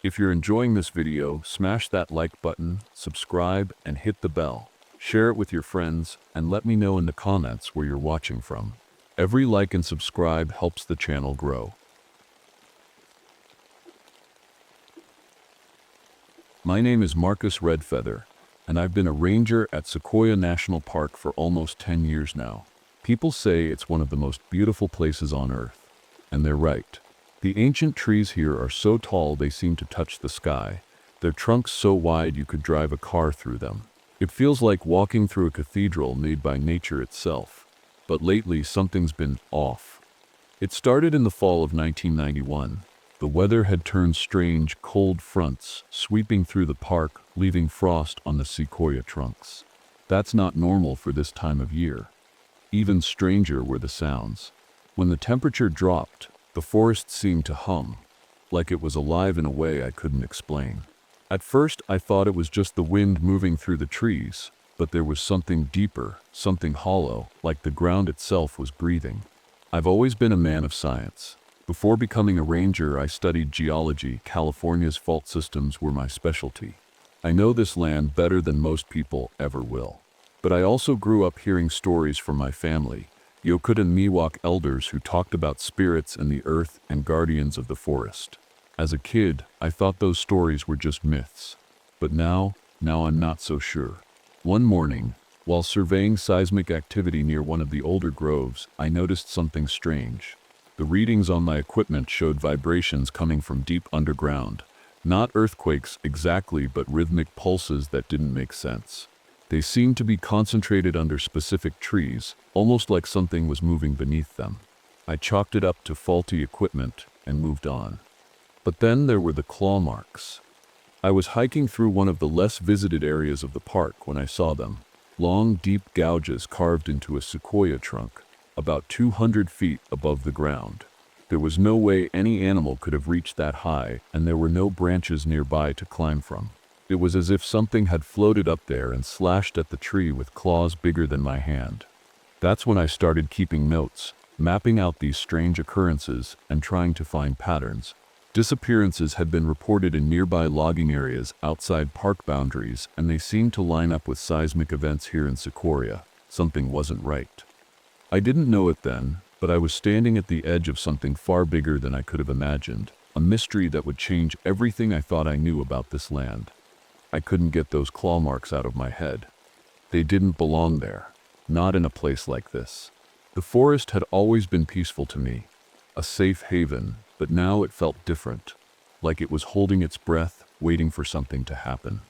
If you're enjoying this video, smash that like button, subscribe, and hit the bell. Share it with your friends, and let me know in the comments where you're watching from. Every like and subscribe helps the channel grow. My name is Marcus Redfeather, and I've been a ranger at Sequoia National Park for almost 10 years now. People say it's one of the most beautiful places on Earth, and they're right. The ancient trees here are so tall they seem to touch the sky, their trunks so wide you could drive a car through them. It feels like walking through a cathedral made by nature itself. But lately something's been off. It started in the fall of 1991. The weather had turned strange, cold fronts, sweeping through the park, leaving frost on the sequoia trunks. That's not normal for this time of year. Even stranger were the sounds. When the temperature dropped, the forest seemed to hum, like it was alive in a way I couldn't explain. At first, I thought it was just the wind moving through the trees, but there was something deeper, something hollow, like the ground itself was breathing. I've always been a man of science. Before becoming a ranger, I studied geology. California's fault systems were my specialty. I know this land better than most people ever will. But I also grew up hearing stories from my family, Yokut and Miwok elders who talked about spirits and the earth and guardians of the forest. As a kid, I thought those stories were just myths. But now I'm not so sure. One morning, while surveying seismic activity near one of the older groves, I noticed something strange. The readings on my equipment showed vibrations coming from deep underground. Not earthquakes exactly, but rhythmic pulses that didn't make sense. They seemed to be concentrated under specific trees, almost like something was moving beneath them. I chalked it up to faulty equipment and moved on. But then there were the claw marks. I was hiking through one of the less visited areas of the park when I saw them. Long, deep gouges carved into a sequoia trunk, about 200 feet above the ground. There was no way any animal could have reached that high, and there were no branches nearby to climb from. It was as if something had floated up there and slashed at the tree with claws bigger than my hand. That's when I started keeping notes, mapping out these strange occurrences and trying to find patterns. Disappearances had been reported in nearby logging areas outside park boundaries, and they seemed to line up with seismic events here in Sequoia. Something wasn't right. I didn't know it then, but I was standing at the edge of something far bigger than I could have imagined, a mystery that would change everything I thought I knew about this land. I couldn't get those claw marks out of my head. They didn't belong there, not in a place like this. The forest had always been peaceful to me, a safe haven, but now it felt different, like it was holding its breath, waiting for something to happen.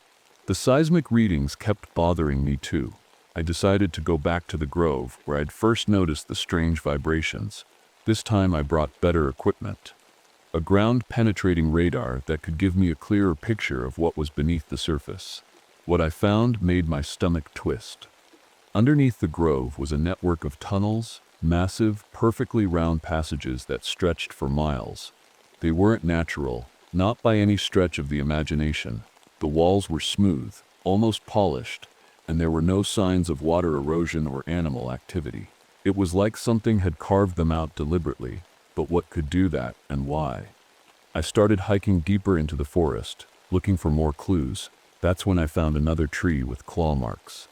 The seismic readings kept bothering me too. I decided to go back to the grove where I'd first noticed the strange vibrations. This time I brought better equipment. A ground-penetrating radar that could give me a clearer picture of what was beneath the surface. What I found made my stomach twist. Underneath the grove was a network of tunnels, massive, perfectly round passages that stretched for miles. They weren't natural, not by any stretch of the imagination. The walls were smooth, almost polished, and there were no signs of water erosion or animal activity. It was like something had carved them out deliberately, but what could do that and why? I started hiking deeper into the forest, looking for more clues. That's when I found another tree with claw marks.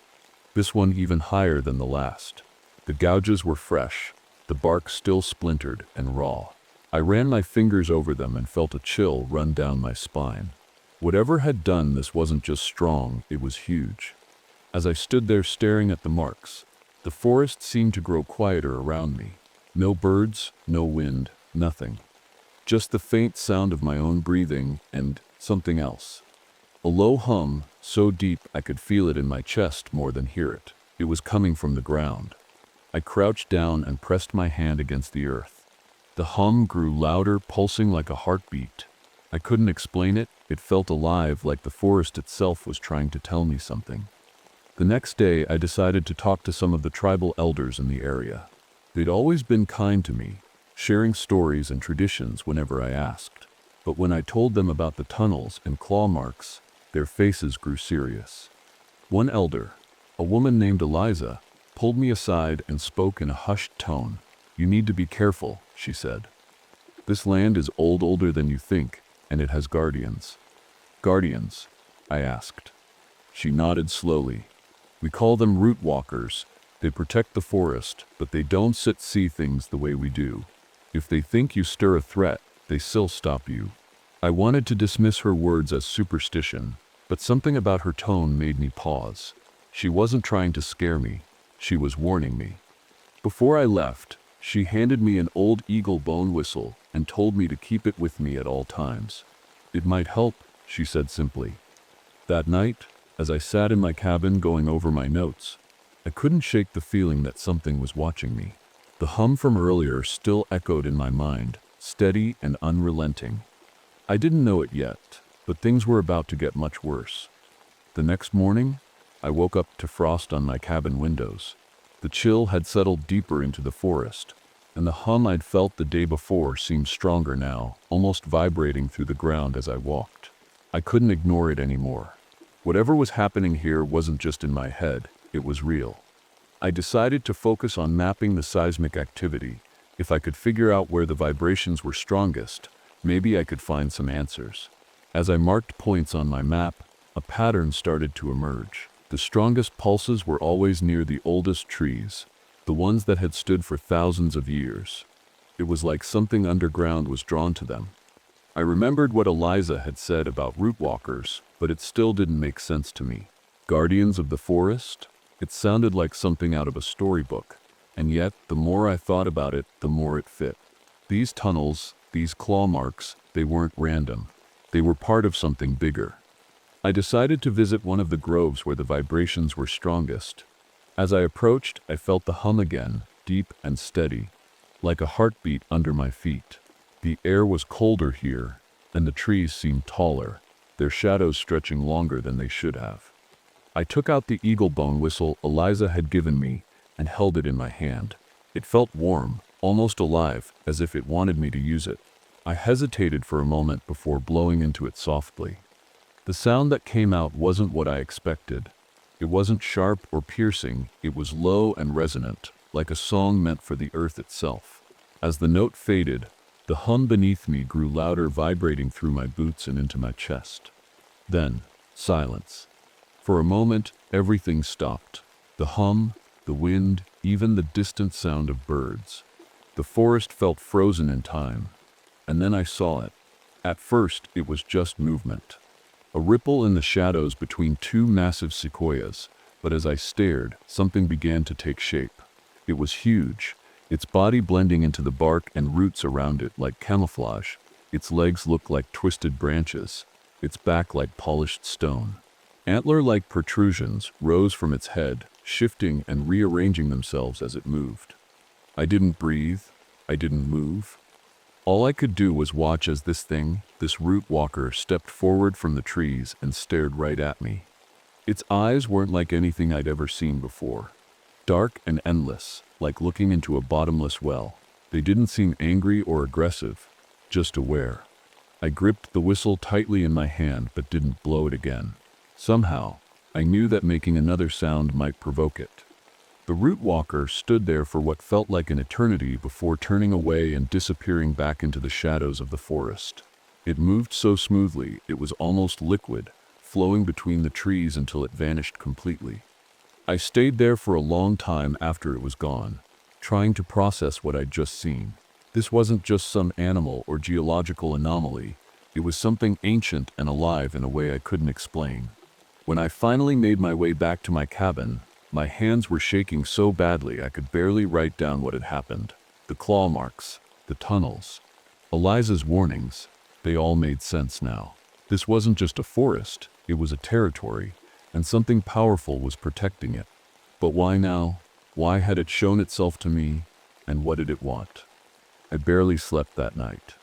This one even higher than the last. The gouges were fresh, the bark still splintered and raw. I ran my fingers over them and felt a chill run down my spine. Whatever had done this wasn't just strong, it was huge. As I stood there staring at the marks, the forest seemed to grow quieter around me. No birds, no wind, nothing. Just the faint sound of my own breathing and something else. A low hum, so deep I could feel it in my chest more than hear it. It was coming from the ground. I crouched down and pressed my hand against the earth. The hum grew louder, pulsing like a heartbeat. I couldn't explain it. It felt alive, like the forest itself was trying to tell me something. The next day, I decided to talk to some of the tribal elders in the area. They'd always been kind to me, sharing stories and traditions whenever I asked. But when I told them about the tunnels and claw marks, their faces grew serious. One elder, a woman named Eliza, pulled me aside and spoke in a hushed tone. "You need to be careful," she said. "This land is older than you think, and it has guardians. Guardians? I asked. She nodded slowly. We call them root walkers. They protect the forest, but they don't see things the way we do. If they think you stir a threat, they still stop you. I wanted to dismiss her words as superstition, but something about her tone made me pause. She wasn't trying to scare me. She was warning me. Before I left, she handed me an old eagle bone whistle and told me to keep it with me at all times. It might help, she said simply. That night, as I sat in my cabin going over my notes, I couldn't shake the feeling that something was watching me. The hum from earlier still echoed in my mind, steady and unrelenting. I didn't know it yet, but things were about to get much worse. The next morning, I woke up to frost on my cabin windows. The chill had settled deeper into the forest, and the hum I'd felt the day before seemed stronger now, almost vibrating through the ground as I walked. I couldn't ignore it anymore. Whatever was happening here wasn't just in my head, it was real. I decided to focus on mapping the seismic activity. If I could figure out where the vibrations were strongest, maybe I could find some answers. As I marked points on my map, a pattern started to emerge. The strongest pulses were always near the oldest trees, the ones that had stood for thousands of years. It was like something underground was drawn to them. I remembered what Eliza had said about root walkers, but it still didn't make sense to me. Guardians of the forest? It sounded like something out of a storybook, and yet, the more I thought about it, the more it fit. These tunnels, these claw marks, they weren't random. They were part of something bigger. I decided to visit one of the groves where the vibrations were strongest. As I approached, I felt the hum again, deep and steady, like a heartbeat under my feet. The air was colder here, and the trees seemed taller, their shadows stretching longer than they should have. I took out the eagle bone whistle Eliza had given me and held it in my hand. It felt warm, almost alive, as if it wanted me to use it. I hesitated for a moment before blowing into it softly. The sound that came out wasn't what I expected. It wasn't sharp or piercing, it was low and resonant, like a song meant for the earth itself. As the note faded, the hum beneath me grew louder, vibrating through my boots and into my chest. Then, silence. For a moment, everything stopped. The hum, the wind, even the distant sound of birds. The forest felt frozen in time. And then I saw it. At first, it was just movement. A ripple in the shadows between two massive sequoias, but as I stared, something began to take shape. It was huge, its body blending into the bark and roots around it like camouflage. Its legs looked like twisted branches, its back like polished stone. Antler-like protrusions rose from its head, shifting and rearranging themselves as it moved. I didn't breathe. I didn't move. All I could do was watch as this thing, this root walker, stepped forward from the trees and stared right at me. Its eyes weren't like anything I'd ever seen before. Dark and endless, like looking into a bottomless well. They didn't seem angry or aggressive, just aware. I gripped the whistle tightly in my hand but didn't blow it again. Somehow, I knew that making another sound might provoke it. The root walker stood there for what felt like an eternity before turning away and disappearing back into the shadows of the forest. It moved so smoothly, it was almost liquid, flowing between the trees until it vanished completely. I stayed there for a long time after it was gone, trying to process what I'd just seen. This wasn't just some animal or geological anomaly. It was something ancient and alive in a way I couldn't explain. When I finally made my way back to my cabin, my hands were shaking so badly I could barely write down what had happened. The claw marks, the tunnels, Eliza's warnings, they all made sense now. This wasn't just a forest, it was a territory, and something powerful was protecting it. But why now? Why had it shown itself to me? And what did it want? I barely slept that night.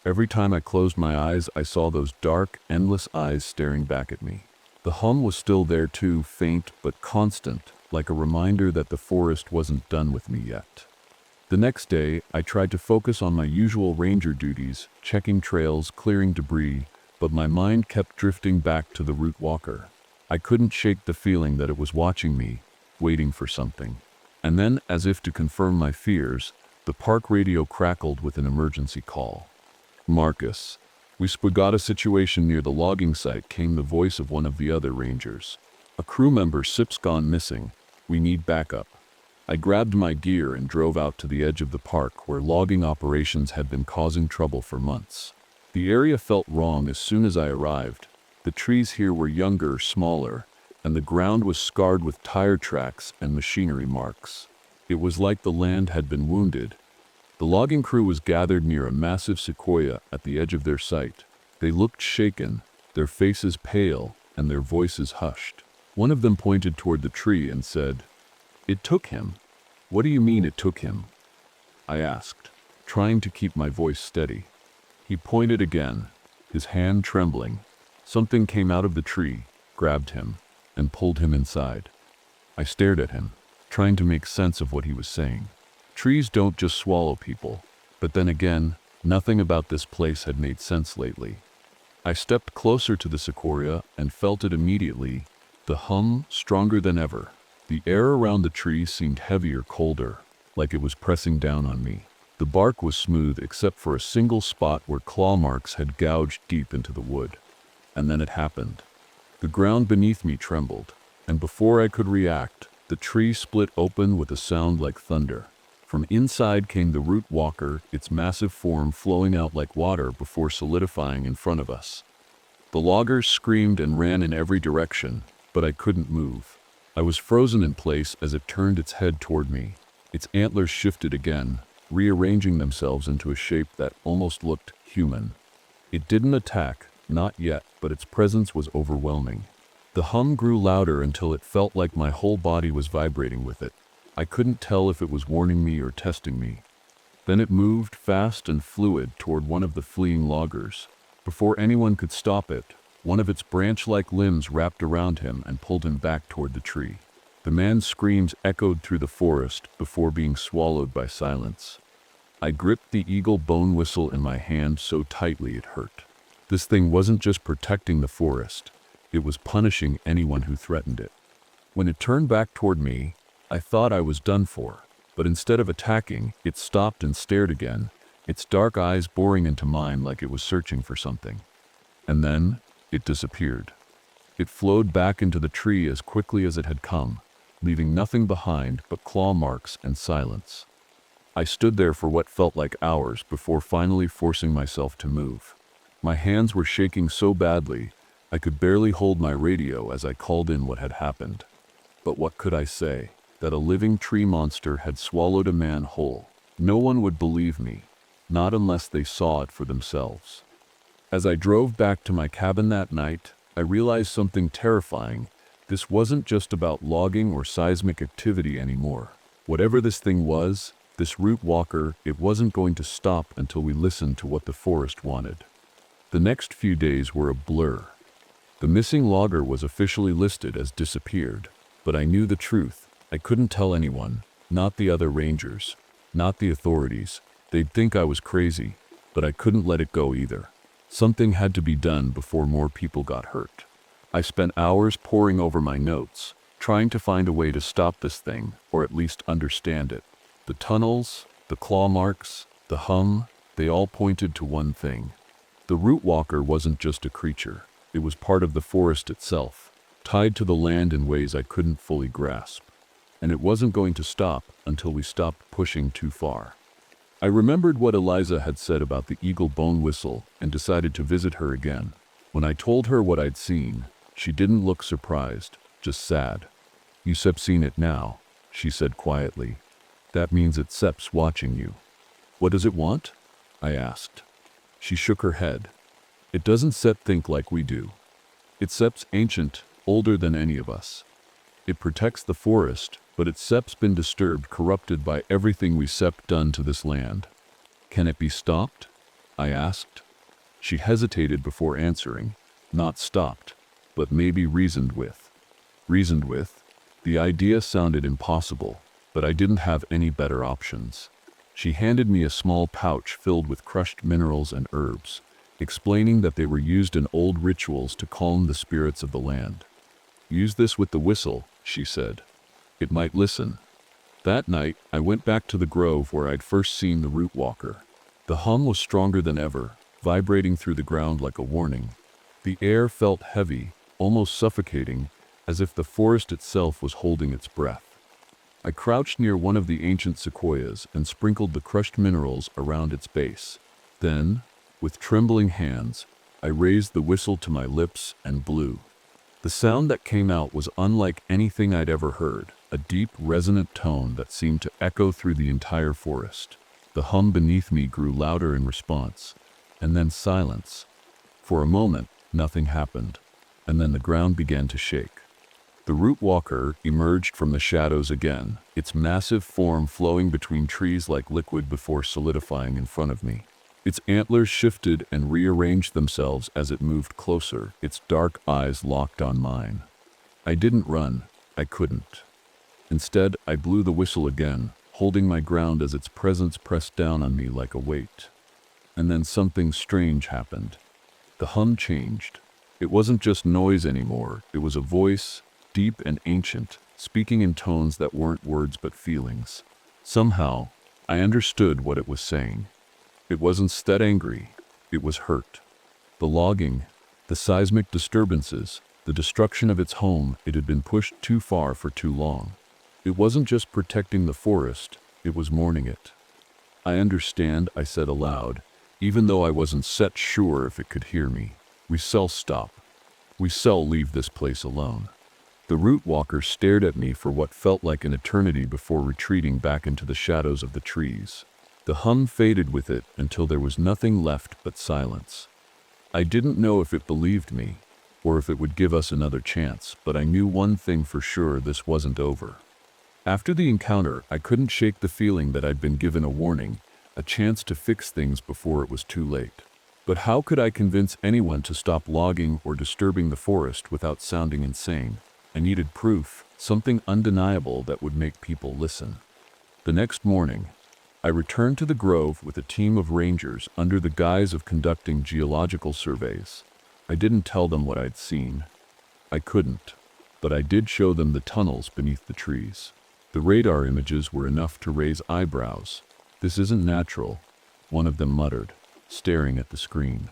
Every time I closed my eyes, I saw those dark, endless eyes staring back at me. The hum was still there too, faint but constant, like a reminder that the forest wasn't done with me yet. The next day, I tried to focus on my usual ranger duties, checking trails, clearing debris, but my mind kept drifting back to the root walker. I couldn't shake the feeling that it was watching me, waiting for something. And then, as if to confirm my fears, the park radio crackled with an emergency call. "Marcus, We got a situation near the logging site, came the voice of one of the other rangers. A crew member SIP's gone missing. We need backup. I grabbed my gear and drove out to the edge of the park where logging operations had been causing trouble for months. The area felt wrong as soon as I arrived. The trees here were younger, smaller, and the ground was scarred with tire tracks and machinery marks. It was like the land had been wounded. The logging crew was gathered near a massive sequoia at the edge of their site. They looked shaken, their faces pale, and their voices hushed. One of them pointed toward the tree and said, "It took him." "What do you mean it took him?" I asked, trying to keep my voice steady. He pointed again, his hand trembling. Something came out of the tree, grabbed him, and pulled him inside. I stared at him, trying to make sense of what he was saying. Trees don't just swallow people, but then again, nothing about this place had made sense lately. I stepped closer to the sequoia and felt it immediately, the hum stronger than ever. The air around the tree seemed heavier, colder, like it was pressing down on me. The bark was smooth except for a single spot where claw marks had gouged deep into the wood. And then it happened. The ground beneath me trembled, and before I could react, the tree split open with a sound like thunder. From inside came the root walker, its massive form flowing out like water before solidifying in front of us. The loggers screamed and ran in every direction, but I couldn't move. I was frozen in place as it turned its head toward me. Its antlers shifted again, rearranging themselves into a shape that almost looked human. It didn't attack, not yet, but its presence was overwhelming. The hum grew louder until it felt like my whole body was vibrating with it. I couldn't tell if it was warning me or testing me. Then it moved fast and fluid toward one of the fleeing loggers. Before anyone could stop it, one of its branch-like limbs wrapped around him and pulled him back toward the tree. The man's screams echoed through the forest before being swallowed by silence. I gripped the eagle bone whistle in my hand so tightly it hurt. This thing wasn't just protecting the forest, it was punishing anyone who threatened it. When it turned back toward me, I thought I was done for, but instead of attacking, it stopped and stared again, its dark eyes boring into mine like it was searching for something. And then, it disappeared. It flowed back into the tree as quickly as it had come, leaving nothing behind but claw marks and silence. I stood there for what felt like hours before finally forcing myself to move. My hands were shaking so badly, I could barely hold my radio as I called in what had happened. But what could I say? That a living tree monster had swallowed a man whole. No one would believe me, not unless they saw it for themselves. As I drove back to my cabin that night, I realized something terrifying. This wasn't just about logging or seismic activity anymore. Whatever this thing was, this root walker, it wasn't going to stop until we listened to what the forest wanted. The next few days were a blur. The missing logger was officially listed as disappeared, but I knew the truth. I couldn't tell anyone, not the other rangers, not the authorities. They'd think I was crazy, but I couldn't let it go either. Something had to be done before more people got hurt. I spent hours poring over my notes, trying to find a way to stop this thing, or at least understand it. The tunnels, the claw marks, the hum, they all pointed to one thing. The root walker wasn't just a creature. It was part of the forest itself, tied to the land in ways I couldn't fully grasp. And it wasn't going to stop until we stopped pushing too far. I remembered what Eliza had said about the eagle bone whistle and decided to visit her again. When I told her what I'd seen, she didn't look surprised, just sad. "You Sep's seen it now," she said quietly. "That means it's Sep's watching you." "What does it want?" I asked. She shook her head. "It doesn't Sep think like we do. It's Sep's ancient, older than any of us. It protects the forest, but its Sep's been disturbed, corrupted by everything we Sep done to this land." "Can it be stopped?" I asked. She hesitated before answering. "Not stopped, but maybe reasoned with." Reasoned with? The idea sounded impossible, but I didn't have any better options. She handed me a small pouch filled with crushed minerals and herbs, explaining that they were used in old rituals to calm the spirits of the land. "Use this with the whistle," she said. "It might listen." That night, I went back to the grove where I'd first seen the root walker. The hum was stronger than ever, vibrating through the ground like a warning. The air felt heavy, almost suffocating, as if the forest itself was holding its breath. I crouched near one of the ancient sequoias and sprinkled the crushed minerals around its base. Then, with trembling hands, I raised the whistle to my lips and blew. The sound that came out was unlike anything I'd ever heard, a deep, resonant tone that seemed to echo through the entire forest. The hum beneath me grew louder in response, and then silence. For a moment, nothing happened, and then the ground began to shake. The root walker emerged from the shadows again, its massive form flowing between trees like liquid before solidifying in front of me. Its antlers shifted and rearranged themselves as it moved closer, its dark eyes locked on mine. I didn't run. I couldn't. Instead, I blew the whistle again, holding my ground as its presence pressed down on me like a weight. And then something strange happened. The hum changed. It wasn't just noise anymore, it was a voice, deep and ancient, speaking in tones that weren't words but feelings. Somehow, I understood what it was saying. It wasn't stead angry, it was hurt. The logging, the seismic disturbances, the destruction of its home, it had been pushed too far for too long. It wasn't just protecting the forest, it was mourning it. I understand, I said aloud, even though I wasn't set sure if it could hear me. We shall stop. We shall leave this place alone. The root walker stared at me for what felt like an eternity before retreating back into the shadows of the trees. The hum faded with it until there was nothing left but silence. I didn't know if it believed me, or if it would give us another chance, but I knew one thing for sure: this wasn't over. After the encounter, I couldn't shake the feeling that I'd been given a warning, a chance to fix things before it was too late. But how could I convince anyone to stop logging or disturbing the forest without sounding insane? I needed proof, something undeniable that would make people listen. The next morning, I returned to the grove with a team of rangers under the guise of conducting geological surveys. I didn't tell them what I'd seen. I couldn't, but I did show them the tunnels beneath the trees. The radar images were enough to raise eyebrows. "This isn't natural," one of them muttered, staring at the screen.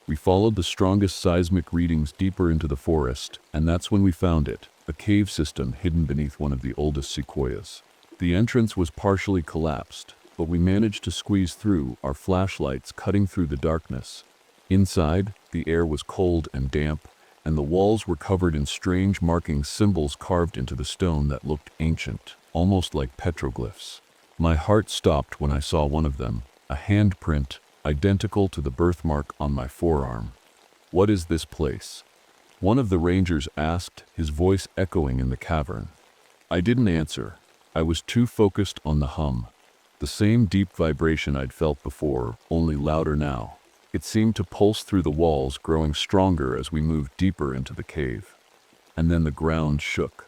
We followed the strongest seismic readings deeper into the forest, and that's when we found it, a cave system hidden beneath one of the oldest sequoias. The entrance was partially collapsed, but we managed to squeeze through, our flashlights cutting through the darkness. Inside, the air was cold and damp, and the walls were covered in strange marking symbols carved into the stone that looked ancient, almost like petroglyphs. My heart stopped when I saw one of them, a handprint identical to the birthmark on my forearm. "What is this place?" one of the rangers asked, his voice echoing in the cavern. I didn't answer. I was too focused on the hum. The same deep vibration I'd felt before, only louder now. It seemed to pulse through the walls, growing stronger as we moved deeper into the cave. And then the ground shook.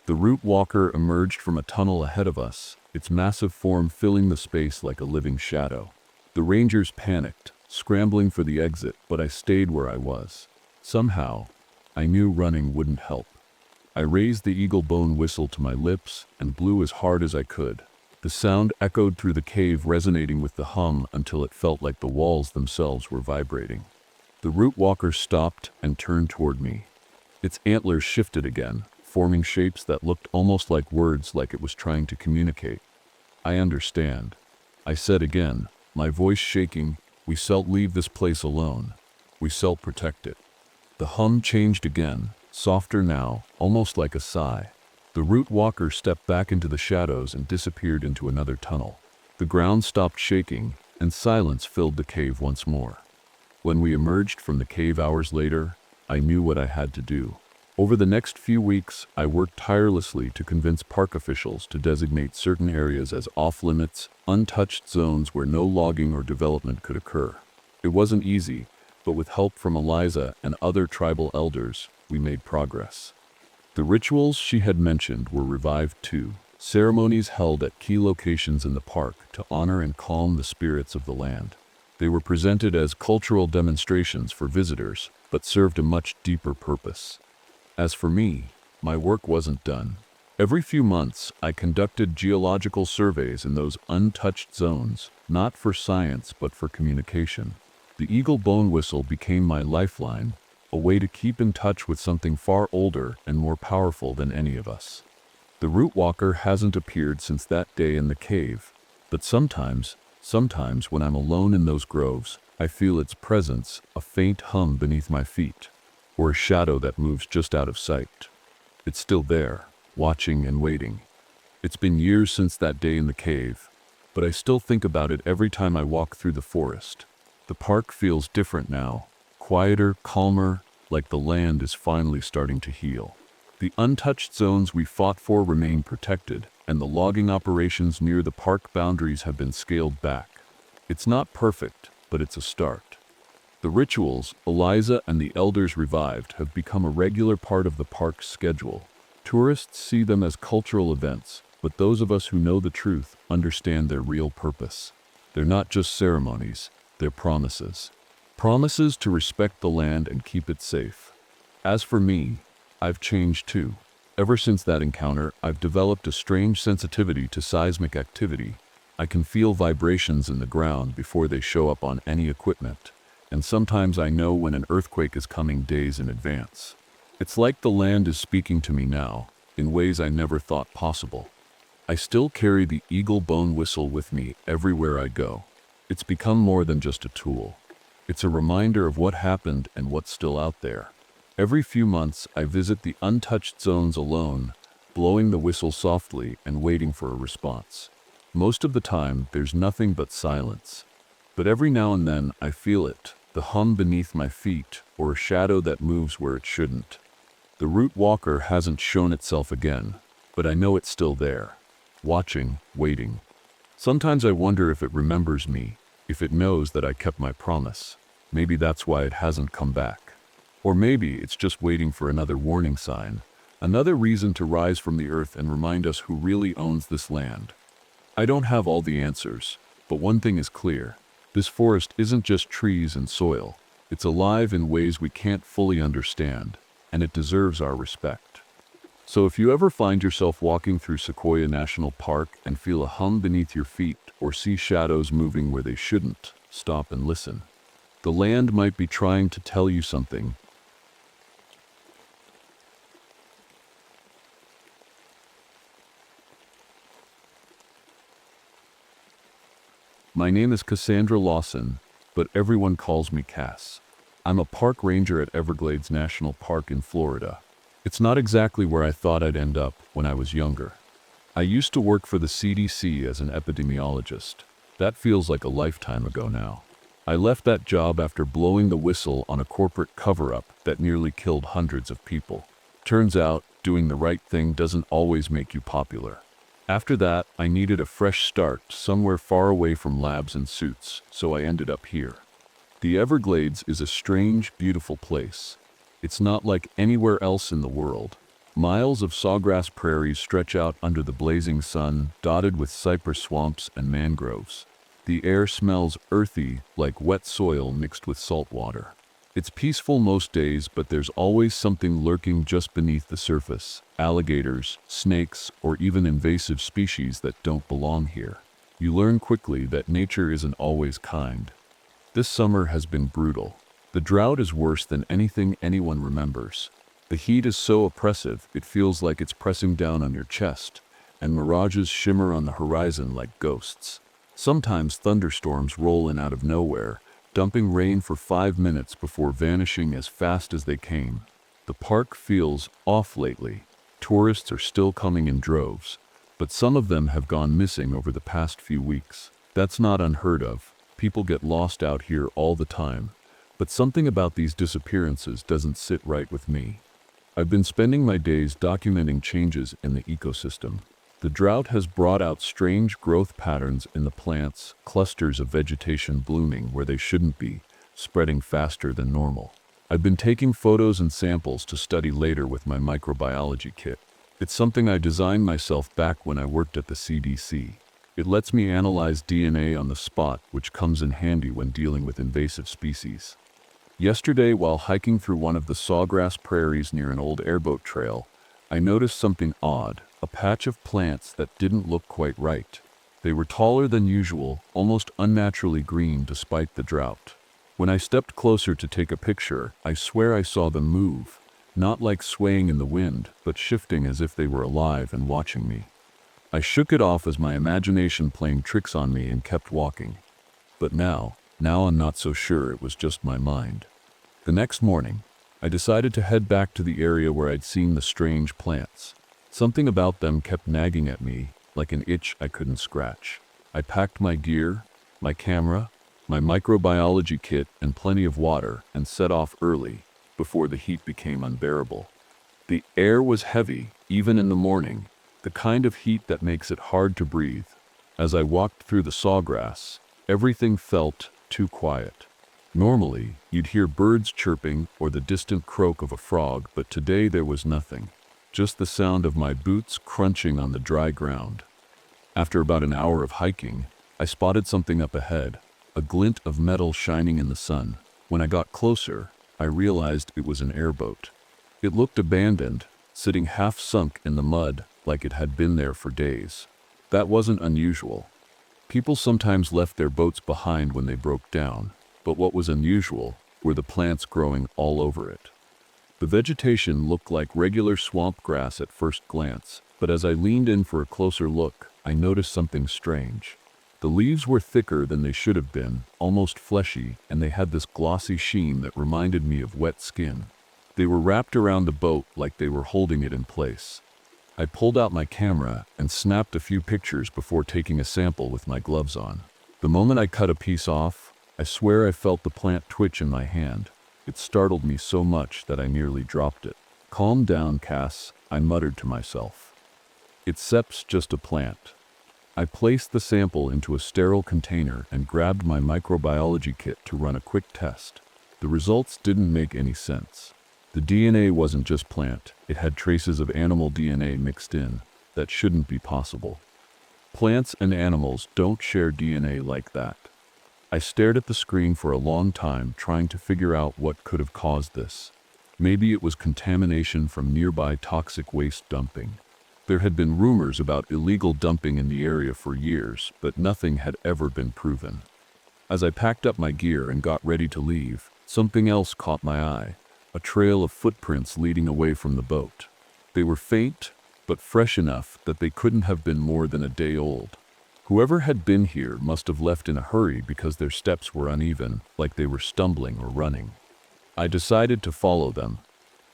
The root walker emerged from a tunnel ahead of us, its massive form filling the space like a living shadow. The rangers panicked, scrambling for the exit, but I stayed where I was. Somehow, I knew running wouldn't help. I raised the eagle bone whistle to my lips and blew as hard as I could. The sound echoed through the cave, resonating with the hum until it felt like the walls themselves were vibrating. The root walker stopped and turned toward me. Its antlers shifted again, forming shapes that looked almost like words, like it was trying to communicate. "I understand," I said again, my voice shaking. "We shall leave this place alone. We shall protect it." The hum changed again, softer now, almost like a sigh. The root walker stepped back into the shadows and disappeared into another tunnel. The ground stopped shaking, and silence filled the cave once more. When we emerged from the cave hours later, I knew what I had to do. Over the next few weeks, I worked tirelessly to convince park officials to designate certain areas as off-limits, untouched zones where no logging or development could occur. It wasn't easy, but with help from Eliza and other tribal elders, we made progress. The rituals she had mentioned were revived too, ceremonies held at key locations in the park to honor and calm the spirits of the land. They were presented as cultural demonstrations for visitors, but served a much deeper purpose. As for me, my work wasn't done. Every few months, I conducted geological surveys in those untouched zones, not for science but for communication. The eagle bone whistle became my lifeline, a way to keep in touch with something far older and more powerful than any of us. The root walker hasn't appeared since that day in the cave, but sometimes when I'm alone in those groves, I feel its presence, a faint hum beneath my feet, or a shadow that moves just out of sight. It's still there, watching and waiting. It's been years since that day in the cave, but I still think about it every time I walk through the forest. The park feels different now, quieter, calmer, like the land is finally starting to heal. The untouched zones we fought for remain protected, and the logging operations near the park boundaries have been scaled back. It's not perfect, but it's a start. The rituals Eliza and the elders revived have become a regular part of the park's schedule. Tourists see them as cultural events, but those of us who know the truth understand their real purpose. They're not just ceremonies, they're promises. Promises to respect the land and keep it safe. As for me, I've changed too. Ever since that encounter, I've developed a strange sensitivity to seismic activity. I can feel vibrations in the ground before they show up on any equipment, and sometimes I know when an earthquake is coming days in advance. It's like the land is speaking to me now, in ways I never thought possible. I still carry the eagle bone whistle with me everywhere I go. It's become more than just a tool. It's a reminder of what happened and what's still out there. Every few months, I visit the untouched zones alone, blowing the whistle softly and waiting for a response. Most of the time, there's nothing but silence. But every now and then, I feel it, the hum beneath my feet, or a shadow that moves where it shouldn't. The root walker hasn't shown itself again, but I know it's still there, watching, waiting. Sometimes I wonder if it remembers me, if it knows that I kept my promise. Maybe that's why it hasn't come back. Or maybe it's just waiting for another warning sign, another reason to rise from the earth and remind us who really owns this land. I don't have all the answers, but one thing is clear. This forest isn't just trees and soil. It's alive in ways we can't fully understand, and it deserves our respect. So if you ever find yourself walking through Sequoia National Park and feel a hum beneath your feet or see shadows moving where they shouldn't, stop and listen. The land might be trying to tell you something. My name is Cassandra Lawson, but everyone calls me Cass. I'm a park ranger at Everglades National Park in Florida. It's not exactly where I thought I'd end up when I was younger. I used to work for the CDC as an epidemiologist. That feels like a lifetime ago now. I left that job after blowing the whistle on a corporate cover-up that nearly killed hundreds of people. Turns out, doing the right thing doesn't always make you popular. After that, I needed a fresh start somewhere far away from labs and suits, so I ended up here. The Everglades is a strange, beautiful place. It's not like anywhere else in the world. Miles of sawgrass prairies stretch out under the blazing sun, dotted with cypress swamps and mangroves. The air smells earthy, like wet soil mixed with salt water. It's peaceful most days, but there's always something lurking just beneath the surface. Alligators, snakes, or even invasive species that don't belong here. You learn quickly that nature isn't always kind. This summer has been brutal. The drought is worse than anything anyone remembers. The heat is so oppressive, it feels like it's pressing down on your chest, and mirages shimmer on the horizon like ghosts. Sometimes thunderstorms roll in out of nowhere, dumping rain for 5 minutes before vanishing as fast as they came. The park feels off lately. Tourists are still coming in droves, but some of them have gone missing over the past few weeks. That's not unheard of. People get lost out here all the time, but something about these disappearances doesn't sit right with me. I've been spending my days documenting changes in the ecosystem. The drought has brought out strange growth patterns in the plants, clusters of vegetation blooming where they shouldn't be, spreading faster than normal. I've been taking photos and samples to study later with my microbiology kit. It's something I designed myself back when I worked at the CDC. It lets me analyze DNA on the spot, which comes in handy when dealing with invasive species. Yesterday, while hiking through one of the sawgrass prairies near an old airboat trail, I noticed something odd, a patch of plants that didn't look quite right. They were taller than usual, almost unnaturally green despite the drought. When I stepped closer to take a picture, I swear I saw them move, not like swaying in the wind, but shifting as if they were alive and watching me. I shook it off as my imagination playing tricks on me and kept walking. But now I'm not so sure it was just my mind. The next morning, I decided to head back to the area where I'd seen the strange plants. Something about them kept nagging at me, like an itch I couldn't scratch. I packed my gear, my camera, my microbiology kit, and plenty of water, and set off early, before the heat became unbearable. The air was heavy, even in the morning, the kind of heat that makes it hard to breathe. As I walked through the sawgrass, everything felt too quiet. Normally, you'd hear birds chirping or the distant croak of a frog, but today there was nothing. Just the sound of my boots crunching on the dry ground. After about an hour of hiking, I spotted something up ahead, a glint of metal shining in the sun. When I got closer, I realized it was an airboat. It looked abandoned, sitting half sunk in the mud like it had been there for days. That wasn't unusual. People sometimes left their boats behind when they broke down, but what was unusual were the plants growing all over it. The vegetation looked like regular swamp grass at first glance, but as I leaned in for a closer look, I noticed something strange. The leaves were thicker than they should have been, almost fleshy, and they had this glossy sheen that reminded me of wet skin. They were wrapped around the boat like they were holding it in place. I pulled out my camera and snapped a few pictures before taking a sample with my gloves on. The moment I cut a piece off, I swear I felt the plant twitch in my hand. It startled me so much that I nearly dropped it. "Calm down, Cass," I muttered to myself. "It's just a plant." I placed the sample into a sterile container and grabbed my microbiology kit to run a quick test. The results didn't make any sense. The DNA wasn't just plant, it had traces of animal DNA mixed in. That shouldn't be possible. Plants and animals don't share DNA like that. I stared at the screen for a long time, trying to figure out what could have caused this. Maybe it was contamination from nearby toxic waste dumping. There had been rumors about illegal dumping in the area for years, but nothing had ever been proven. As I packed up my gear and got ready to leave, something else caught my eye, a trail of footprints leading away from the boat. They were faint, but fresh enough that they couldn't have been more than a day old. Whoever had been here must have left in a hurry because their steps were uneven, like they were stumbling or running. I decided to follow them.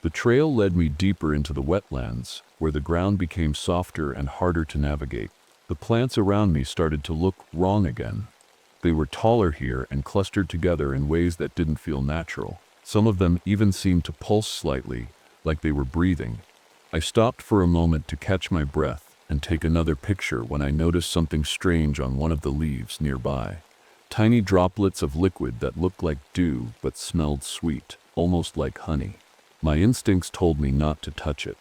The trail led me deeper into the wetlands, where the ground became softer and harder to navigate. The plants around me started to look wrong again. They were taller here and clustered together in ways that didn't feel natural. Some of them even seemed to pulse slightly, like they were breathing. I stopped for a moment to catch my breath and take another picture when I noticed something strange on one of the leaves nearby. Tiny droplets of liquid that looked like dew but smelled sweet, almost like honey. My instincts told me not to touch it.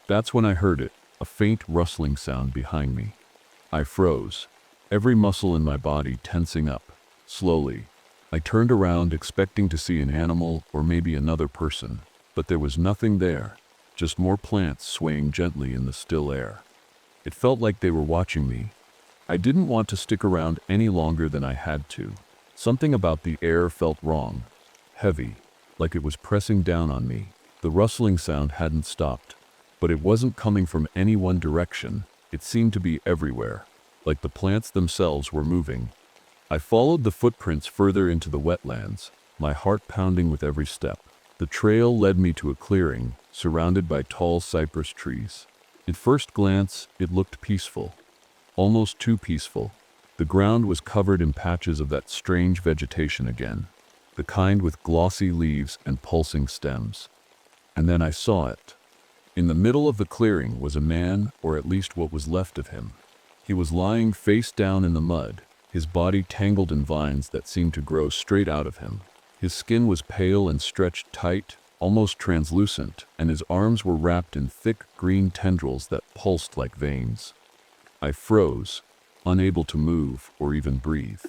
That's when I heard it, a faint rustling sound behind me. I froze, every muscle in my body tensing up. Slowly, I turned around expecting to see an animal or maybe another person, but there was nothing there, just more plants swaying gently in the still air. It felt like they were watching me. I didn't want to stick around any longer than I had to. Something about the air felt wrong, heavy, like it was pressing down on me. The rustling sound hadn't stopped, but it wasn't coming from any one direction. It seemed to be everywhere, like the plants themselves were moving. I followed the footprints further into the wetlands, my heart pounding with every step. The trail led me to a clearing, surrounded by tall cypress trees. At first glance, it looked peaceful, almost too peaceful. The ground was covered in patches of that strange vegetation again, the kind with glossy leaves and pulsing stems. And then I saw it. In the middle of the clearing was a man, or at least what was left of him. He was lying face down in the mud, his body tangled in vines that seemed to grow straight out of him. His skin was pale and stretched tight, almost translucent, and his arms were wrapped in thick green tendrils that pulsed like veins. I froze, unable to move or even breathe.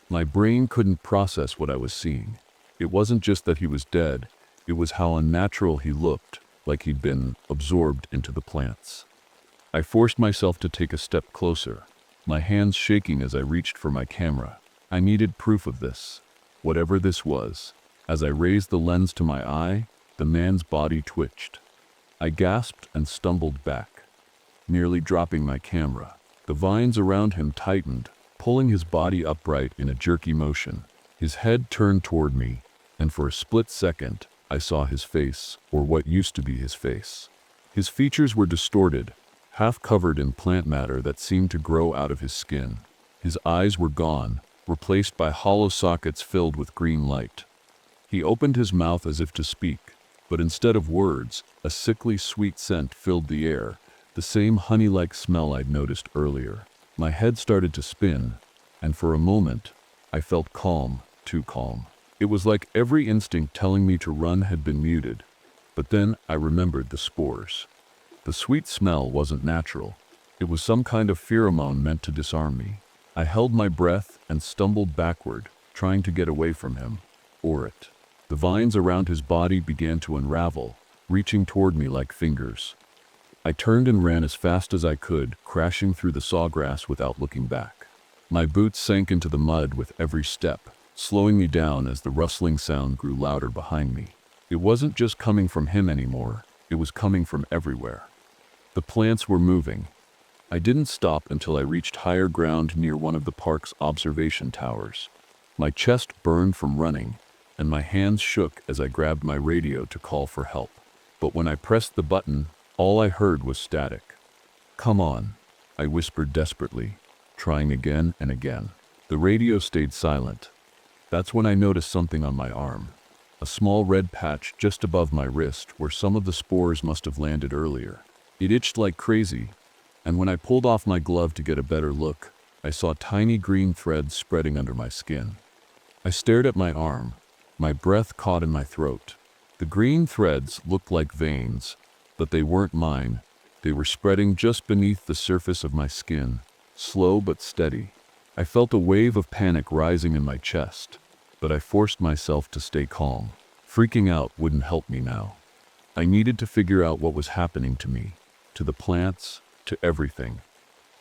My brain couldn't process what I was seeing. It wasn't just that he was dead, it was how unnatural he looked, like he'd been absorbed into the plants. I forced myself to take a step closer, my hands shaking as I reached for my camera. I needed proof of this. whatever this was. As I raised the lens to my eye, the man's body twitched. I gasped and stumbled back, nearly dropping my camera. The vines around him tightened, pulling his body upright in a jerky motion. His head turned toward me, and for a split second, I saw his face, or what used to be his face. His features were distorted, half covered in plant matter that seemed to grow out of his skin. His eyes were gone, replaced by hollow sockets filled with green light. He opened his mouth as if to speak, but instead of words, a sickly sweet scent filled the air, the same honey-like smell I'd noticed earlier. My head started to spin, and for a moment, I felt calm, too calm. It was like every instinct telling me to run had been muted. But then I remembered the spores. The sweet smell wasn't natural. It was some kind of pheromone meant to disarm me. I held my breath and stumbled backward, trying to get away from him, or it. The vines around his body began to unravel, reaching toward me like fingers. I turned and ran as fast as I could, crashing through the sawgrass without looking back. My boots sank into the mud with every step, slowing me down as the rustling sound grew louder behind me. It wasn't just coming from him anymore, it was coming from everywhere. The plants were moving. I didn't stop until I reached higher ground near one of the park's observation towers. My chest burned from running, and my hands shook as I grabbed my radio to call for help. But when I pressed the button, all I heard was static. "Come on," I whispered desperately, trying again and again. The radio stayed silent. That's when I noticed something on my arm. A small red patch just above my wrist where some of the spores must have landed earlier. It itched like crazy, and when I pulled off my glove to get a better look, I saw tiny green threads spreading under my skin. I stared at my arm, my breath caught in my throat. The green threads looked like veins, but they weren't mine. They were spreading just beneath the surface of my skin, slow but steady. I felt a wave of panic rising in my chest, but I forced myself to stay calm. Freaking out wouldn't help me now. I needed to figure out what was happening to me, to the plants, to everything.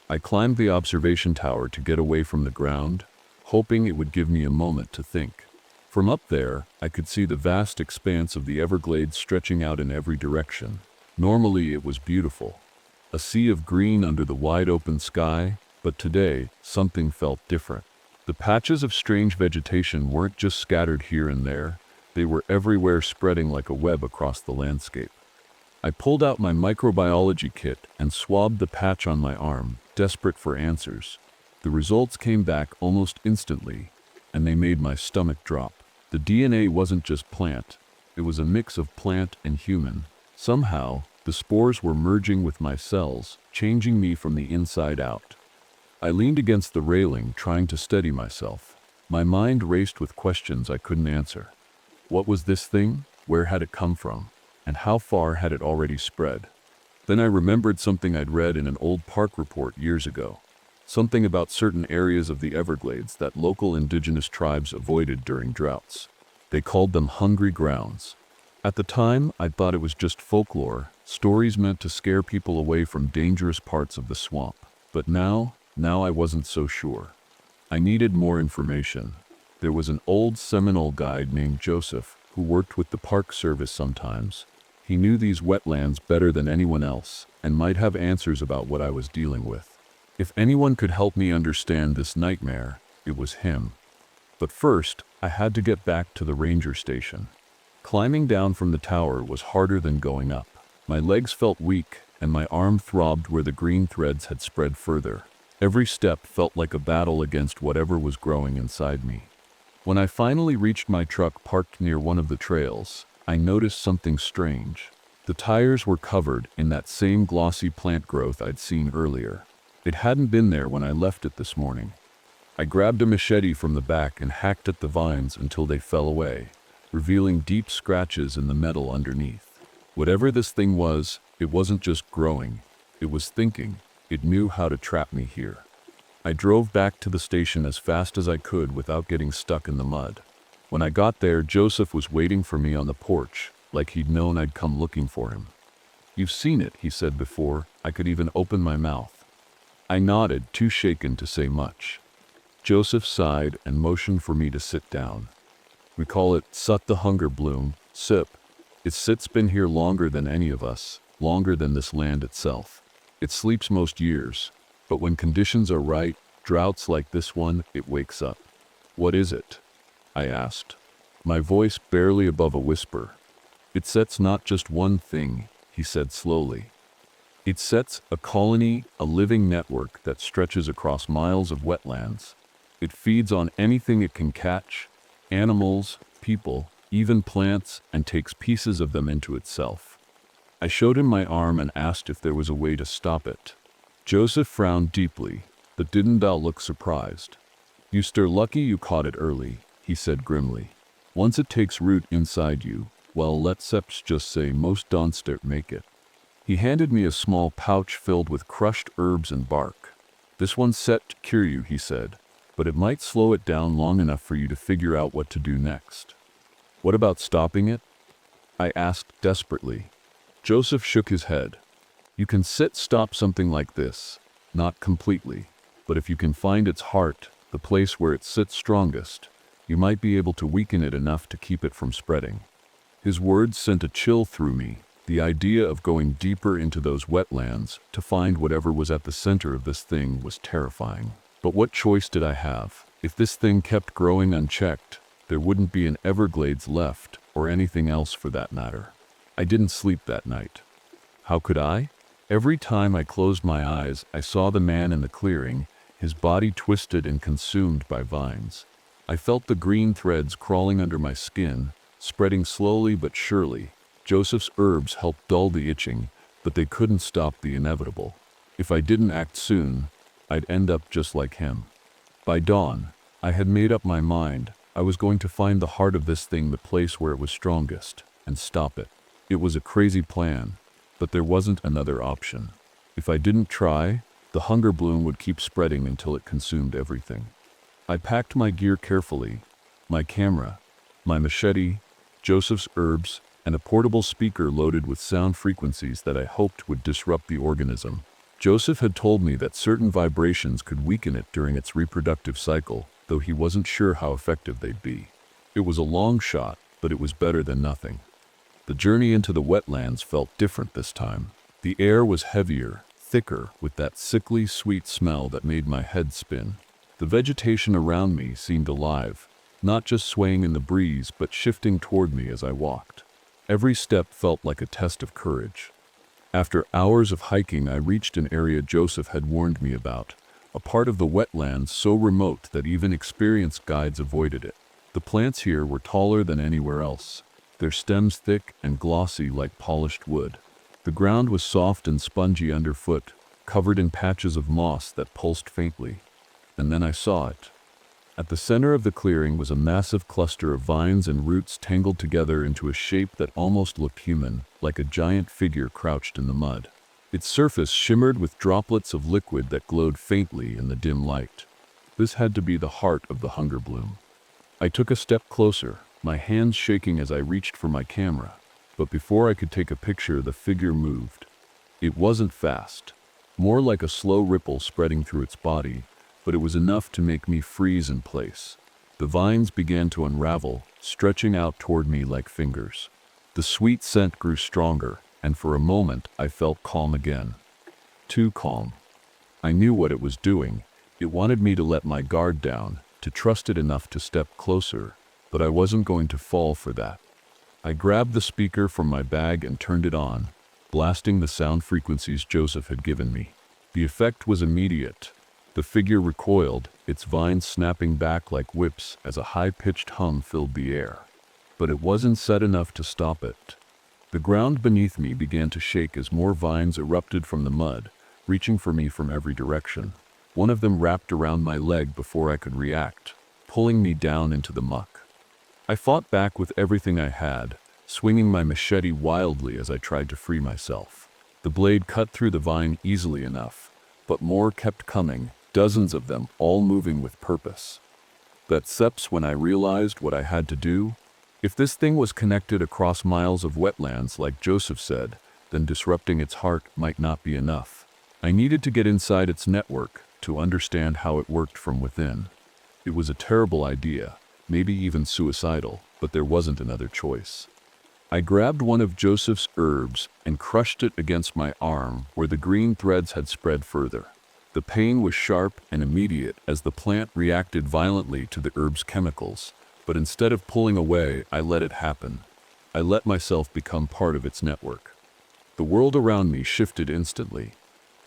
I climbed the observation tower to get away from the ground, hoping it would give me a moment to think. From up there, I could see the vast expanse of the Everglades stretching out in every direction. Normally it was beautiful, a sea of green under the wide open sky, but today something felt different. The patches of strange vegetation weren't just scattered here and there, they were everywhere, spreading like a web across the landscape. I pulled out my microbiology kit and swabbed the patch on my arm, desperate for answers. The results came back almost instantly, and they made my stomach drop. The DNA wasn't just plant, it was a mix of plant and human. Somehow, the spores were merging with my cells, changing me from the inside out. I leaned against the railing, trying to steady myself. My mind raced with questions I couldn't answer. What was this thing? Where had it come from? And how far had it already spread? Then I remembered something I'd read in an old park report years ago. Something about certain areas of the Everglades that local indigenous tribes avoided during droughts. They called them hungry grounds. At the time, I thought it was just folklore, stories meant to scare people away from dangerous parts of the swamp. But now I wasn't so sure. I needed more information. There was an old Seminole guide named Joseph who worked with the Park Service sometimes. He knew these wetlands better than anyone else and might have answers about what I was dealing with. If anyone could help me understand this nightmare, it was him. But first, I had to get back to the ranger station. Climbing down from the tower was harder than going up. My legs felt weak, and my arm throbbed where the green threads had spread further. Every step felt like a battle against whatever was growing inside me. When I finally reached my truck parked near one of the trails, I noticed something strange. The tires were covered in that same glossy plant growth I'd seen earlier. It hadn't been there when I left it this morning. I grabbed a machete from the back and hacked at the vines until they fell away, revealing deep scratches in the metal underneath. Whatever this thing was, it wasn't just growing, it was thinking. It knew how to trap me here. I drove back to the station as fast as I could without getting stuck in the mud. When I got there, Joseph was waiting for me on the porch, like he'd known I'd come looking for him. "You've seen it," he said before I could even open my mouth. I nodded, too shaken to say much. Joseph sighed and motioned for me to sit down. We call it Sut the hunger bloom, SIP. It's been here longer than any of us, longer than this land itself. It sleeps most years, but when conditions are right, droughts like this one, it wakes up. What is it? I asked, my voice barely above a whisper. It sets not just one thing, he said slowly. It sets a colony, a living network that stretches across miles of wetlands. It feeds on anything it can catch, animals, people, even plants, and takes pieces of them into itself. I showed him my arm and asked if there was a way to stop it. Joseph frowned deeply, but didn't look surprised. You're lucky you caught it early, he said grimly. Once it takes root inside you, well, let's just say most don't make it. He handed me a small pouch filled with crushed herbs and bark. This one's set to cure you, he said, but it might slow it down long enough for you to figure out what to do next. What about stopping it? I asked desperately. Joseph shook his head. You can stop something like this, not completely, but if you can find its heart, the place where it sits strongest, you might be able to weaken it enough to keep it from spreading. His words sent a chill through me. The idea of going deeper into those wetlands to find whatever was at the center of this thing was terrifying. But what choice did I have? If this thing kept growing unchecked, there wouldn't be an Everglades left, or anything else for that matter. I didn't sleep that night. How could I? Every time I closed my eyes, I saw the man in the clearing, his body twisted and consumed by vines. I felt the green threads crawling under my skin, spreading slowly but surely. Joseph's herbs helped dull the itching, but they couldn't stop the inevitable. If I didn't act soon, I'd end up just like him. By dawn, I had made up my mind. I was going to find the heart of this thing, the place where it was strongest, and stop it. It was a crazy plan, but there wasn't another option. If I didn't try, the hunger bloom would keep spreading until it consumed everything. I packed my gear carefully, my camera, my machete, Joseph's herbs, and a portable speaker loaded with sound frequencies that I hoped would disrupt the organism. Joseph had told me that certain vibrations could weaken it during its reproductive cycle, though he wasn't sure how effective they'd be. It was a long shot, but it was better than nothing. The journey into the wetlands felt different this time. The air was heavier, thicker, with that sickly, sweet smell that made my head spin. The vegetation around me seemed alive, not just swaying in the breeze, but shifting toward me as I walked. Every step felt like a test of courage. After hours of hiking, I reached an area Joseph had warned me about, a part of the wetlands so remote that even experienced guides avoided it. The plants here were taller than anywhere else, their stems thick and glossy like polished wood. The ground was soft and spongy underfoot, covered in patches of moss that pulsed faintly. And then I saw it. At the center of the clearing was a massive cluster of vines and roots tangled together into a shape that almost looked human, like a giant figure crouched in the mud. Its surface shimmered with droplets of liquid that glowed faintly in the dim light. This had to be the heart of the hunger bloom. I took a step closer, my hands shaking as I reached for my camera. But before I could take a picture, the figure moved. It wasn't fast, more like a slow ripple spreading through its body, but it was enough to make me freeze in place. The vines began to unravel, stretching out toward me like fingers. The sweet scent grew stronger, and for a moment I felt calm again. Too calm. I knew what it was doing. It wanted me to let my guard down, to trust it enough to step closer, but I wasn't going to fall for that. I grabbed the speaker from my bag and turned it on, blasting the sound frequencies Joseph had given me. The effect was immediate. The figure recoiled, its vines snapping back like whips as a high-pitched hum filled the air. But it wasn't set enough to stop it. The ground beneath me began to shake as more vines erupted from the mud, reaching for me from every direction. One of them wrapped around my leg before I could react, pulling me down into the muck. I fought back with everything I had, swinging my machete wildly as I tried to free myself. The blade cut through the vine easily enough, but more kept coming, dozens of them, all moving with purpose. That's when I realized what I had to do. If this thing was connected across miles of wetlands like Joseph said, then disrupting its heart might not be enough. I needed to get inside its network to understand how it worked from within. It was a terrible idea, maybe even suicidal, but there wasn't another choice. I grabbed one of Joseph's herbs and crushed it against my arm where the green threads had spread further. The pain was sharp and immediate as the plant reacted violently to the herb's chemicals, but instead of pulling away, I let it happen. I let myself become part of its network. The world around me shifted instantly.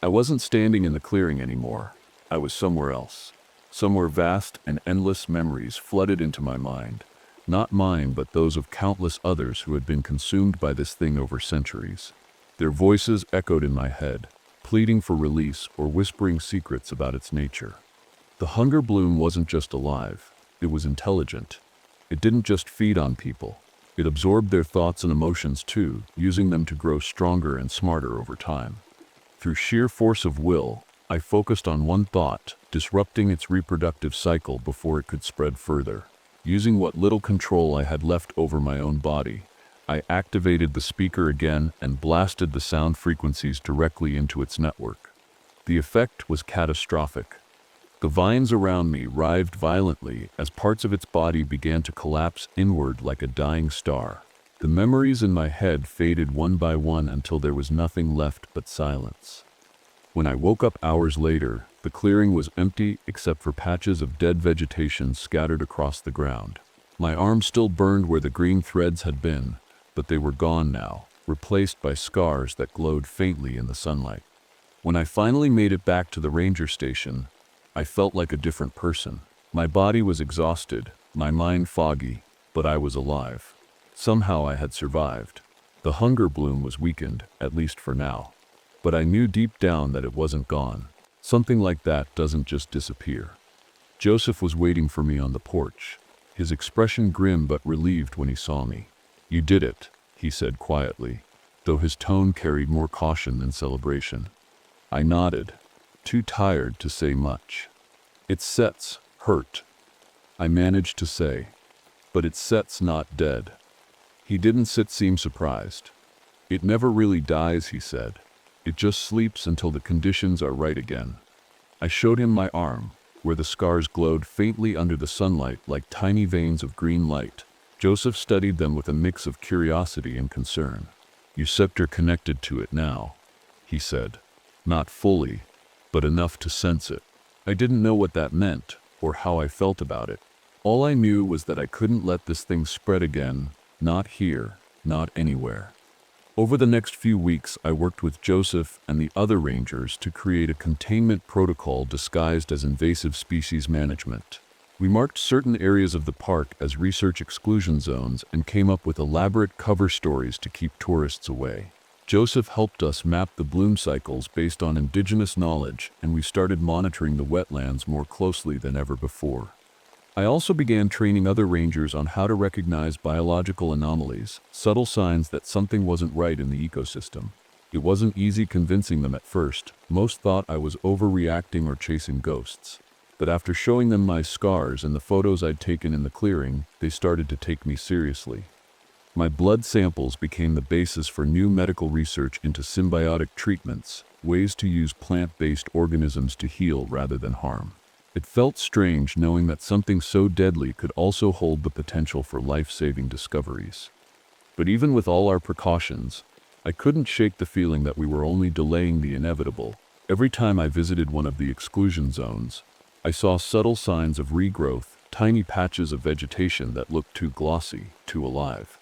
I wasn't standing in the clearing anymore. I was somewhere else. Somewhere vast and endless memories flooded into my mind. Not mine, but those of countless others who had been consumed by this thing over centuries. Their voices echoed in my head, pleading for release or whispering secrets about its nature. The hunger bloom wasn't just alive, it was intelligent. It didn't just feed on people. It absorbed their thoughts and emotions too, using them to grow stronger and smarter over time. Through sheer force of will, I focused on one thought, disrupting its reproductive cycle before it could spread further. Using what little control I had left over my own body, I activated the speaker again and blasted the sound frequencies directly into its network. The effect was catastrophic. The vines around me writhed violently as parts of its body began to collapse inward like a dying star. The memories in my head faded one by one until there was nothing left but silence. When I woke up hours later, the clearing was empty except for patches of dead vegetation scattered across the ground. My arm still burned where the green threads had been, but they were gone now, replaced by scars that glowed faintly in the sunlight. When I finally made it back to the ranger station, I felt like a different person. My body was exhausted, my mind foggy, but I was alive. Somehow I had survived. The hunger bloom was weakened, at least for now. But I knew deep down that it wasn't gone. Something like that doesn't just disappear. Joseph was waiting for me on the porch, his expression grim but relieved when he saw me. "You did it," he said quietly, though his tone carried more caution than celebration. I nodded, too tired to say much. "Its sets hurt," I managed to say, "but its set's not dead." He didn't seem surprised. "It never really dies," he said. "It just sleeps until the conditions are right again." I showed him my arm, where the scars glowed faintly under the sunlight like tiny veins of green light. Joseph studied them with a mix of curiosity and concern. "Your scepter connected to it now," he said. "Not fully, but enough to sense it." I didn't know what that meant, or how I felt about it. All I knew was that I couldn't let this thing spread again, not here, not anywhere. Over the next few weeks, I worked with Joseph and the other rangers to create a containment protocol disguised as invasive species management. We marked certain areas of the park as research exclusion zones and came up with elaborate cover stories to keep tourists away. Joseph helped us map the bloom cycles based on indigenous knowledge, and we started monitoring the wetlands more closely than ever before. I also began training other rangers on how to recognize biological anomalies, subtle signs that something wasn't right in the ecosystem. It wasn't easy convincing them at first. Most thought I was overreacting or chasing ghosts. But after showing them my scars and the photos I'd taken in the clearing, they started to take me seriously. My blood samples became the basis for new medical research into symbiotic treatments, ways to use plant-based organisms to heal rather than harm. It felt strange knowing that something so deadly could also hold the potential for life-saving discoveries. But even with all our precautions, I couldn't shake the feeling that we were only delaying the inevitable. Every time I visited one of the exclusion zones, I saw subtle signs of regrowth, tiny patches of vegetation that looked too glossy, too alive.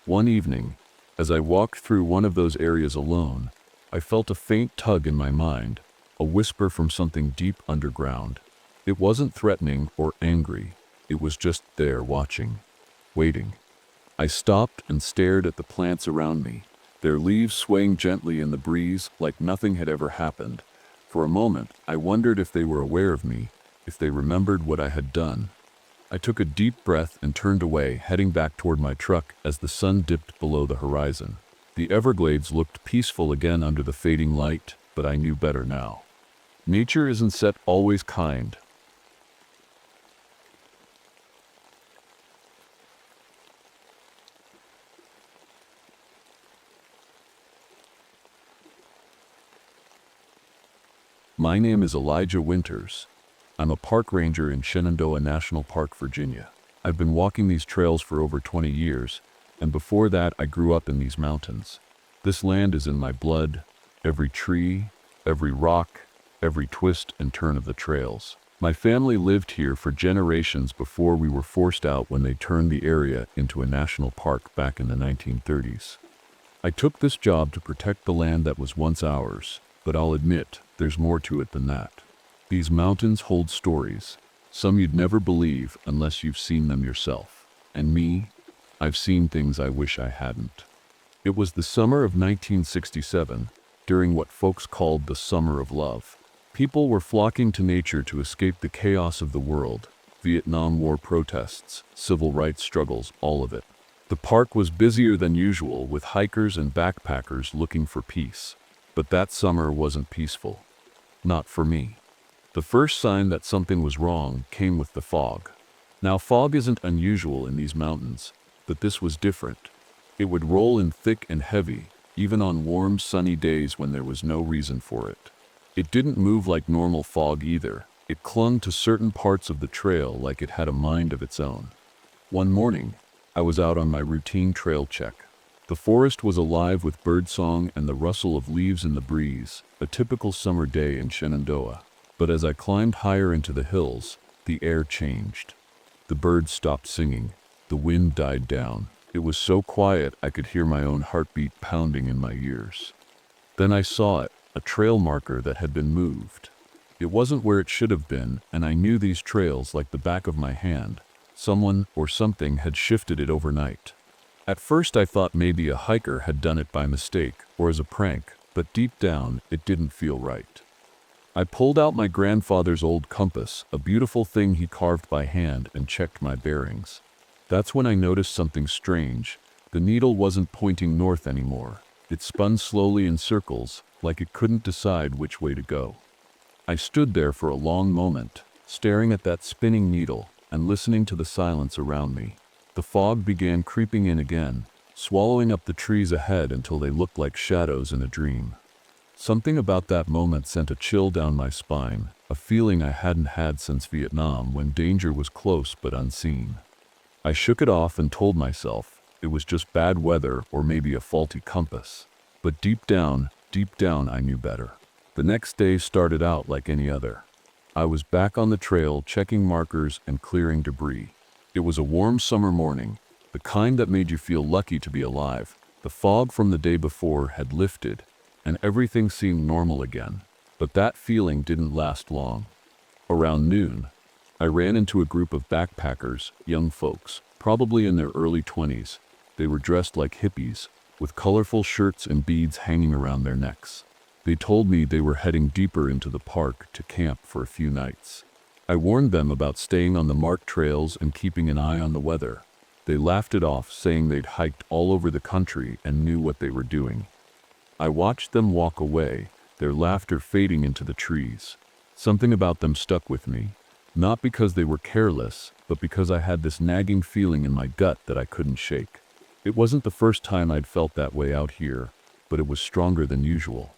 One evening, as I walked through one of those areas alone, I felt a faint tug in my mind, a whisper from something deep underground. It wasn't threatening or angry. It was just there watching, waiting. I stopped and stared at the plants around me, their leaves swaying gently in the breeze like nothing had ever happened. For a moment, I wondered if they were aware of me, if they remembered what I had done. I took a deep breath and turned away, heading back toward my truck as the sun dipped below the horizon. The Everglades looked peaceful again under the fading light, but I knew better now. Nature isn't set always kind. My name is Elijah Winters. I'm a park ranger in Shenandoah National Park, Virginia. I've been walking these trails for over 20 years, and before that I grew up in these mountains. This land is in my blood, every tree, every rock, every twist and turn of the trails. My family lived here for generations before we were forced out when they turned the area into a national park back in the 1930s. I took this job to protect the land that was once ours, but I'll admit, there's more to it than that. These mountains hold stories, some you'd never believe unless you've seen them yourself. And me, I've seen things I wish I hadn't. It was the summer of 1967, during what folks called the Summer of Love. People were flocking to nature to escape the chaos of the world, Vietnam War protests, civil rights struggles, all of it. The park was busier than usual with hikers and backpackers looking for peace. But that summer wasn't peaceful. Not for me. The first sign that something was wrong came with the fog. Now, fog isn't unusual in these mountains, but this was different. It would roll in thick and heavy, even on warm, sunny days when there was no reason for it. It didn't move like normal fog either. It clung to certain parts of the trail like it had a mind of its own. One morning, I was out on my routine trail check. The forest was alive with birdsong and the rustle of leaves in the breeze, a typical summer day in Shenandoah. But as I climbed higher into the hills, the air changed. The birds stopped singing. The wind died down. It was so quiet I could hear my own heartbeat pounding in my ears. Then I saw it, a trail marker that had been moved. It wasn't where it should have been, and I knew these trails like the back of my hand. Someone or something had shifted it overnight. At first I thought maybe a hiker had done it by mistake or as a prank, but deep down it didn't feel right. I pulled out my grandfather's old compass, a beautiful thing he carved by hand, and checked my bearings. That's when I noticed something strange. The needle wasn't pointing north anymore. It spun slowly in circles, like it couldn't decide which way to go. I stood there for a long moment, staring at that spinning needle and listening to the silence around me. The fog began creeping in again, swallowing up the trees ahead until they looked like shadows in a dream. Something about that moment sent a chill down my spine, a feeling I hadn't had since Vietnam when danger was close but unseen. I shook it off and told myself it was just bad weather or maybe a faulty compass. But deep down, I knew better. The next day started out like any other. I was back on the trail checking markers and clearing debris. It was a warm summer morning, the kind that made you feel lucky to be alive. The fog from the day before had lifted, and everything seemed normal again. But that feeling didn't last long. Around noon, I ran into a group of backpackers, young folks, probably in their early 20s. They were dressed like hippies, with colorful shirts and beads hanging around their necks. They told me they were heading deeper into the park to camp for a few nights. I warned them about staying on the marked trails and keeping an eye on the weather. They laughed it off, saying they'd hiked all over the country and knew what they were doing. I watched them walk away, their laughter fading into the trees. Something about them stuck with me, not because they were careless, but because I had this nagging feeling in my gut that I couldn't shake. It wasn't the first time I'd felt that way out here, but it was stronger than usual.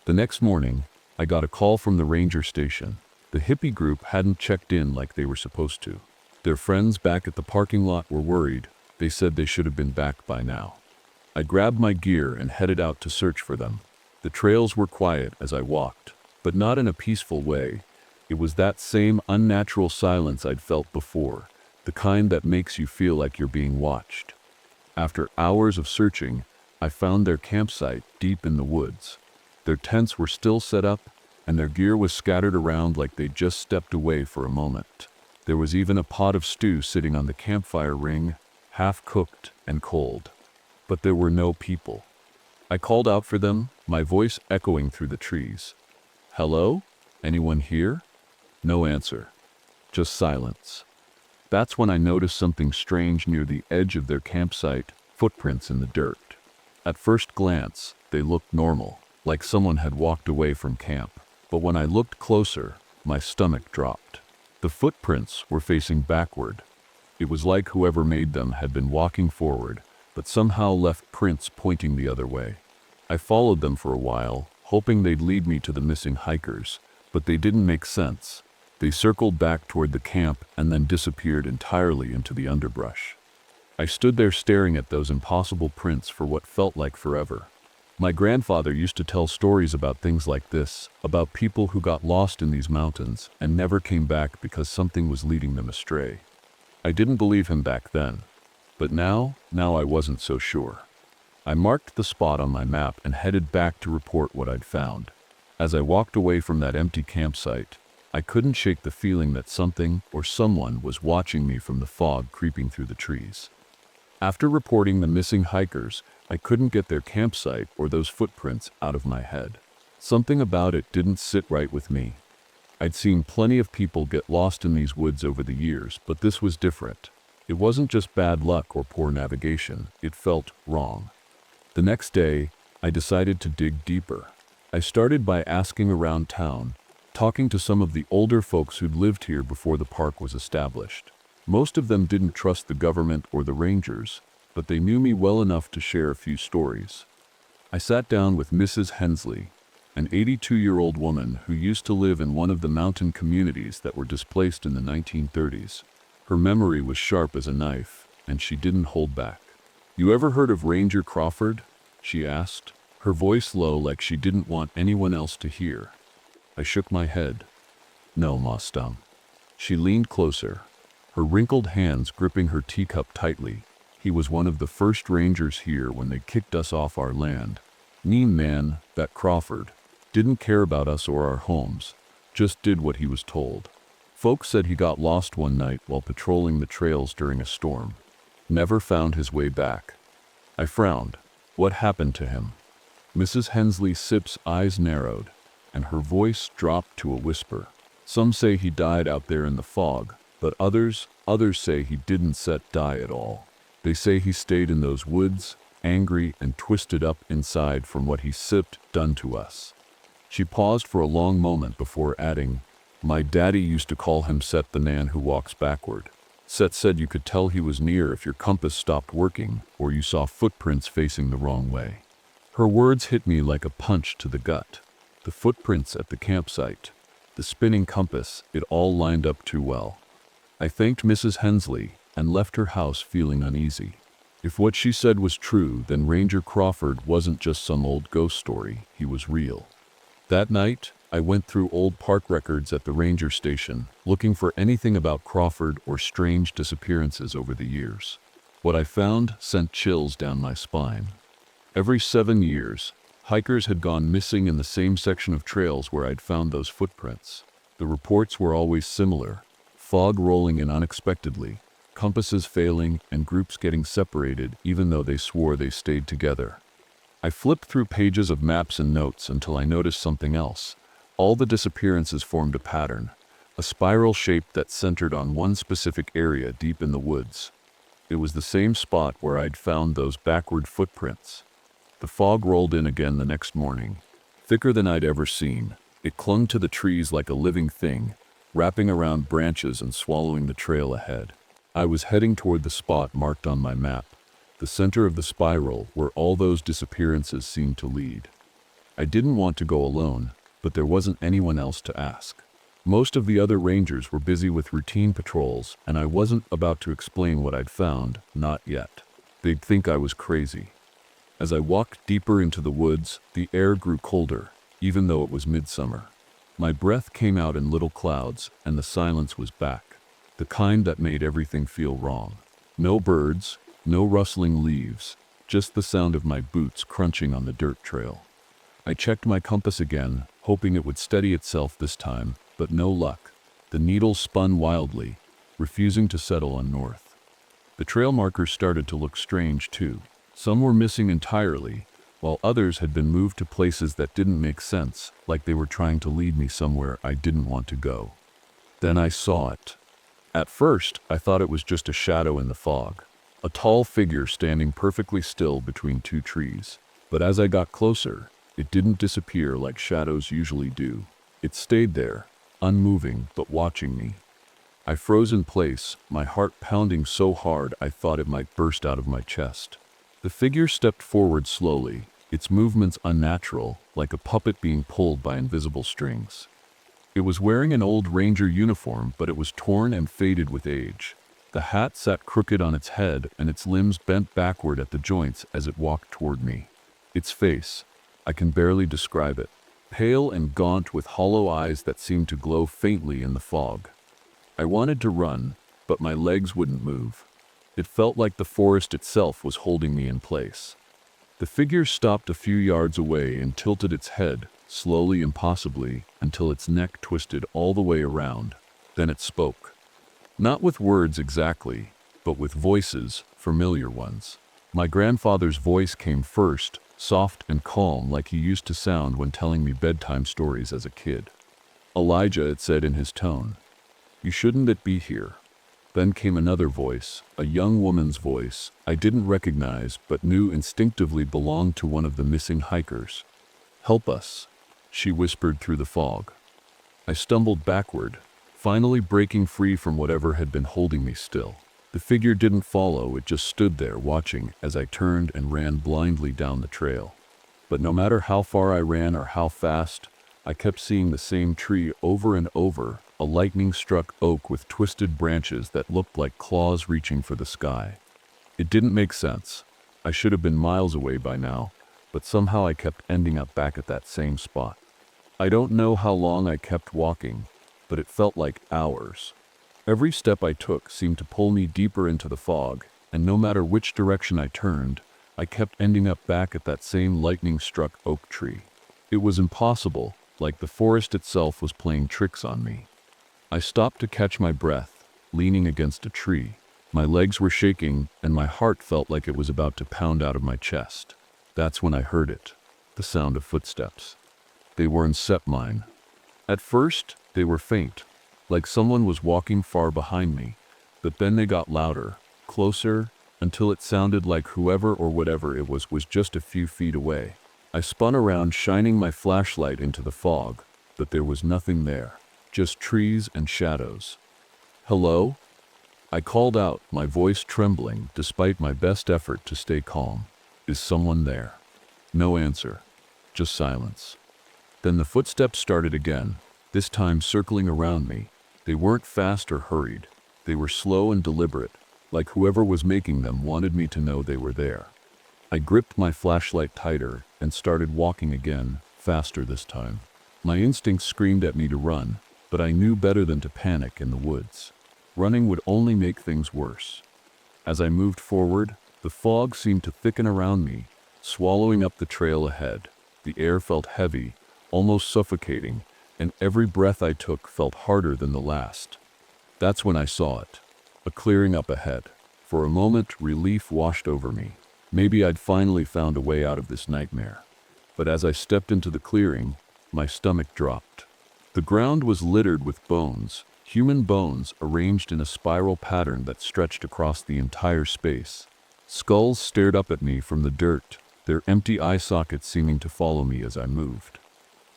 The next morning, I got a call from the ranger station. The hippie group hadn't checked in like they were supposed to. Their friends back at the parking lot were worried. They said they should have been back by now. I grabbed my gear and headed out to search for them. The trails were quiet as I walked, but not in a peaceful way. It was that same unnatural silence I'd felt before, the kind that makes you feel like you're being watched. After hours of searching, I found their campsite deep in the woods. Their tents were still set up, and their gear was scattered around like they'd just stepped away for a moment. There was even a pot of stew sitting on the campfire ring, half cooked and cold. But there were no people. I called out for them, my voice echoing through the trees. "Hello? Anyone here?" No answer. Just silence. That's when I noticed something strange near the edge of their campsite, footprints in the dirt. At first glance, they looked normal, like someone had walked away from camp. But when I looked closer, my stomach dropped. The footprints were facing backward. It was like whoever made them had been walking forward, but somehow left prints pointing the other way. I followed them for a while, hoping they'd lead me to the missing hikers, but they didn't make sense. They circled back toward the camp and then disappeared entirely into the underbrush. I stood there staring at those impossible prints for what felt like forever. My grandfather used to tell stories about things like this, about people who got lost in these mountains and never came back because something was leading them astray. I didn't believe him back then, but now I wasn't so sure. I marked the spot on my map and headed back to report what I'd found. As I walked away from that empty campsite, I couldn't shake the feeling that something or someone was watching me from the fog creeping through the trees. After reporting the missing hikers, I couldn't get their campsite or those footprints out of my head. Something about it didn't sit right with me. I'd seen plenty of people get lost in these woods over the years, but this was different. It wasn't just bad luck or poor navigation, it felt wrong. The next day, I decided to dig deeper. I started by asking around town, talking to some of the older folks who'd lived here before the park was established. Most of them didn't trust the government or the rangers, but they knew me well enough to share a few stories. I sat down with Mrs. Hensley, an 82-year-old woman who used to live in one of the mountain communities that were displaced in the 1930s. Her memory was sharp as a knife, and she didn't hold back. "You ever heard of Ranger Crawford?" she asked, her voice low like she didn't want anyone else to hear. I shook my head. "No, Ma Stum." She leaned closer, her wrinkled hands gripping her teacup tightly. "He was one of the first rangers here when they kicked us off our land. Mean man, that Crawford. Didn't care about us or our homes, just did what he was told. Folks said he got lost one night while patrolling the trails during a storm. Never found his way back." I frowned. "What happened to him?" Mrs. Hensley Sipp's eyes narrowed, and her voice dropped to a whisper. "Some say he died out there in the fog, but others say he didn't die at all. They say he stayed in those woods, angry and twisted up inside from what he sipped done to us." She paused for a long moment before adding, "My daddy used to call him Set the man who walks backward. Set said you could tell he was near if your compass stopped working or you saw footprints facing the wrong way." Her words hit me like a punch to the gut. The footprints at the campsite, the spinning compass, it all lined up too well. I thanked Mrs. Hensley and left her house feeling uneasy. If what she said was true, then Ranger Crawford wasn't just some old ghost story, he was real. That night, I went through old park records at the ranger station, looking for anything about Crawford or strange disappearances over the years. What I found sent chills down my spine. Every 7 years, hikers had gone missing in the same section of trails where I'd found those footprints. The reports were always similar: fog rolling in unexpectedly, compasses failing, and groups getting separated even though they swore they stayed together. I flipped through pages of maps and notes until I noticed something else. All the disappearances formed a pattern, a spiral shape that centered on one specific area deep in the woods. It was the same spot where I'd found those backward footprints. The fog rolled in again the next morning, thicker than I'd ever seen. It clung to the trees like a living thing, wrapping around branches and swallowing the trail ahead. I was heading toward the spot marked on my map, the center of the spiral where all those disappearances seemed to lead. I didn't want to go alone, but there wasn't anyone else to ask. Most of the other rangers were busy with routine patrols, and I wasn't about to explain what I'd found, not yet. They'd think I was crazy. As I walked deeper into the woods, the air grew colder, even though it was midsummer. My breath came out in little clouds, and the silence was back, the kind that made everything feel wrong. No birds, no rustling leaves, just the sound of my boots crunching on the dirt trail. I checked my compass again, hoping it would steady itself this time, but no luck. The needle spun wildly, refusing to settle on north. The trail markers started to look strange too. Some were missing entirely, while others had been moved to places that didn't make sense, like they were trying to lead me somewhere I didn't want to go. Then I saw it. At first, I thought it was just a shadow in the fog, a tall figure standing perfectly still between two trees. But as I got closer, it didn't disappear like shadows usually do. It stayed there, unmoving but watching me. I froze in place, my heart pounding so hard I thought it might burst out of my chest. The figure stepped forward slowly, its movements unnatural, like a puppet being pulled by invisible strings. It was wearing an old ranger uniform, but it was torn and faded with age. The hat sat crooked on its head, and its limbs bent backward at the joints as it walked toward me. Its face, I can barely describe it, pale and gaunt with hollow eyes that seemed to glow faintly in the fog. I wanted to run, but my legs wouldn't move. It felt like the forest itself was holding me in place. The figure stopped a few yards away and tilted its head, slowly and possibly, until its neck twisted all the way around. Then it spoke. Not with words exactly, but with voices, familiar ones. My grandfather's voice came first, soft and calm like he used to sound when telling me bedtime stories as a kid. "Elijah," it said in his tone, "you shouldn't be here." Then came another voice, a young woman's voice I didn't recognize but knew instinctively belonged to one of the missing hikers. "Help us," she whispered through the fog. I stumbled backward, finally breaking free from whatever had been holding me still. The figure didn't follow, it just stood there watching as I turned and ran blindly down the trail. But no matter how far I ran or how fast, I kept seeing the same tree over and over, a lightning-struck oak with twisted branches that looked like claws reaching for the sky. It didn't make sense. I should have been miles away by now, but somehow I kept ending up back at that same spot. I don't know how long I kept walking, but it felt like hours. Every step I took seemed to pull me deeper into the fog, and no matter which direction I turned, I kept ending up back at that same lightning-struck oak tree. It was impossible, like the forest itself was playing tricks on me. I stopped to catch my breath, leaning against a tree. My legs were shaking, and my heart felt like it was about to pound out of my chest. That's when I heard it, the sound of footsteps. They weren't mine. At first, they were faint, like someone was walking far behind me, but then they got louder, closer, until it sounded like whoever or whatever it was just a few feet away. I spun around, shining my flashlight into the fog, but there was nothing there, just trees and shadows. "Hello?" I called out, my voice trembling despite my best effort to stay calm. "Is someone there?" No answer, just silence. Then the footsteps started again, this time circling around me. They weren't fast or hurried. They were slow and deliberate, like whoever was making them wanted me to know they were there. I gripped my flashlight tighter and started walking again, faster this time. My instincts screamed at me to run, but I knew better than to panic in the woods. Running would only make things worse. As I moved forward, the fog seemed to thicken around me, swallowing up the trail ahead. The air felt heavy, almost suffocating, and every breath I took felt harder than the last. That's when I saw it, a clearing up ahead. For a moment, relief washed over me. Maybe I'd finally found a way out of this nightmare. But as I stepped into the clearing, my stomach dropped. The ground was littered with bones, human bones arranged in a spiral pattern that stretched across the entire space. Skulls stared up at me from the dirt, their empty eye sockets seeming to follow me as I moved.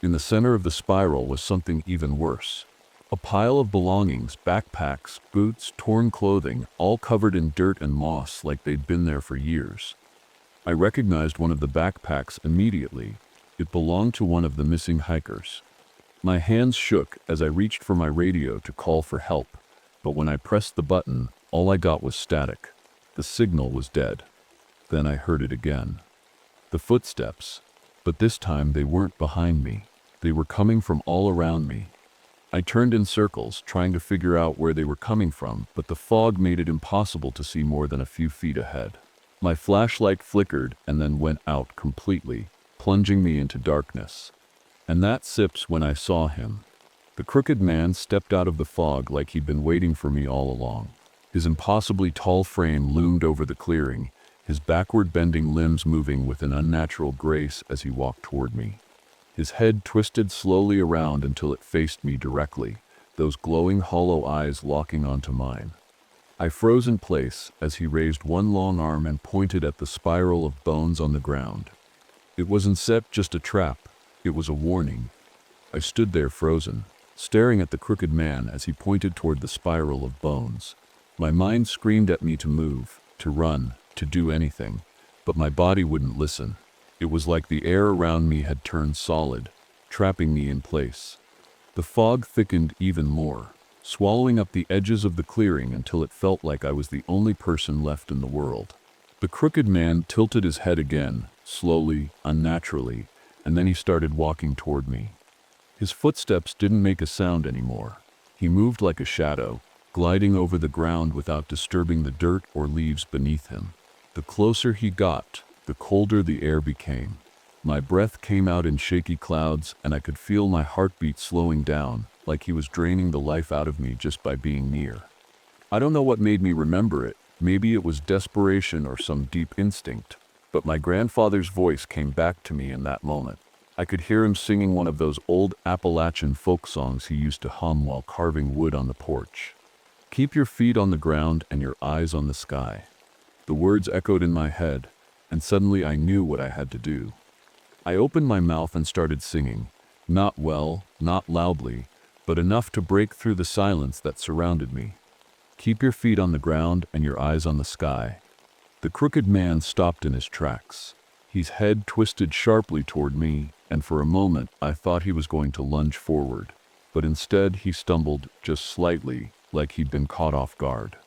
In the center of the spiral was something even worse. A pile of belongings, backpacks, boots, torn clothing, all covered in dirt and moss like they'd been there for years. I recognized one of the backpacks immediately. It belonged to one of the missing hikers. My hands shook as I reached for my radio to call for help, but when I pressed the button, all I got was static. The signal was dead. Then I heard it again. The footsteps, but this time they weren't behind me. They were coming from all around me. I turned in circles, trying to figure out where they were coming from, but the fog made it impossible to see more than a few feet ahead. My flashlight flickered and then went out completely, plunging me into darkness. And that's when I saw him. The crooked man stepped out of the fog like he'd been waiting for me all along. His impossibly tall frame loomed over the clearing, his backward-bending limbs moving with an unnatural grace as he walked toward me. His head twisted slowly around until it faced me directly, those glowing hollow eyes locking onto mine. I froze in place as he raised one long arm and pointed at the spiral of bones on the ground. It wasn't just a trap, it was a warning. I stood there frozen, staring at the crooked man as he pointed toward the spiral of bones. My mind screamed at me to move, to run, to do anything, but my body wouldn't listen. It was like the air around me had turned solid, trapping me in place. The fog thickened even more, swallowing up the edges of the clearing until it felt like I was the only person left in the world. The crooked man tilted his head again, slowly, unnaturally, and then he started walking toward me. His footsteps didn't make a sound anymore. He moved like a shadow, gliding over the ground without disturbing the dirt or leaves beneath him. The closer he got, the colder the air became. My breath came out in shaky clouds, and I could feel my heartbeat slowing down, like he was draining the life out of me just by being near. I don't know what made me remember it. Maybe it was desperation or some deep instinct, but my grandfather's voice came back to me in that moment. I could hear him singing one of those old Appalachian folk songs he used to hum while carving wood on the porch. "Keep your feet on the ground and your eyes on the sky." The words echoed in my head, and suddenly I knew what I had to do. I opened my mouth and started singing, not well, not loudly, but enough to break through the silence that surrounded me. "Keep your feet on the ground and your eyes on the sky." The crooked man stopped in his tracks. His head twisted sharply toward me, and for a moment I thought he was going to lunge forward. But instead he stumbled just slightly, like he'd been caught off guard.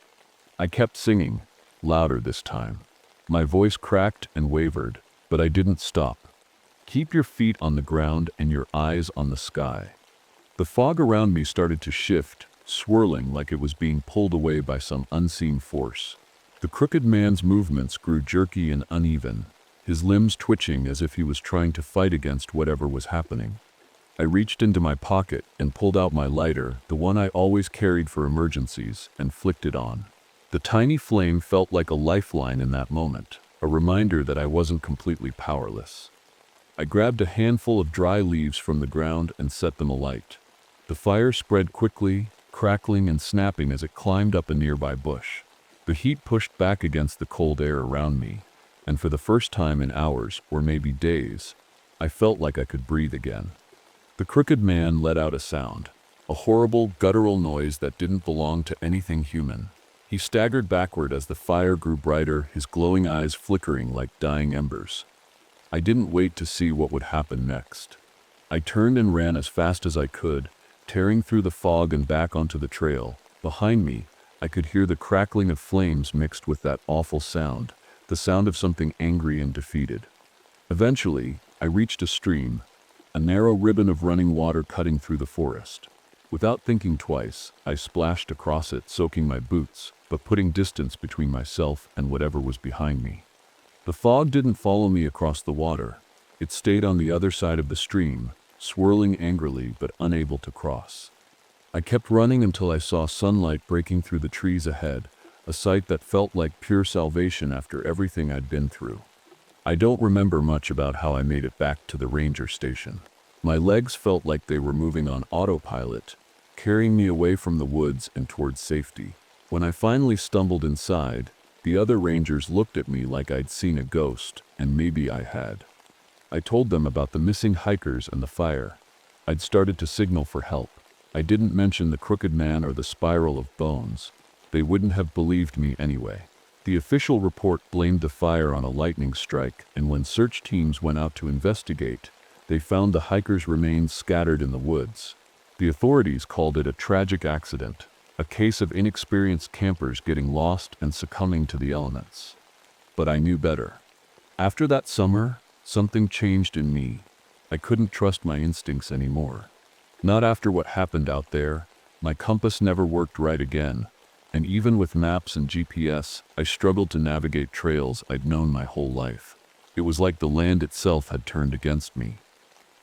I kept singing, louder this time. My voice cracked and wavered, but I didn't stop. "Keep your feet on the ground and your eyes on the sky." The fog around me started to shift, swirling like it was being pulled away by some unseen force. The crooked man's movements grew jerky and uneven, his limbs twitching as if he was trying to fight against whatever was happening. I reached into my pocket and pulled out my lighter, the one I always carried for emergencies, and flicked it on. The tiny flame felt like a lifeline in that moment, a reminder that I wasn't completely powerless. I grabbed a handful of dry leaves from the ground and set them alight. The fire spread quickly, crackling and snapping as it climbed up a nearby bush. The heat pushed back against the cold air around me, and for the first time in hours, or maybe days, I felt like I could breathe again. The crooked man let out a sound, a horrible, guttural noise that didn't belong to anything human. He staggered backward as the fire grew brighter, his glowing eyes flickering like dying embers. I didn't wait to see what would happen next. I turned and ran as fast as I could, tearing through the fog and back onto the trail. Behind me, I could hear the crackling of flames mixed with that awful sound, the sound of something angry and defeated. Eventually, I reached a stream, a narrow ribbon of running water cutting through the forest. Without thinking twice, I splashed across it, soaking my boots, but putting distance between myself and whatever was behind me. The fog didn't follow me across the water. It stayed on the other side of the stream, swirling angrily but unable to cross. I kept running until I saw sunlight breaking through the trees ahead, a sight that felt like pure salvation after everything I'd been through. I don't remember much about how I made it back to the ranger station. My legs felt like they were moving on autopilot, carrying me away from the woods and towards safety. When I finally stumbled inside, the other rangers looked at me like I'd seen a ghost, and maybe I had. I told them about the missing hikers and the fire. I'd started to signal for help. I didn't mention the crooked man or the spiral of bones. They wouldn't have believed me anyway. The official report blamed the fire on a lightning strike, and when search teams went out to investigate, they found the hikers' remains scattered in the woods. The authorities called it a tragic accident, a case of inexperienced campers getting lost and succumbing to the elements. But I knew better. After that summer, something changed in me. I couldn't trust my instincts anymore. Not after what happened out there. My compass never worked right again, and even with maps and GPS, I struggled to navigate trails I'd known my whole life. It was like the land itself had turned against me.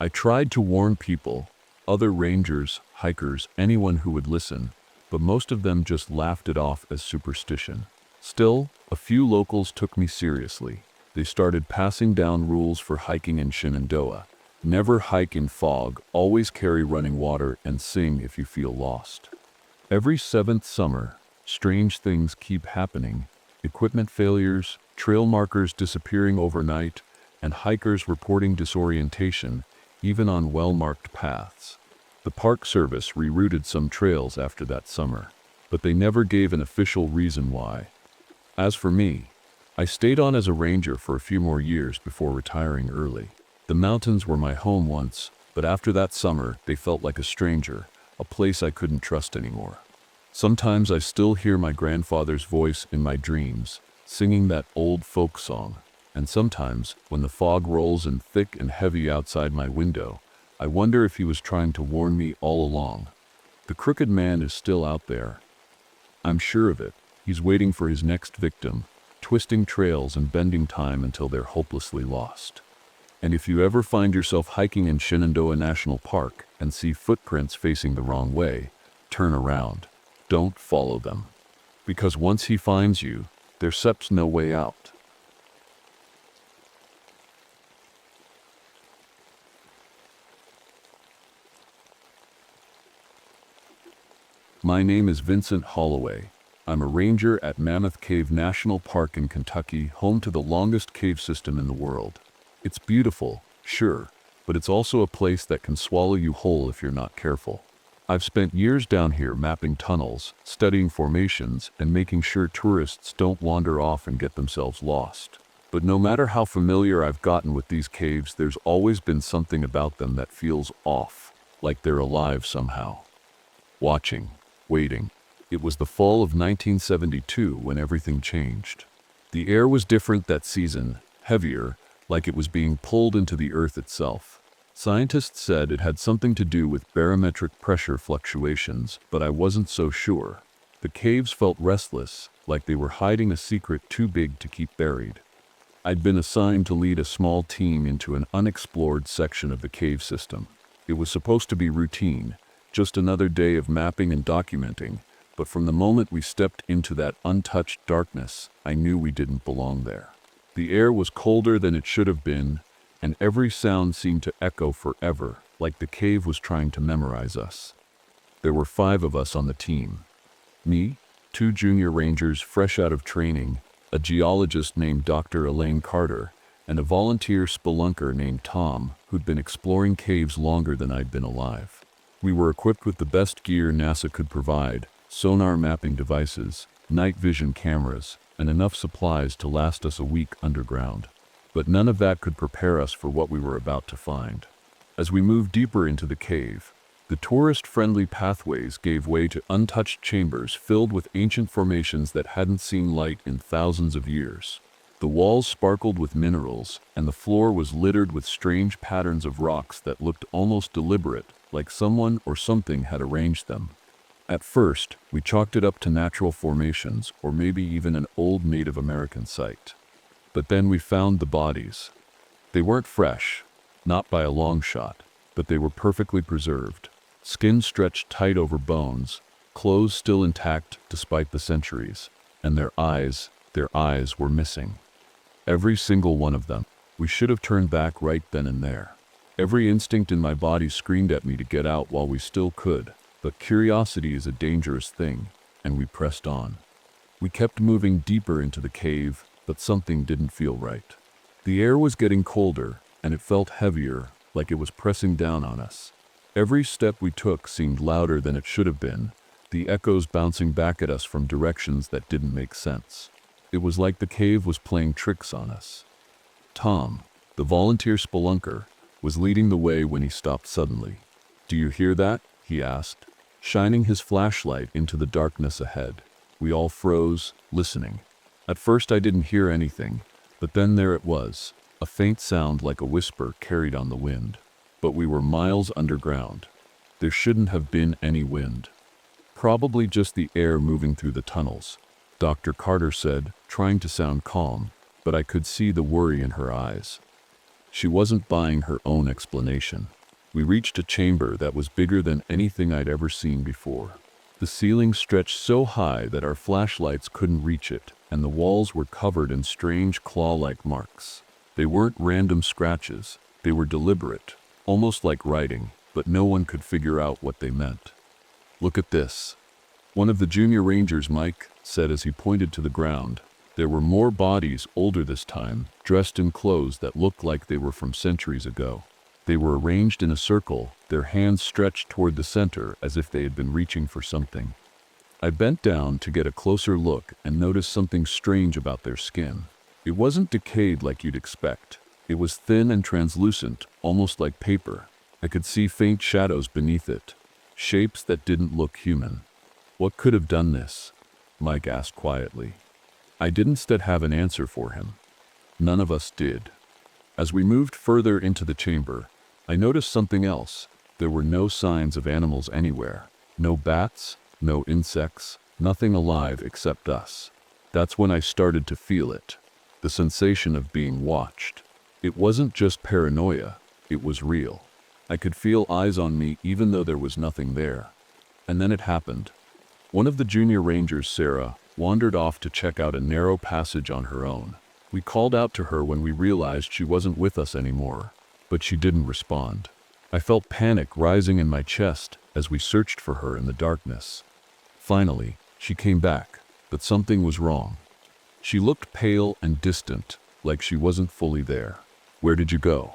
I tried to warn people, other rangers, hikers, anyone who would listen, but most of them just laughed it off as superstition. Still, a few locals took me seriously. They started passing down rules for hiking in Shenandoah. Never hike in fog, always carry running water, and sing if you feel lost. Every 7th summer, strange things keep happening. Equipment failures, trail markers disappearing overnight, and hikers reporting disorientation, even on well-marked paths. The Park Service rerouted some trails after that summer, but they never gave an official reason why. As for me, I stayed on as a ranger for a few more years before retiring early. The mountains were my home once, But after that summer, they felt like a stranger, a place I couldn't trust anymore. Sometimes I still hear my grandfather's voice in my dreams, singing that old folk song. And sometimes, when the fog rolls in thick and heavy outside my window, I wonder if he was trying to warn me all along. The crooked man is still out there. I'm sure of it. He's waiting for his next victim, twisting trails and bending time until they're hopelessly lost. And if you ever find yourself hiking in Shenandoah National Park and see footprints facing the wrong way, turn around. Don't follow them. Because once he finds you, there's no way out. My name is Vincent Holloway. I'm a ranger at Mammoth Cave National Park in Kentucky, home to the longest cave system in the world. It's beautiful, sure, but it's also a place that can swallow you whole if you're not careful. I've spent years down here mapping tunnels, studying formations, and making sure tourists don't wander off and get themselves lost. But no matter how familiar I've gotten with these caves, there's always been something about them that feels off, like they're alive somehow. Watching. Waiting. It was the fall of 1972 when everything changed. The air was different that season, heavier, like it was being pulled into the earth itself. Scientists said it had something to do with barometric pressure fluctuations, but I wasn't so sure. The caves felt restless, like they were hiding a secret too big to keep buried. I'd been assigned to lead a small team into an unexplored section of the cave system. It was supposed to be routine, just another day of mapping and documenting, but from the moment we stepped into that untouched darkness, I knew we didn't belong there. The air was colder than it should have been, and every sound seemed to echo forever, like the cave was trying to memorize us. There were 5 of us on the team. Me, 2 junior rangers fresh out of training, a geologist named Dr. Elaine Carter, and a volunteer spelunker named Tom, who'd been exploring caves longer than I'd been alive. We were equipped with the best gear NASA could provide, sonar mapping devices, night vision cameras, and enough supplies to last us a week underground. But none of that could prepare us for what we were about to find. As we moved deeper into the cave, the tourist-friendly pathways gave way to untouched chambers filled with ancient formations that hadn't seen light in thousands of years. The walls sparkled with minerals, and the floor was littered with strange patterns of rocks that looked almost deliberate, like someone or something had arranged them. At first, we chalked it up to natural formations, or maybe even an old Native American site. But then we found the bodies. They weren't fresh, not by a long shot, but they were perfectly preserved. Skin stretched tight over bones, clothes still intact despite the centuries, and their eyes were missing. Every single one of them. We should have turned back right then and there. Every instinct in my body screamed at me to get out while we still could, but curiosity is a dangerous thing, and we pressed on. We kept moving deeper into the cave, but something didn't feel right. The air was getting colder, and it felt heavier, like it was pressing down on us. Every step we took seemed louder than it should have been, the echoes bouncing back at us from directions that didn't make sense. It was like the cave was playing tricks on us. Tom, the volunteer spelunker, was leading the way when he stopped suddenly. "Do you hear that?" he asked, shining his flashlight into the darkness ahead. We all froze, listening. At first I didn't hear anything, but then there it was, a faint sound like a whisper carried on the wind. But we were miles underground. There shouldn't have been any wind. Probably just the air moving through the tunnels, Dr. Carter said, trying to sound calm, but I could see the worry in her eyes. She wasn't buying her own explanation. We reached a chamber that was bigger than anything I'd ever seen before. The ceiling stretched so high that our flashlights couldn't reach it, and the walls were covered in strange claw-like marks. They weren't random scratches, they were deliberate, almost like writing, but no one could figure out what they meant. "Look at this," one of the junior rangers, Mike, said as he pointed to the ground. There were more bodies, older this time, dressed in clothes that looked like they were from centuries ago. They were arranged in a circle, their hands stretched toward the center as if they had been reaching for something. I bent down to get a closer look and noticed something strange about their skin. It wasn't decayed like you'd expect. It was thin and translucent, almost like paper. I could see faint shadows beneath it, shapes that didn't look human. What could have done this? Mike asked quietly. I didn't instead have an answer for him. None of us did. As we moved further into the chamber, I noticed something else. There were no signs of animals anywhere. No bats, no insects, nothing alive except us. That's when I started to feel it. The sensation of being watched. It wasn't just paranoia, it was real. I could feel eyes on me even though there was nothing there. And then it happened. One of the junior rangers, Sarah, wandered off to check out a narrow passage on her own. We called out to her when we realized she wasn't with us anymore, but she didn't respond. I felt panic rising in my chest as we searched for her in the darkness. Finally, she came back, but something was wrong. She looked pale and distant, like she wasn't fully there. Where did you go?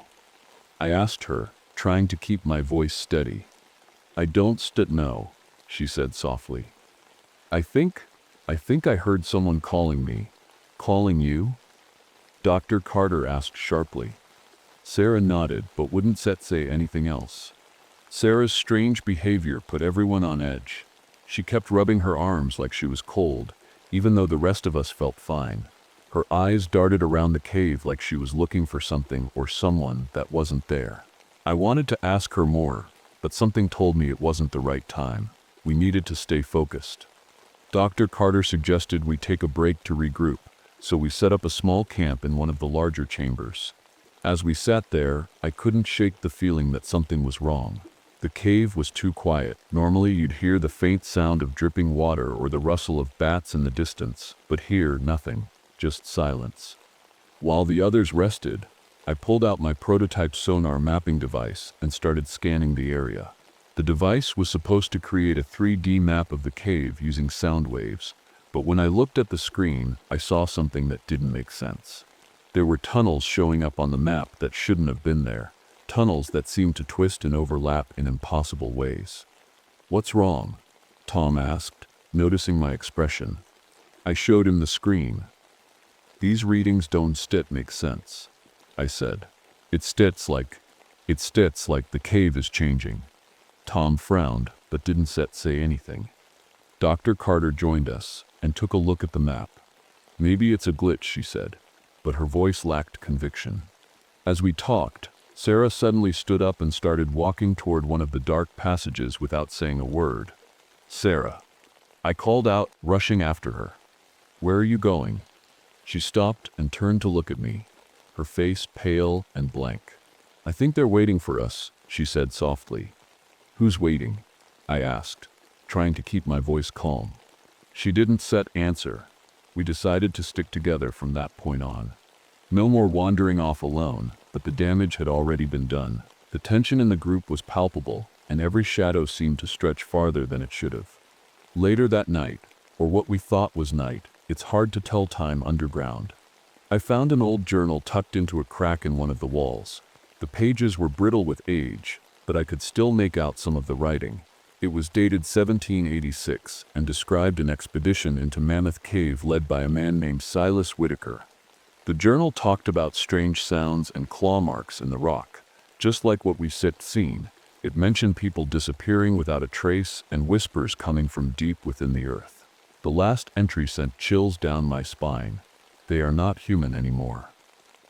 I asked her, trying to keep my voice steady. I don't know, she said softly. I think I heard someone calling me. Calling you? Dr. Carter asked sharply. Sarah nodded, but wouldn't say anything else. Sarah's strange behavior put everyone on edge. She kept rubbing her arms like she was cold, even though the rest of us felt fine. Her eyes darted around the cave like she was looking for something or someone that wasn't there. I wanted to ask her more, but something told me it wasn't the right time. We needed to stay focused. Dr. Carter suggested we take a break to regroup, so we set up a small camp in one of the larger chambers. As we sat there, I couldn't shake the feeling that something was wrong. The cave was too quiet. Normally you'd hear the faint sound of dripping water or the rustle of bats in the distance, but here nothing, just silence. While the others rested, I pulled out my prototype sonar mapping device and started scanning the area. The device was supposed to create a 3D map of the cave using sound waves, but when I looked at the screen, I saw something that didn't make sense. There were tunnels showing up on the map that shouldn't have been there, tunnels that seemed to twist and overlap in impossible ways. What's wrong? Tom asked, noticing my expression. I showed him the screen. These readings don't make sense, I said. It states like the cave is changing. Tom frowned, but didn't say anything. Dr. Carter joined us and took a look at the map. Maybe it's a glitch, she said, but her voice lacked conviction. As we talked, Sarah suddenly stood up and started walking toward one of the dark passages without saying a word. Sarah. I called out, rushing after her. Where are you going? She stopped and turned to look at me, her face pale and blank. I think they're waiting for us, she said softly. Who's waiting? I asked, trying to keep my voice calm. She didn't answer. We decided to stick together from that point on. No more wandering off alone, but the damage had already been done. The tension in the group was palpable, and every shadow seemed to stretch farther than it should have. Later that night, or what we thought was night, it's hard to tell time underground. I found an old journal tucked into a crack in one of the walls. The pages were brittle with age, but I could still make out some of the writing. It was dated 1786 and described an expedition into Mammoth Cave led by a man named Silas Whitaker. The journal talked about strange sounds and claw marks in the rock, just like what we've seen. It mentioned people disappearing without a trace and whispers coming from deep within the earth. The last entry sent chills down my spine. They are not human anymore.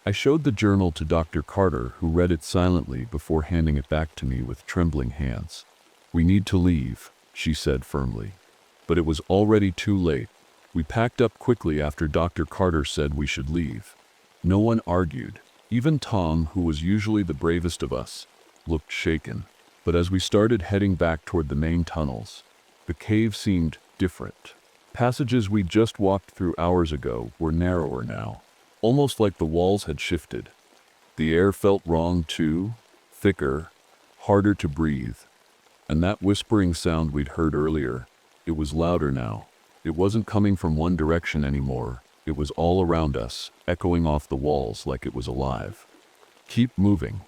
I showed the journal to Dr. Carter, who read it silently before handing it back to me with trembling hands. We need to leave, she said firmly. But it was already too late. We packed up quickly after Dr. Carter said we should leave. No one argued. Even Tom, who was usually the bravest of us, looked shaken. But as we started heading back toward the main tunnels, the cave seemed different. Passages we'd just walked through hours ago were narrower now, almost like the walls had shifted. The air felt wrong too, thicker, harder to breathe. And that whispering sound we'd heard earlier, it was louder now. It wasn't coming from one direction anymore. It was all around us, echoing off the walls like it was alive. Keep moving,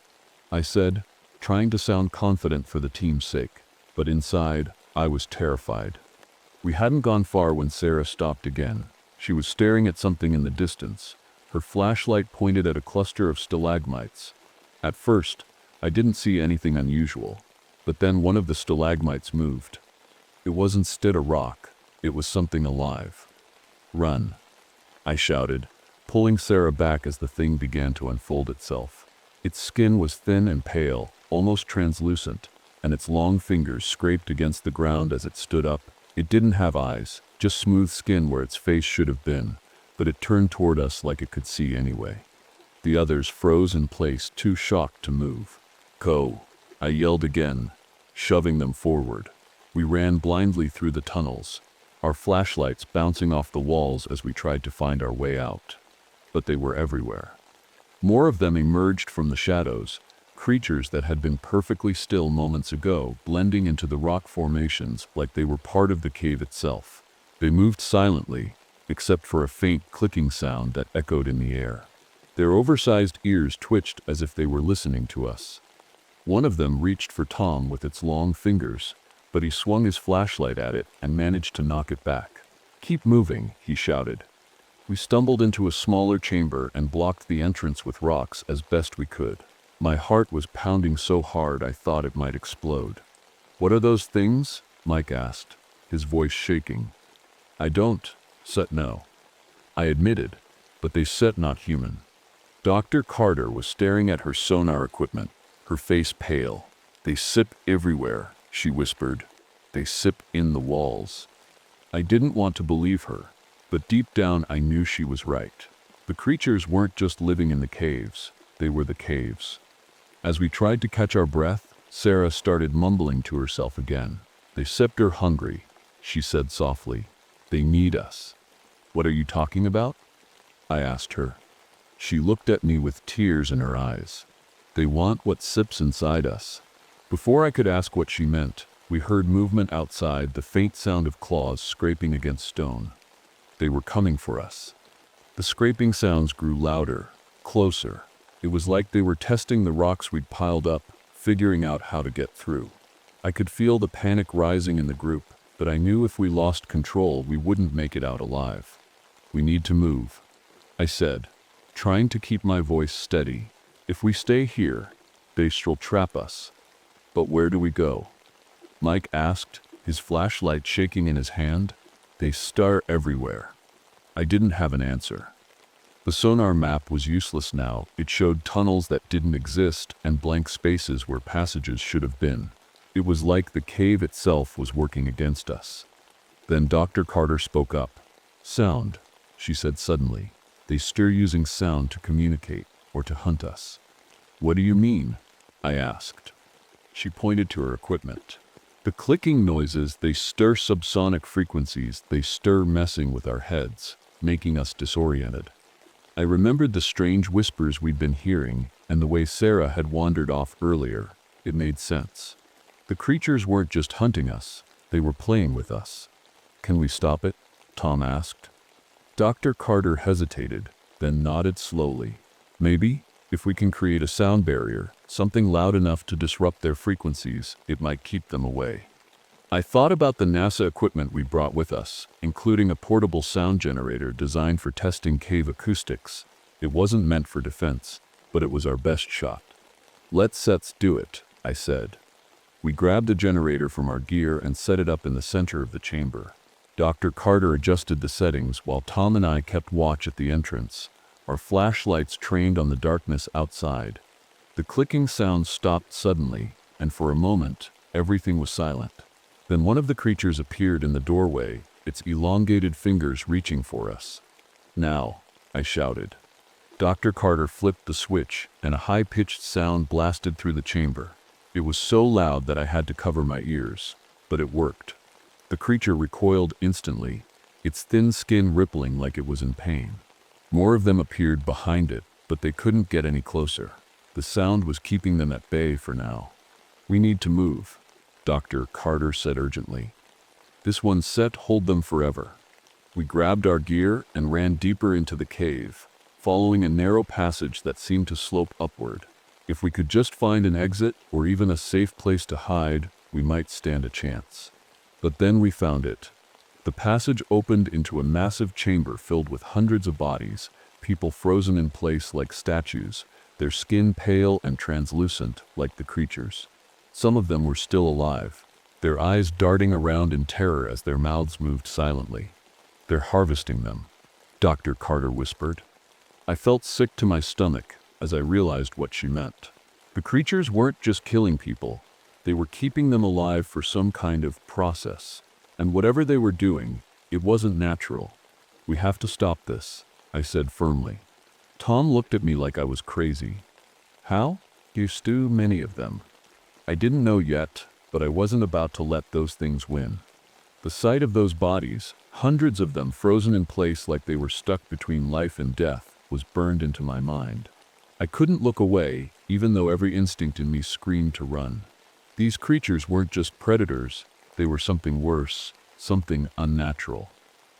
I said, trying to sound confident for the team's sake. But inside, I was terrified. We hadn't gone far when Sarah stopped again. She was staring at something in the distance, her flashlight pointed at a cluster of stalagmites. At first, I didn't see anything unusual, but then one of the stalagmites moved. It wasn't instead a rock, it was something alive. "Run," I shouted, pulling Sarah back as the thing began to unfold itself. Its skin was thin and pale, almost translucent, and its long fingers scraped against the ground as it stood up. It didn't have eyes, just smooth skin where its face should have been, but it turned toward us like it could see anyway. The others froze in place, too shocked to move. "Go," I yelled again, shoving them forward. We ran blindly through the tunnels, our flashlights bouncing off the walls as we tried to find our way out. But they were everywhere. More of them emerged from the shadows, creatures that had been perfectly still moments ago, blending into the rock formations like they were part of the cave itself. They moved silently, except for a faint clicking sound that echoed in the air. Their oversized ears twitched as if they were listening to us. One of them reached for Tom with its long fingers, but he swung his flashlight at it and managed to knock it back. "Keep moving," he shouted. We stumbled into a smaller chamber and blocked the entrance with rocks as best we could. My heart was pounding so hard I thought it might explode. "What are those things?" Mike asked, his voice shaking. "I don't know," I admitted, "but they said not human." Dr. Carter was staring at her sonar equipment, her face pale. "They sip everywhere," she whispered. "They sip in the walls." I didn't want to believe her, but deep down I knew she was right. The creatures weren't just living in the caves, they were the caves. As we tried to catch our breath, Sarah started mumbling to herself again. "They sipped are hungry," she said softly. "They need us." "What are you talking about?" I asked her. She looked at me with tears in her eyes. "They want what sips inside us." Before I could ask what she meant, we heard movement outside, the faint sound of claws scraping against stone. They were coming for us. The scraping sounds grew louder, closer. It was like they were testing the rocks we'd piled up, figuring out how to get through. I could feel the panic rising in the group, but I knew if we lost control, we wouldn't make it out alive. "We need to move," I said, trying to keep my voice steady. "If we stay here, they'll trap us." "But where do we go?" Mike asked, his flashlight shaking in his hand. "They star everywhere." I didn't have an answer. The sonar map was useless now. It showed tunnels that didn't exist and blank spaces where passages should have been. It was like the cave itself was working against us. Then Dr. Carter spoke up. "Sound," she said suddenly. "They stir using sound to communicate or to hunt us." "What do you mean?" I asked. She pointed to her equipment. "The clicking noises, they stir subsonic frequencies, they stir messing with our heads, making us disoriented." I remembered the strange whispers we'd been hearing and the way Sarah had wandered off earlier. It made sense. The creatures weren't just hunting us, they were playing with us. "Can we stop it?" Tom asked. Dr. Carter hesitated, then nodded slowly. "Maybe, if we can create a sound barrier, something loud enough to disrupt their frequencies, it might keep them away." I thought about the NASA equipment we brought with us, including a portable sound generator designed for testing cave acoustics. It wasn't meant for defense, but it was our best shot. "Let's do it," I said. We grabbed a generator from our gear and set it up in the center of the chamber. Dr. Carter adjusted the settings while Tom and I kept watch at the entrance, our flashlights trained on the darkness outside. The clicking sound stopped suddenly, and for a moment, everything was silent. Then one of the creatures appeared in the doorway, its elongated fingers reaching for us. "Now," I shouted. Dr. Carter flipped the switch, and a high-pitched sound blasted through the chamber. It was so loud that I had to cover my ears, but it worked. The creature recoiled instantly, its thin skin rippling like it was in pain. More of them appeared behind it, but they couldn't get any closer. The sound was keeping them at bay for now. "We need to move," Dr. Carter said urgently. "This one set hold them forever." We grabbed our gear and ran deeper into the cave, following a narrow passage that seemed to slope upward. If we could just find an exit or even a safe place to hide, we might stand a chance. But then we found it. The passage opened into a massive chamber filled with hundreds of bodies, people frozen in place like statues, their skin pale and translucent like the creatures. Some of them were still alive, their eyes darting around in terror as their mouths moved silently. "They're harvesting them," Dr. Carter whispered. I felt sick to my stomach as I realized what she meant. The creatures weren't just killing people, they were keeping them alive for some kind of process. And whatever they were doing, it wasn't natural. "We have to stop this," I said firmly. Tom looked at me like I was crazy. "How?" "There's too many of them." I didn't know yet, but I wasn't about to let those things win. The sight of those bodies, hundreds of them frozen in place like they were stuck between life and death, was burned into my mind. I couldn't look away, even though every instinct in me screamed to run. These creatures weren't just predators, they were something worse, something unnatural.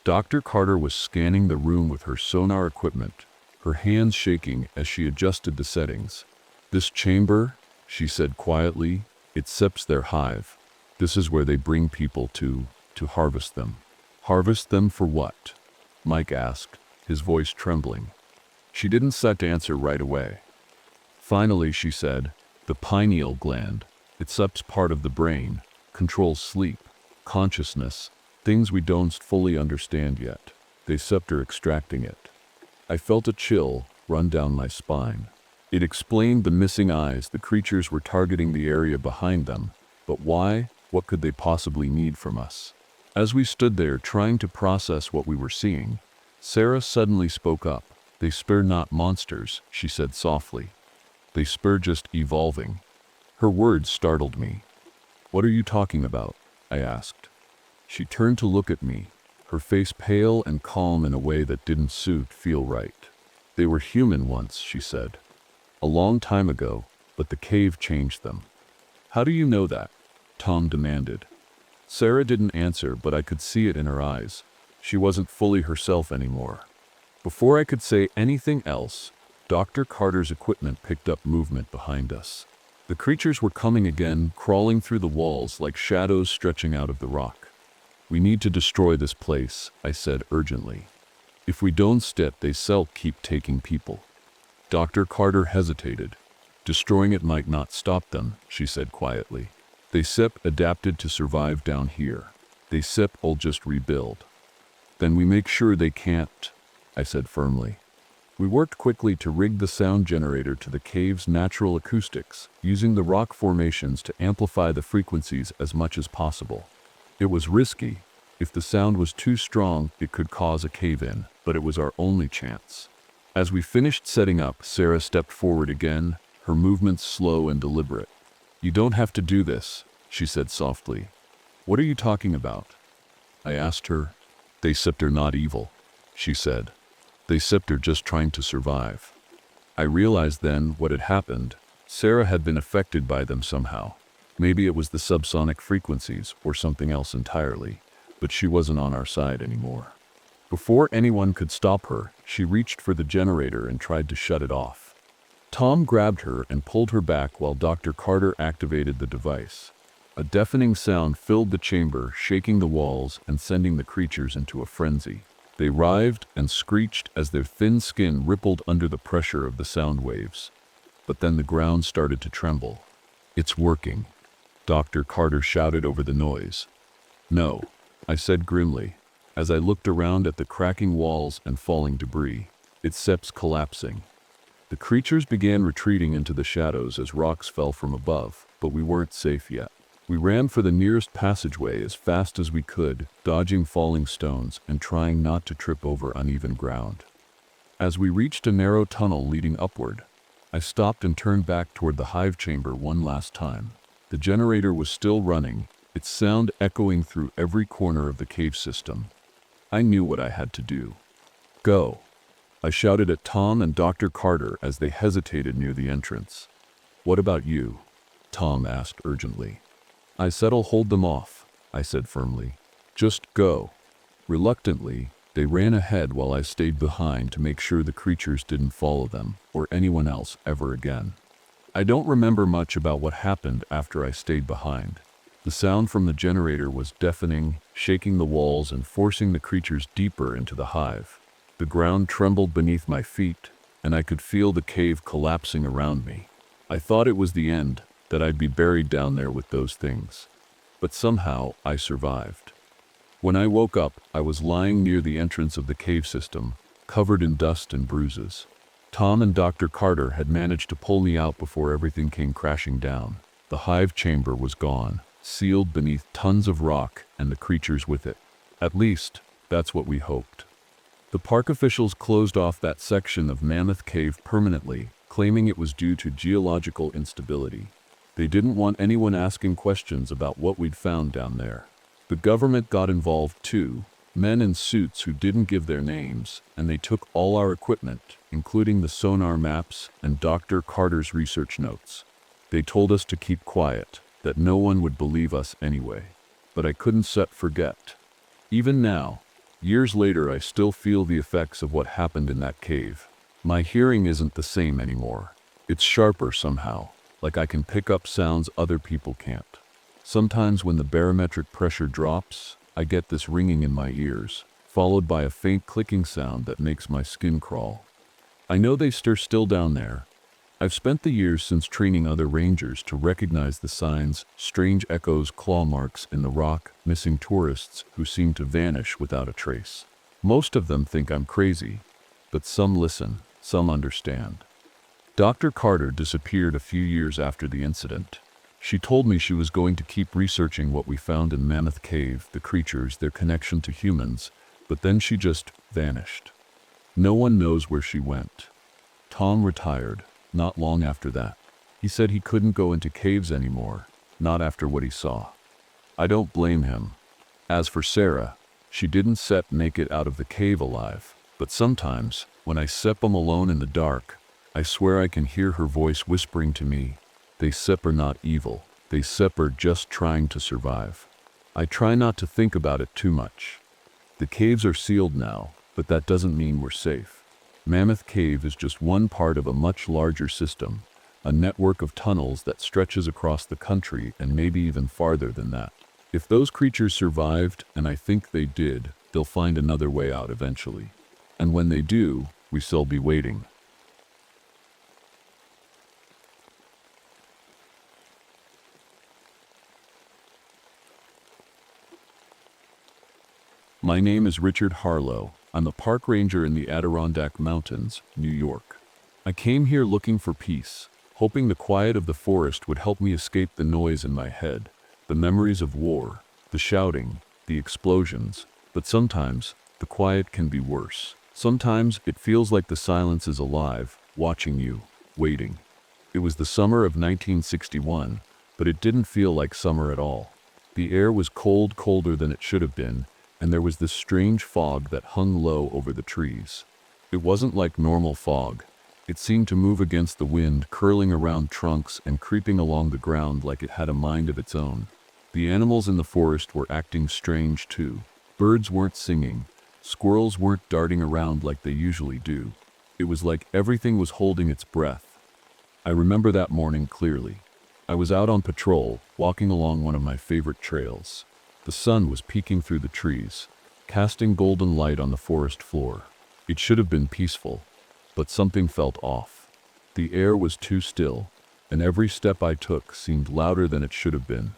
Dr. Carter was scanning the room with her sonar equipment, her hands shaking as she adjusted the settings. "This chamber," she said quietly, "it seps their hive. This is where they bring people to harvest them." "Harvest them for what?" Mike asked, his voice trembling. She didn't set to answer right away. Finally, she said, "The pineal gland. It seps part of the brain, controls sleep, consciousness, things we don't fully understand yet. They are extracting it." I felt a chill run down my spine. It explained the missing eyes. The creatures were targeting the area behind them, but why? What could they possibly need from us? As we stood there trying to process what we were seeing, Sarah suddenly spoke up. "They spur not monsters," she said softly. "They spur just evolving." Her words startled me. "What are you talking about?" I asked. She turned to look at me, her face pale and calm in a way that didn't feel right. "They were human once," she said. "A long time ago, but the cave changed them." "How do you know that?" Tom demanded. Sarah didn't answer, but I could see it in her eyes. She wasn't fully herself anymore. Before I could say anything else, Dr. Carter's equipment picked up movement behind us. The creatures were coming again, crawling through the walls like shadows stretching out of the rock. "We need to destroy this place," I said urgently. "If we don't stop, they keep taking people." Dr. Carter hesitated. "Destroying it might not stop them," she said quietly. "They adapted to survive down here. They will just rebuild." "Then we make sure they can't," I said firmly. We worked quickly to rig the sound generator to the cave's natural acoustics, using the rock formations to amplify the frequencies as much as possible. It was risky. If the sound was too strong, it could cause a cave-in, but it was our only chance. As we finished setting up, Sarah stepped forward again, her movements slow and deliberate. "You don't have to do this," she said softly. "What are you talking about?" I asked her. "They are not evil," she said. "They are just trying to survive." I realized then what had happened. Sarah had been affected by them somehow. Maybe it was the subsonic frequencies or something else entirely, but she wasn't on our side anymore. Before anyone could stop her, she reached for the generator and tried to shut it off. Tom grabbed her and pulled her back while Dr. Carter activated the device. A deafening sound filled the chamber, shaking the walls and sending the creatures into a frenzy. They writhed and screeched as their thin skin rippled under the pressure of the sound waves. But then the ground started to tremble. "It's working," Dr. Carter shouted over the noise. "No," I said grimly, as I looked around at the cracking walls and falling debris. "It's collapsing." The creatures began retreating into the shadows as rocks fell from above, but we weren't safe yet. We ran for the nearest passageway as fast as we could, dodging falling stones and trying not to trip over uneven ground. As we reached a narrow tunnel leading upward, I stopped and turned back toward the hive chamber one last time. The generator was still running, its sound echoing through every corner of the cave system. I knew what I had to do. "Go," I shouted at Tom and Dr. Carter as they hesitated near the entrance. "What about you?" Tom asked urgently. "I said I'll hold them off," I said firmly. "Just go." Reluctantly, they ran ahead while I stayed behind to make sure the creatures didn't follow them or anyone else ever again. I don't remember much about what happened after I stayed behind. The sound from the generator was deafening, shaking the walls and forcing the creatures deeper into the hive. The ground trembled beneath my feet, and I could feel the cave collapsing around me. I thought it was the end, that I'd be buried down there with those things. But somehow, I survived. When I woke up, I was lying near the entrance of the cave system, covered in dust and bruises. Tom and Dr. Carter had managed to pull me out before everything came crashing down. The hive chamber was gone, sealed beneath tons of rock and the creatures with it. At least, that's what we hoped. The park officials closed off that section of Mammoth Cave permanently, claiming it was due to geological instability. They didn't want anyone asking questions about what we'd found down there. The government got involved too, men in suits who didn't give their names, and they took all our equipment, including the sonar maps and Dr. Carter's research notes. They told us to keep quiet, that no one would believe us anyway. But I couldn't forget. Even now, years later, I still feel the effects of what happened in that cave. My hearing isn't the same anymore. It's sharper somehow, like I can pick up sounds other people can't. Sometimes when the barometric pressure drops, I get this ringing in my ears, followed by a faint clicking sound that makes my skin crawl. I know they're still down there. I've spent the years since training other rangers to recognize the signs, strange echoes, claw marks in the rock, missing tourists who seem to vanish without a trace. Most of them think I'm crazy, but some listen, some understand. Dr. Carter disappeared a few years after the incident. She told me she was going to keep researching what we found in Mammoth Cave, the creatures, their connection to humans, but then she just vanished. No one knows where she went. Tom retired, not long after that. He said he couldn't go into caves anymore, not after what he saw. I don't blame him. As for Sarah, she didn't make it out of the cave alive, but sometimes, when I am alone in the dark, I swear I can hear her voice whispering to me, "They are not evil, they are just trying to survive." I try not to think about it too much. The caves are sealed now, but that doesn't mean we're safe. Mammoth Cave is just one part of a much larger system, a network of tunnels that stretches across the country and maybe even farther than that. If those creatures survived, and I think they did, they'll find another way out eventually. And when they do, we still be waiting. My name is Richard Harlow. I'm a park ranger in the Adirondack Mountains, New York. I came here looking for peace, hoping the quiet of the forest would help me escape the noise in my head, the memories of war, the shouting, the explosions. But sometimes, the quiet can be worse. Sometimes it feels like the silence is alive, watching you, waiting. It was the summer of 1961, but it didn't feel like summer at all. The air was cold, colder than it should have been, and there was this strange fog that hung low over the trees. It wasn't like normal fog. It seemed to move against the wind, curling around trunks and creeping along the ground like it had a mind of its own. The animals in the forest were acting strange too. Birds weren't singing. Squirrels weren't darting around like they usually do. It was like everything was holding its breath. I remember that morning clearly. I was out on patrol, walking along one of my favorite trails. The sun was peeking through the trees, casting golden light on the forest floor. It should have been peaceful, but something felt off. The air was too still, and every step I took seemed louder than it should have been.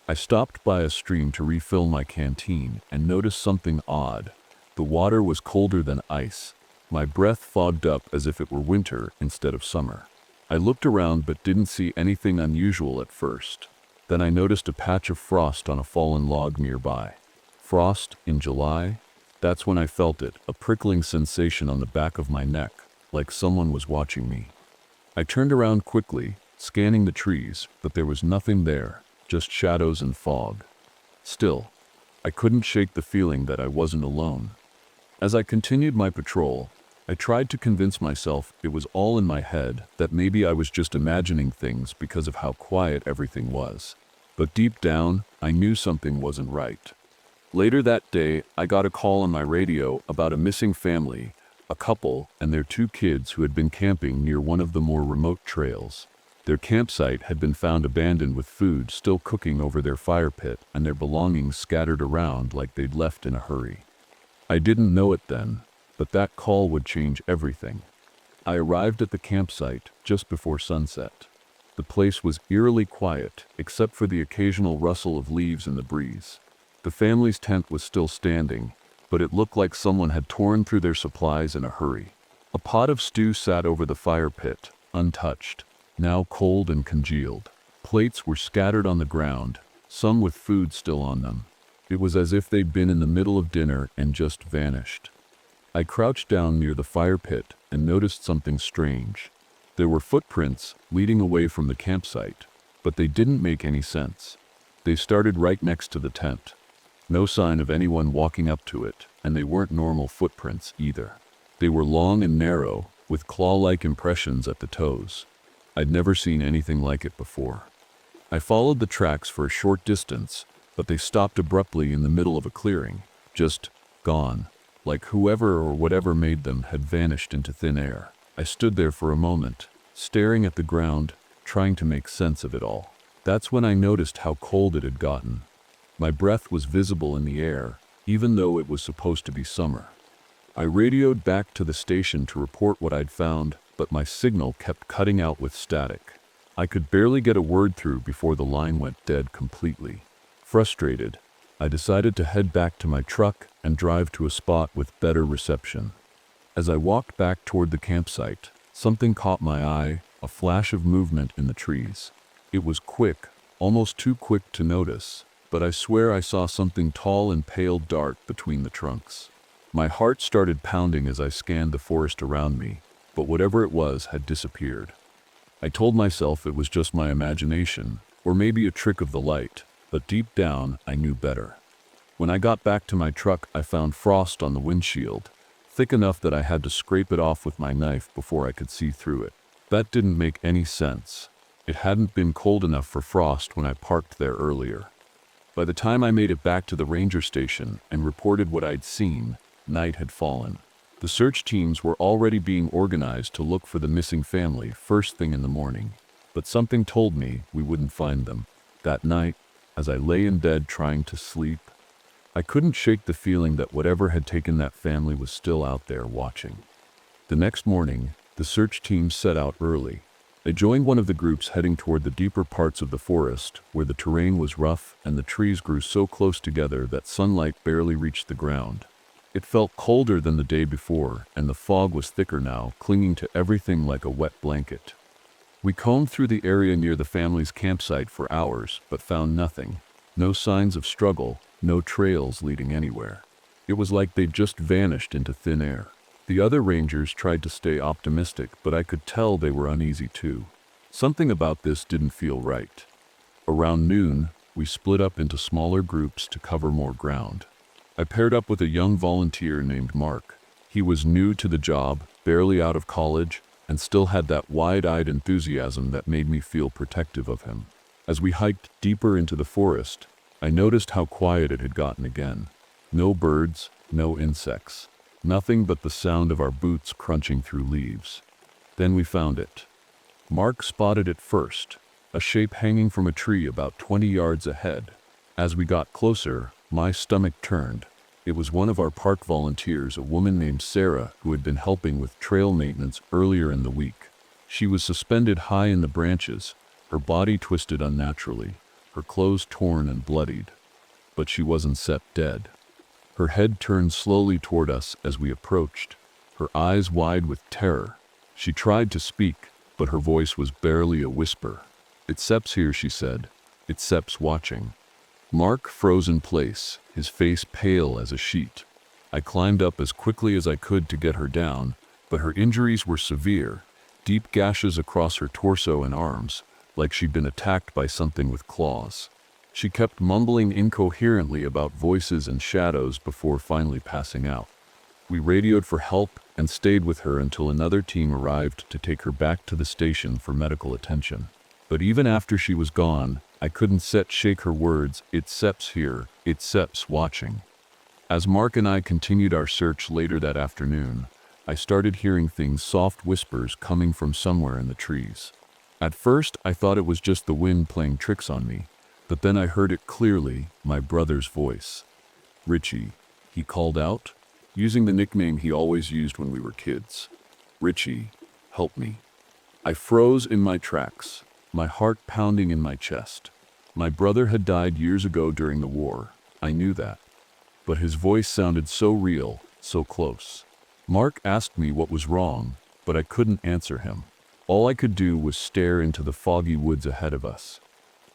I stopped by a stream to refill my canteen and noticed something odd. The water was colder than ice. My breath fogged up as if it were winter instead of summer. I looked around but didn't see anything unusual at first. Then I noticed a patch of frost on a fallen log nearby. Frost in July? That's when I felt it, a prickling sensation on the back of my neck, like someone was watching me. I turned around quickly, scanning the trees, but there was nothing there, just shadows and fog. Still, I couldn't shake the feeling that I wasn't alone. As I continued my patrol, I tried to convince myself it was all in my head, that maybe I was just imagining things because of how quiet everything was. But deep down, I knew something wasn't right. Later that day, I got a call on my radio about a missing family, a couple and their 2 kids who had been camping near one of the more remote trails. Their campsite had been found abandoned with food still cooking over their fire pit and their belongings scattered around like they'd left in a hurry. I didn't know it then, but that call would change everything. I arrived at the campsite just before sunset. The place was eerily quiet, except for the occasional rustle of leaves in the breeze. The family's tent was still standing, but it looked like someone had torn through their supplies in a hurry. A pot of stew sat over the fire pit, untouched, now cold and congealed. Plates were scattered on the ground, some with food still on them. It was as if they'd been in the middle of dinner and just vanished. I crouched down near the fire pit and noticed something strange. There were footprints leading away from the campsite, but they didn't make any sense. They started right next to the tent. No sign of anyone walking up to it, and they weren't normal footprints either. They were long and narrow, with claw-like impressions at the toes. I'd never seen anything like it before. I followed the tracks for a short distance, but they stopped abruptly in the middle of a clearing, just gone, like whoever or whatever made them had vanished into thin air. I stood there for a moment, staring at the ground, trying to make sense of it all. That's when I noticed how cold it had gotten. My breath was visible in the air, even though it was supposed to be summer. I radioed back to the station to report what I'd found, but my signal kept cutting out with static. I could barely get a word through before the line went dead completely. Frustrated, I decided to head back to my truck and drive to a spot with better reception. As I walked back toward the campsite, something caught my eye, a flash of movement in the trees. It was quick, almost too quick to notice, but I swear I saw something tall and pale dart between the trunks. My heart started pounding as I scanned the forest around me, but whatever it was had disappeared. I told myself it was just my imagination, or maybe a trick of the light, but deep down I knew better. When I got back to my truck, I found frost on the windshield, thick enough that I had to scrape it off with my knife before I could see through it. That didn't make any sense. It hadn't been cold enough for frost when I parked there earlier. By the time I made it back to the ranger station and reported what I'd seen, night had fallen. The search teams were already being organized to look for the missing family first thing in the morning, but something told me we wouldn't find them. That night, as I lay in bed trying to sleep, I couldn't shake the feeling that whatever had taken that family was still out there watching. The next morning, the search team set out early. They joined one of the groups heading toward the deeper parts of the forest, where the terrain was rough and the trees grew so close together that sunlight barely reached the ground. It felt colder than the day before, and the fog was thicker now, clinging to everything like a wet blanket. We combed through the area near the family's campsite for hours, but found nothing. No signs of struggle, no trails leading anywhere. It was like they'd just vanished into thin air. The other rangers tried to stay optimistic, but I could tell they were uneasy too. Something about this didn't feel right. Around noon, we split up into smaller groups to cover more ground. I paired up with a young volunteer named Mark. He was new to the job, barely out of college, and still had that wide-eyed enthusiasm that made me feel protective of him. As we hiked deeper into the forest, I noticed how quiet it had gotten again. No birds, no insects. Nothing but the sound of our boots crunching through leaves. Then we found it. Mark spotted it first, a shape hanging from a tree about 20 yards ahead. As we got closer, my stomach turned. It was one of our park volunteers, a woman named Sarah, who had been helping with trail maintenance earlier in the week. She was suspended high in the branches, her body twisted unnaturally, her clothes torn and bloodied. But she wasn't set dead. Her head turned slowly toward us as we approached, her eyes wide with terror. She tried to speak, but her voice was barely a whisper. "It's Seps here," she said. "It's Seps watching." Mark froze in place, his face pale as a sheet. I climbed up as quickly as I could to get her down, but her injuries were severe, deep gashes across her torso and arms, like she'd been attacked by something with claws. She kept mumbling incoherently about voices and shadows before finally passing out. We radioed for help and stayed with her until another team arrived to take her back to the station for medical attention. But even after she was gone, I couldn't shake her words, "It's Seps here, it's Seps watching." As Mark and I continued our search later that afternoon, I started hearing things, soft whispers coming from somewhere in the trees. At first, I thought it was just the wind playing tricks on me, but then I heard it clearly, my brother's voice. "Richie," he called out, using the nickname he always used when we were kids. "Richie, Help me." I froze in my tracks, my heart pounding in my chest. My brother had died years ago during the war. I knew that. But his voice sounded so real, so close. Mark asked me what was wrong, but I couldn't answer him. All I could do was stare into the foggy woods ahead of us.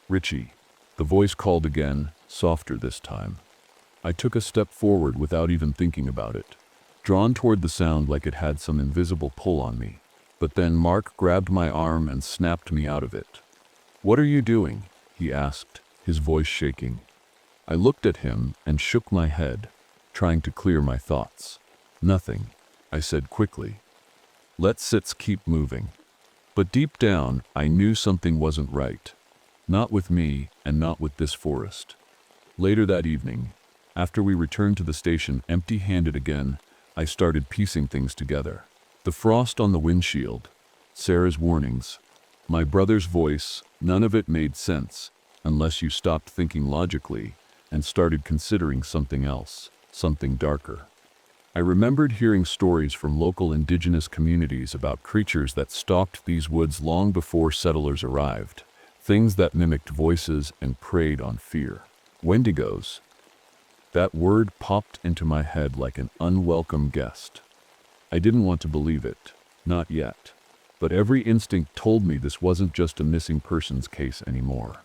"Richie," the voice called again, softer this time. I took a step forward without even thinking about it, drawn toward the sound like it had some invisible pull on me. But then Mark grabbed my arm and snapped me out of it. "What are you doing?" he asked, his voice shaking. I looked at him and shook my head, trying to clear my thoughts. "Nothing," I said quickly. "Let's keep moving." But deep down, I knew something wasn't right. Not with me, and not with this forest. Later that evening, after we returned to the station empty-handed again, I started piecing things together. The frost on the windshield, Sarah's warnings, my brother's voice, none of it made sense, unless you stopped thinking logically and started considering something else, something darker. I remembered hearing stories from local indigenous communities about creatures that stalked these woods long before settlers arrived, things that mimicked voices and preyed on fear. Wendigos. That word popped into my head like an unwelcome guest. I didn't want to believe it, not yet. But every instinct told me this wasn't just a missing persons case anymore.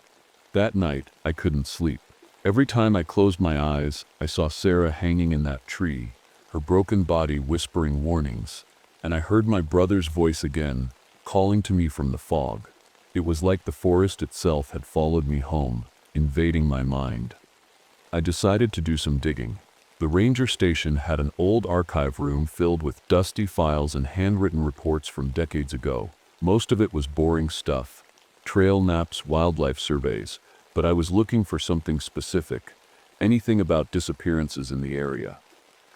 That night, I couldn't sleep. Every time I closed my eyes, I saw Sarah hanging in that tree, her broken body whispering warnings, and I heard my brother's voice again, calling to me from the fog. It was like the forest itself had followed me home, invading my mind. I decided to do some digging. The ranger station had an old archive room filled with dusty files and handwritten reports from decades ago. Most of it was boring stuff, trail maps, wildlife surveys, but I was looking for something specific, anything about disappearances in the area.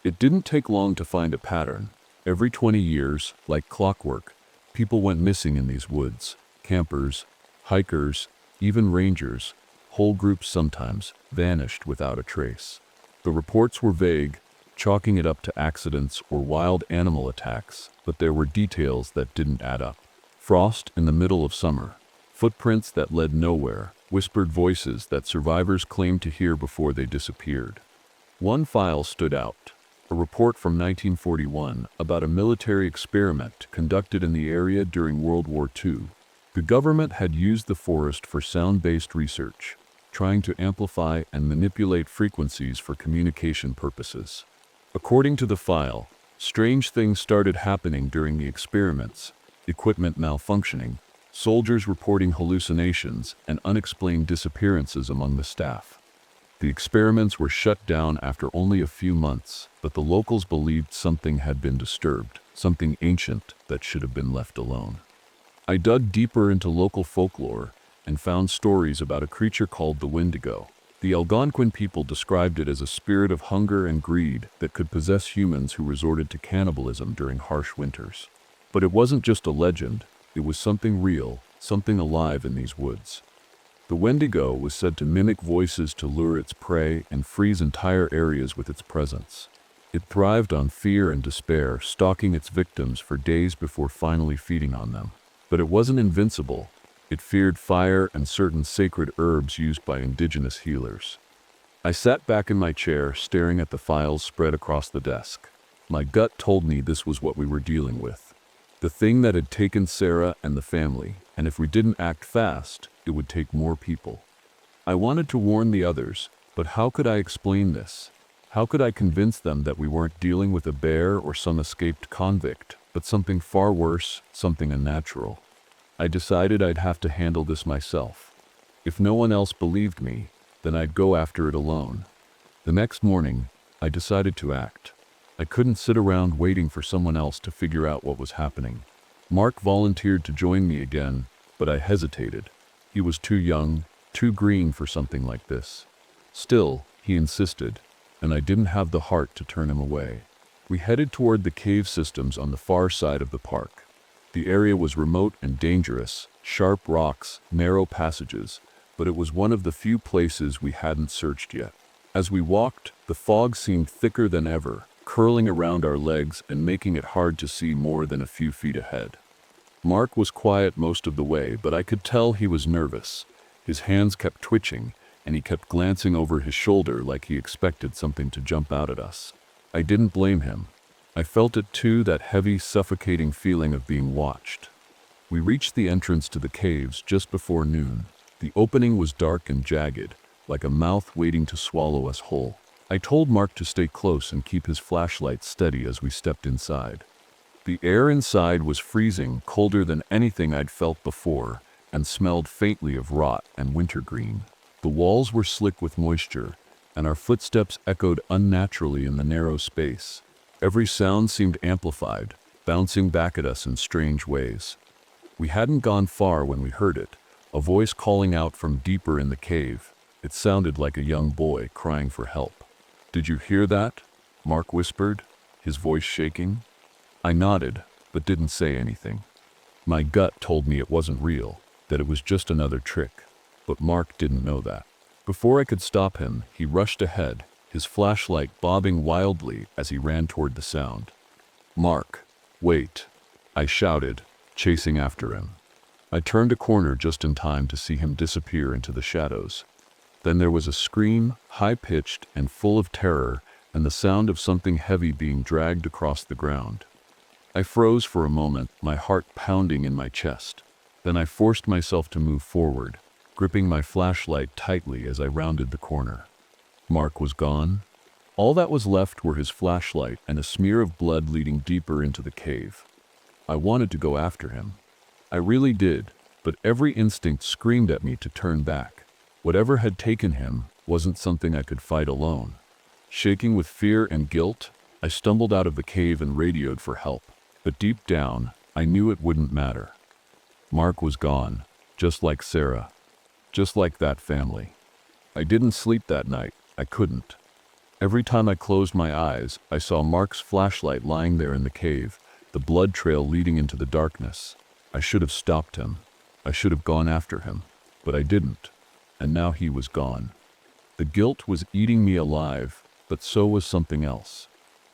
It didn't take long to find a pattern. Every 20 years, like clockwork, people went missing in these woods. Campers, hikers, even rangers, whole groups sometimes, vanished without a trace. The reports were vague, chalking it up to accidents or wild animal attacks, but there were details that didn't add up. Frost in the middle of summer, footprints that led nowhere, whispered voices that survivors claimed to hear before they disappeared. One file stood out, a report from 1941 about a military experiment conducted in the area during World War II. The government had used the forest for sound-based research, trying to amplify and manipulate frequencies for communication purposes. According to the file, strange things started happening during the experiments: equipment malfunctioning, soldiers reporting hallucinations, and unexplained disappearances among the staff. The experiments were shut down after only a few months, but the locals believed something had been disturbed, something ancient that should have been left alone. I dug deeper into local folklore and found stories about a creature called the wendigo. The Algonquin people described it as a spirit of hunger and greed that could possess humans who resorted to cannibalism during harsh winters. But it wasn't just a legend, it was something real, something alive in these woods. The wendigo was said to mimic voices to lure its prey and freeze entire areas with its presence. It thrived on fear and despair, stalking its victims for days before finally feeding on them. But it wasn't invincible. It feared fire and certain sacred herbs used by indigenous healers. I sat back in my chair, staring at the files spread across the desk. My gut told me this was what we were dealing with. The thing that had taken Sarah and the family, and if we didn't act fast, it would take more people. I wanted to warn the others, but how could I explain this? How could I convince them that we weren't dealing with a bear or some escaped convict, but something far worse, something unnatural? I decided I'd have to handle this myself. If no one else believed me, then I'd go after it alone. The next morning, I decided to act. I couldn't sit around waiting for someone else to figure out what was happening. Mark volunteered to join me again, but I hesitated. He was too young, too green for something like this. Still, he insisted, and I didn't have the heart to turn him away. We headed toward the cave systems on the far side of the park. The area was remote and dangerous, sharp rocks, narrow passages, but it was one of the few places we hadn't searched yet. As we walked, the fog seemed thicker than ever, curling around our legs and making it hard to see more than a few feet ahead. Mark was quiet most of the way, but I could tell he was nervous. His hands kept twitching, and he kept glancing over his shoulder like he expected something to jump out at us. I didn't blame him. I felt it too, that heavy, suffocating feeling of being watched. We reached the entrance to the caves just before noon. The opening was dark and jagged, like a mouth waiting to swallow us whole. I told Mark to stay close and keep his flashlight steady as we stepped inside. The air inside was freezing, colder than anything I'd felt before, and smelled faintly of rot and wintergreen. The walls were slick with moisture, and our footsteps echoed unnaturally in the narrow space. Every sound seemed amplified, bouncing back at us in strange ways. We hadn't gone far when we heard it, a voice calling out from deeper in the cave. It sounded like a young boy crying for help. "Did you hear that?" Mark whispered, his voice shaking. I nodded, but didn't say anything. My gut told me it wasn't real, that it was just another trick. But Mark didn't know that. Before I could stop him, he rushed ahead, his flashlight bobbing wildly as he ran toward the sound. "Mark, wait," I shouted, chasing after him. I turned a corner just in time to see him disappear into the shadows. Then there was a scream, high-pitched and full of terror, and the sound of something heavy being dragged across the ground. I froze for a moment, my heart pounding in my chest. Then I forced myself to move forward, gripping my flashlight tightly as I rounded the corner. Mark was gone. All that was left were his flashlight and a smear of blood leading deeper into the cave. I wanted to go after him. I really did, but every instinct screamed at me to turn back. Whatever had taken him wasn't something I could fight alone. Shaking with fear and guilt, I stumbled out of the cave and radioed for help. But deep down, I knew it wouldn't matter. Mark was gone, just like Sarah, just like that family. I didn't sleep that night. I couldn't. Every time I closed my eyes, I saw Mark's flashlight lying there in the cave, the blood trail leading into the darkness. I should have stopped him. I should have gone after him, but I didn't. And now he was gone. The guilt was eating me alive, but so was something else.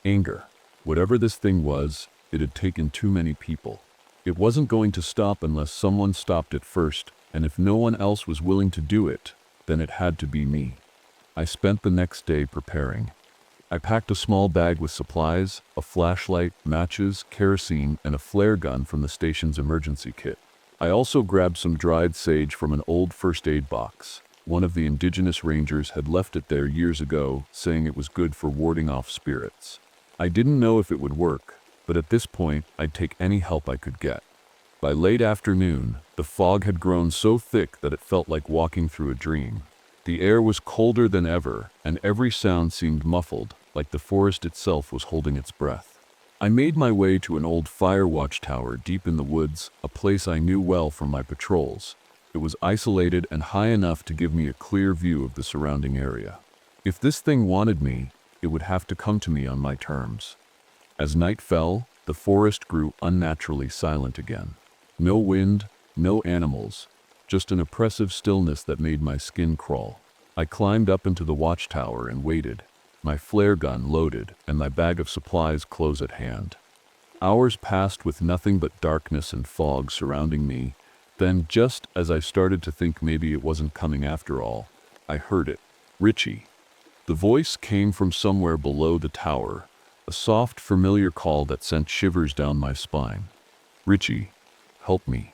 Anger. Whatever this thing was, it had taken too many people. It wasn't going to stop unless someone stopped it first, and if no one else was willing to do it, then it had to be me. I spent the next day preparing. I packed a small bag with supplies, a flashlight, matches, kerosene, and a flare gun from the station's emergency kit. I also grabbed some dried sage from an old first aid box. One of the indigenous rangers had left it there years ago, saying it was good for warding off spirits. I didn't know if it would work, but at this point, I'd take any help I could get. By late afternoon, the fog had grown so thick that it felt like walking through a dream. The air was colder than ever, and every sound seemed muffled, like the forest itself was holding its breath. I made my way to an old fire watchtower deep in the woods, a place I knew well from my patrols. It was isolated and high enough to give me a clear view of the surrounding area. If this thing wanted me, it would have to come to me on my terms. As night fell, the forest grew unnaturally silent again. No wind, no animals, just an oppressive stillness that made my skin crawl. I climbed up into the watchtower and waited, my flare gun loaded and my bag of supplies close at hand. Hours passed with nothing but darkness and fog surrounding me. Then, just as I started to think maybe it wasn't coming after all, I heard it. "Richie." The voice came from somewhere below the tower, a soft, familiar call that sent shivers down my spine. "Richie, help me."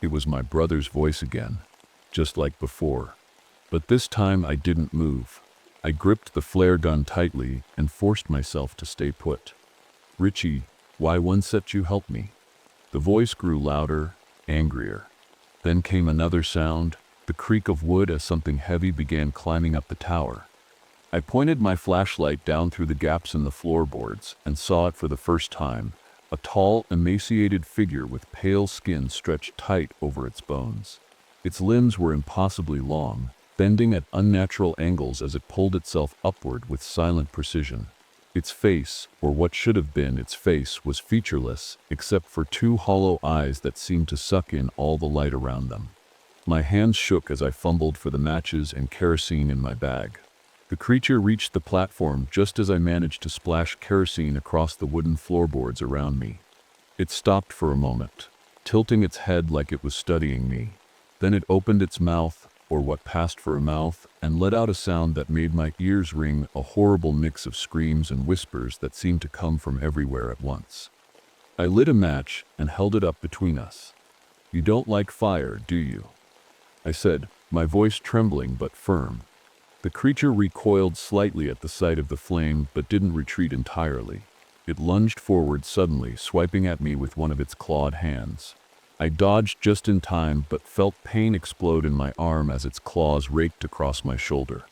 It was my brother's voice again, just like before. But this time I didn't move. I gripped the flare gun tightly and forced myself to stay put. "Richie, why won't you help me?" The voice grew louder, angrier. Then came another sound, the creak of wood as something heavy began climbing up the tower. I pointed my flashlight down through the gaps in the floorboards and saw it for the first time, a tall, emaciated figure with pale skin stretched tight over its bones. Its limbs were impossibly long, bending at unnatural angles as it pulled itself upward with silent precision. Its face, or what should have been its face, was featureless, except for two hollow eyes that seemed to suck in all the light around them. My hands shook as I fumbled for the matches and kerosene in my bag. The creature reached the platform just as I managed to splash kerosene across the wooden floorboards around me. It stopped for a moment. tilting its head like it was studying me. Then it opened its mouth, or what passed for a mouth, and let out a sound that made my ears ring, a horrible mix of screams and whispers that seemed to come from everywhere at once. I lit a match and held it up between us. "You don't like fire, do you?" I said, my voice trembling but firm. The creature recoiled slightly at the sight of the flame but didn't retreat entirely. It lunged forward suddenly, swiping at me with one of its clawed hands. I dodged just in time but felt pain explode in my arm as its claws raked across my shoulder.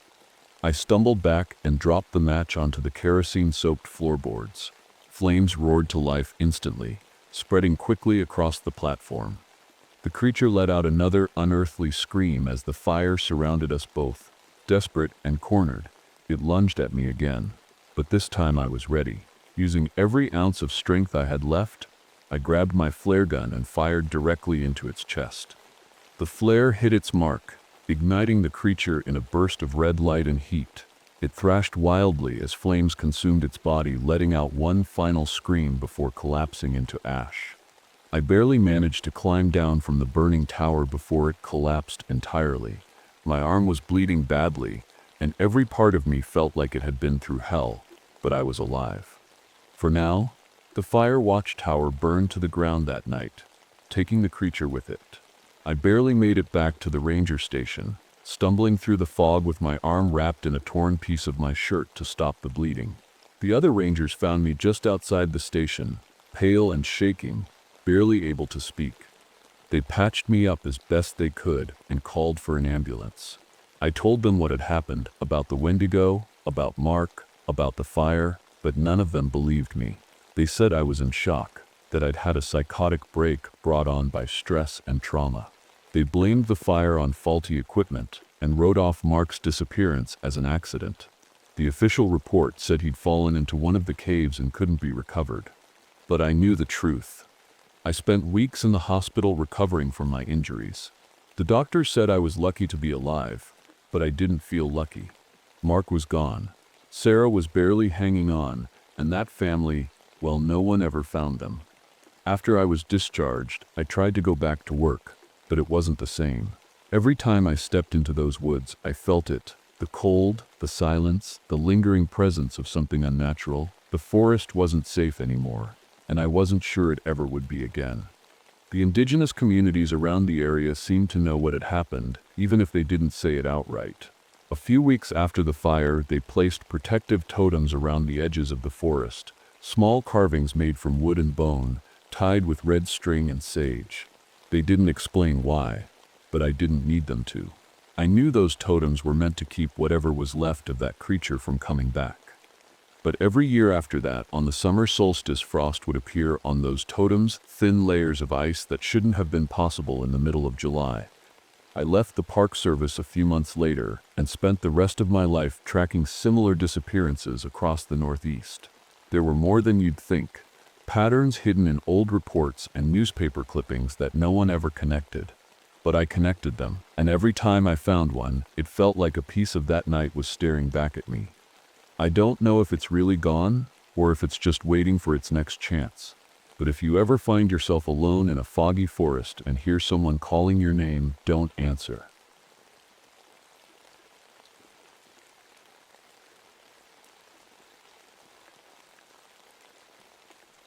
I stumbled back and dropped the match onto the kerosene-soaked floorboards. Flames roared to life instantly, spreading quickly across the platform. The creature let out another unearthly scream as the fire surrounded us both. Desperate and cornered, it lunged at me again. But this time I was ready. Using every ounce of strength I had left, I grabbed my flare gun and fired directly into its chest. The flare hit its mark, igniting the creature in a burst of red light and heat. It thrashed wildly as flames consumed its body, letting out one final scream before collapsing into ash. I barely managed to climb down from the burning tower before it collapsed entirely. My arm was bleeding badly, and every part of me felt like it had been through hell, but I was alive. For now, the fire watch tower burned to the ground that night, taking the creature with it. I barely made it back to the ranger station, stumbling through the fog with my arm wrapped in a torn piece of my shirt to stop the bleeding. The other rangers found me just outside the station, pale and shaking, barely able to speak. They patched me up as best they could and called for an ambulance. I told them what had happened, about the wendigo, about Mark, about the fire, but none of them believed me. They said I was in shock, that I'd had a psychotic break brought on by stress and trauma. They blamed the fire on faulty equipment and wrote off Mark's disappearance as an accident. The official report said he'd fallen into one of the caves and couldn't be recovered. But I knew the truth. I spent weeks in the hospital recovering from my injuries. The doctor said I was lucky to be alive, but I didn't feel lucky. Mark was gone. Sarah was barely hanging on, and that family, well, no one ever found them. After I was discharged, I tried to go back to work, but it wasn't the same. Every time I stepped into those woods, I felt it. The cold, the silence, the lingering presence of something unnatural. The forest wasn't safe anymore, and I wasn't sure it ever would be again. The indigenous communities around the area seemed to know what had happened, even if they didn't say it outright. A few weeks after the fire, they placed protective totems around the edges of the forest, small carvings made from wood and bone, tied with red string and sage. They didn't explain why, but I didn't need them to. I knew those totems were meant to keep whatever was left of that creature from coming back. But every year after that, on the summer solstice, frost would appear on those totems, thin layers of ice that shouldn't have been possible in the middle of July. I left the Park Service a few months later and spent the rest of my life tracking similar disappearances across the Northeast. There were more than you'd think, patterns hidden in old reports and newspaper clippings that no one ever connected. But I connected them, and every time I found one, it felt like a piece of that night was staring back at me. I don't know if it's really gone, or if it's just waiting for its next chance. But if you ever find yourself alone in a foggy forest and hear someone calling your name, don't answer.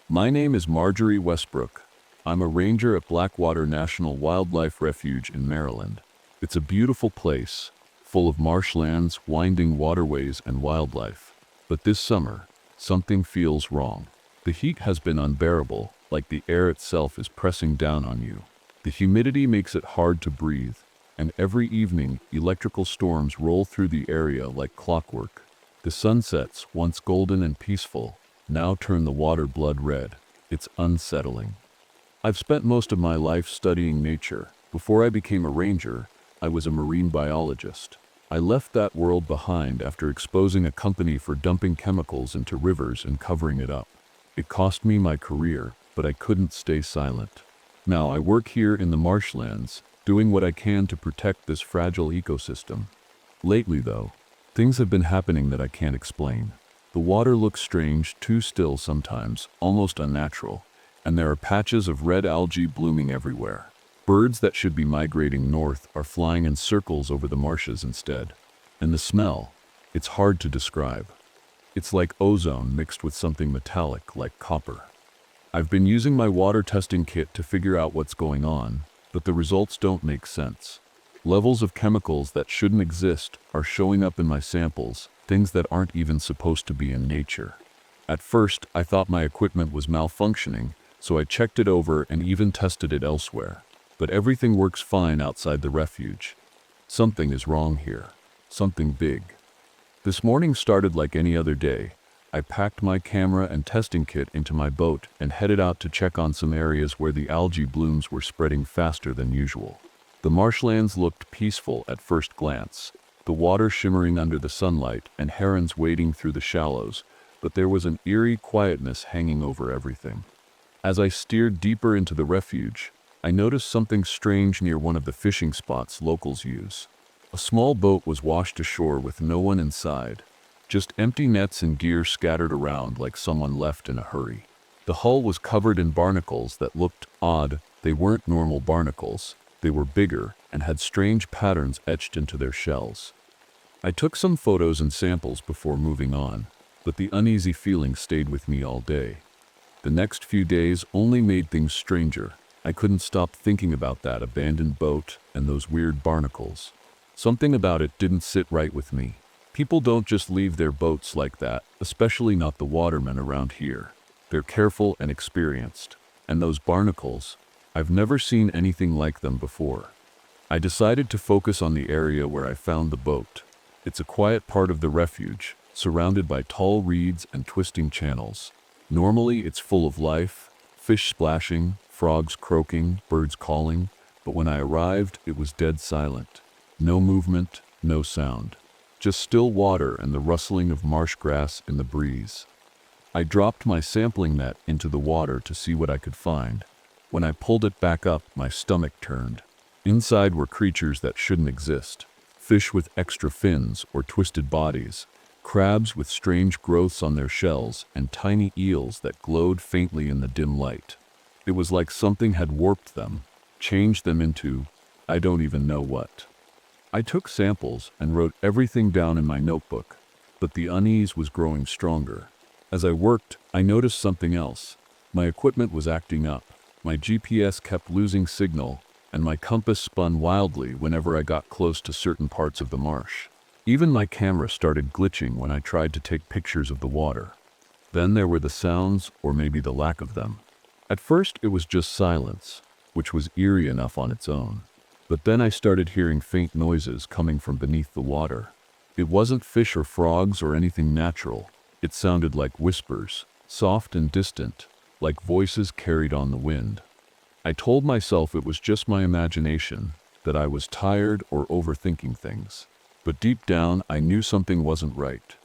My name is Marjorie Westbrook. I'm a ranger at Blackwater National Wildlife Refuge in Maryland. It's a beautiful place, full of marshlands, winding waterways, and wildlife. But this summer, something feels wrong. The heat has been unbearable, like the air itself is pressing down on you. The humidity makes it hard to breathe, and every evening, electrical storms roll through the area like clockwork. The sunsets, once golden and peaceful, now turn the water blood red. It's unsettling. I've spent most of my life studying nature. Before I became a ranger, I was a marine biologist. I left that world behind after exposing a company for dumping chemicals into rivers and covering it up. It cost me my career, but I couldn't stay silent. Now I work here in the marshlands, doing what I can to protect this fragile ecosystem. Lately, though, things have been happening that I can't explain. The water looks strange, too still sometimes, almost unnatural. and there are patches of red algae blooming everywhere. Birds that should be migrating north are flying in circles over the marshes instead. And the smell, it's hard to describe. It's like ozone mixed with something metallic like copper. I've been using my water testing kit to figure out what's going on, but the results don't make sense. Levels of chemicals that shouldn't exist are showing up in my samples, things that aren't even supposed to be in nature. At first, I thought my equipment was malfunctioning, so I checked it over and even tested it elsewhere. But everything works fine outside the refuge. Something is wrong here. Something big. This morning started like any other day. I packed my camera and testing kit into my boat and headed out to check on some areas where the algae blooms were spreading faster than usual. The marshlands looked peaceful at first glance, the water shimmering under the sunlight and herons wading through the shallows, but there was an eerie quietness hanging over everything. As I steered deeper into the refuge, I noticed something strange near one of the fishing spots locals use. A small boat was washed ashore with no one inside, just empty nets and gear scattered around like someone left in a hurry. The hull was covered in barnacles that looked odd. They weren't normal barnacles. They were bigger and had strange patterns etched into their shells. I took some photos and samples before moving on, but the uneasy feeling stayed with me all day. The next few days only made things stranger. I couldn't stop thinking about that abandoned boat and those weird barnacles. Something about it didn't sit right with me. People don't just leave their boats like that, especially not the watermen around here. They're careful and experienced. And those barnacles, I've never seen anything like them before. I decided to focus on the area where I found the boat. It's a quiet part of the refuge, surrounded by tall reeds and twisting channels. Normally it's full of life, fish splashing, frogs croaking, birds calling, but when I arrived it was dead silent. No movement, no sound. Just still water and the rustling of marsh grass in the breeze. I dropped my sampling net into the water to see what I could find. When I pulled it back up, my stomach turned. Inside were creatures that shouldn't exist. Fish with extra fins or twisted bodies, crabs with strange growths on their shells, and tiny eels that glowed faintly in the dim light. It was like something had warped them, changed them into, I don't even know what. I took samples and wrote everything down in my notebook, but the unease was growing stronger. As I worked, I noticed something else. My equipment was acting up. My GPS kept losing signal, and my compass spun wildly whenever I got close to certain parts of the marsh. Even my camera started glitching when I tried to take pictures of the water. Then there were the sounds, or maybe the lack of them. At first it was just silence, which was eerie enough on its own. But then I started hearing faint noises coming from beneath the water. It wasn't fish or frogs or anything natural. It sounded like whispers, soft and distant, like voices carried on the wind. I told myself it was just my imagination, that I was tired or overthinking things. But deep down, I knew something wasn't right.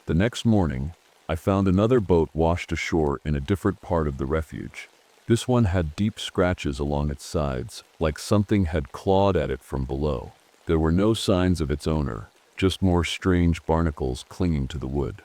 The next morning, I found another boat washed ashore in a different part of the refuge. This one had deep scratches along its sides, like something had clawed at it from below. There were no signs of its owner, just more strange barnacles clinging to the wood.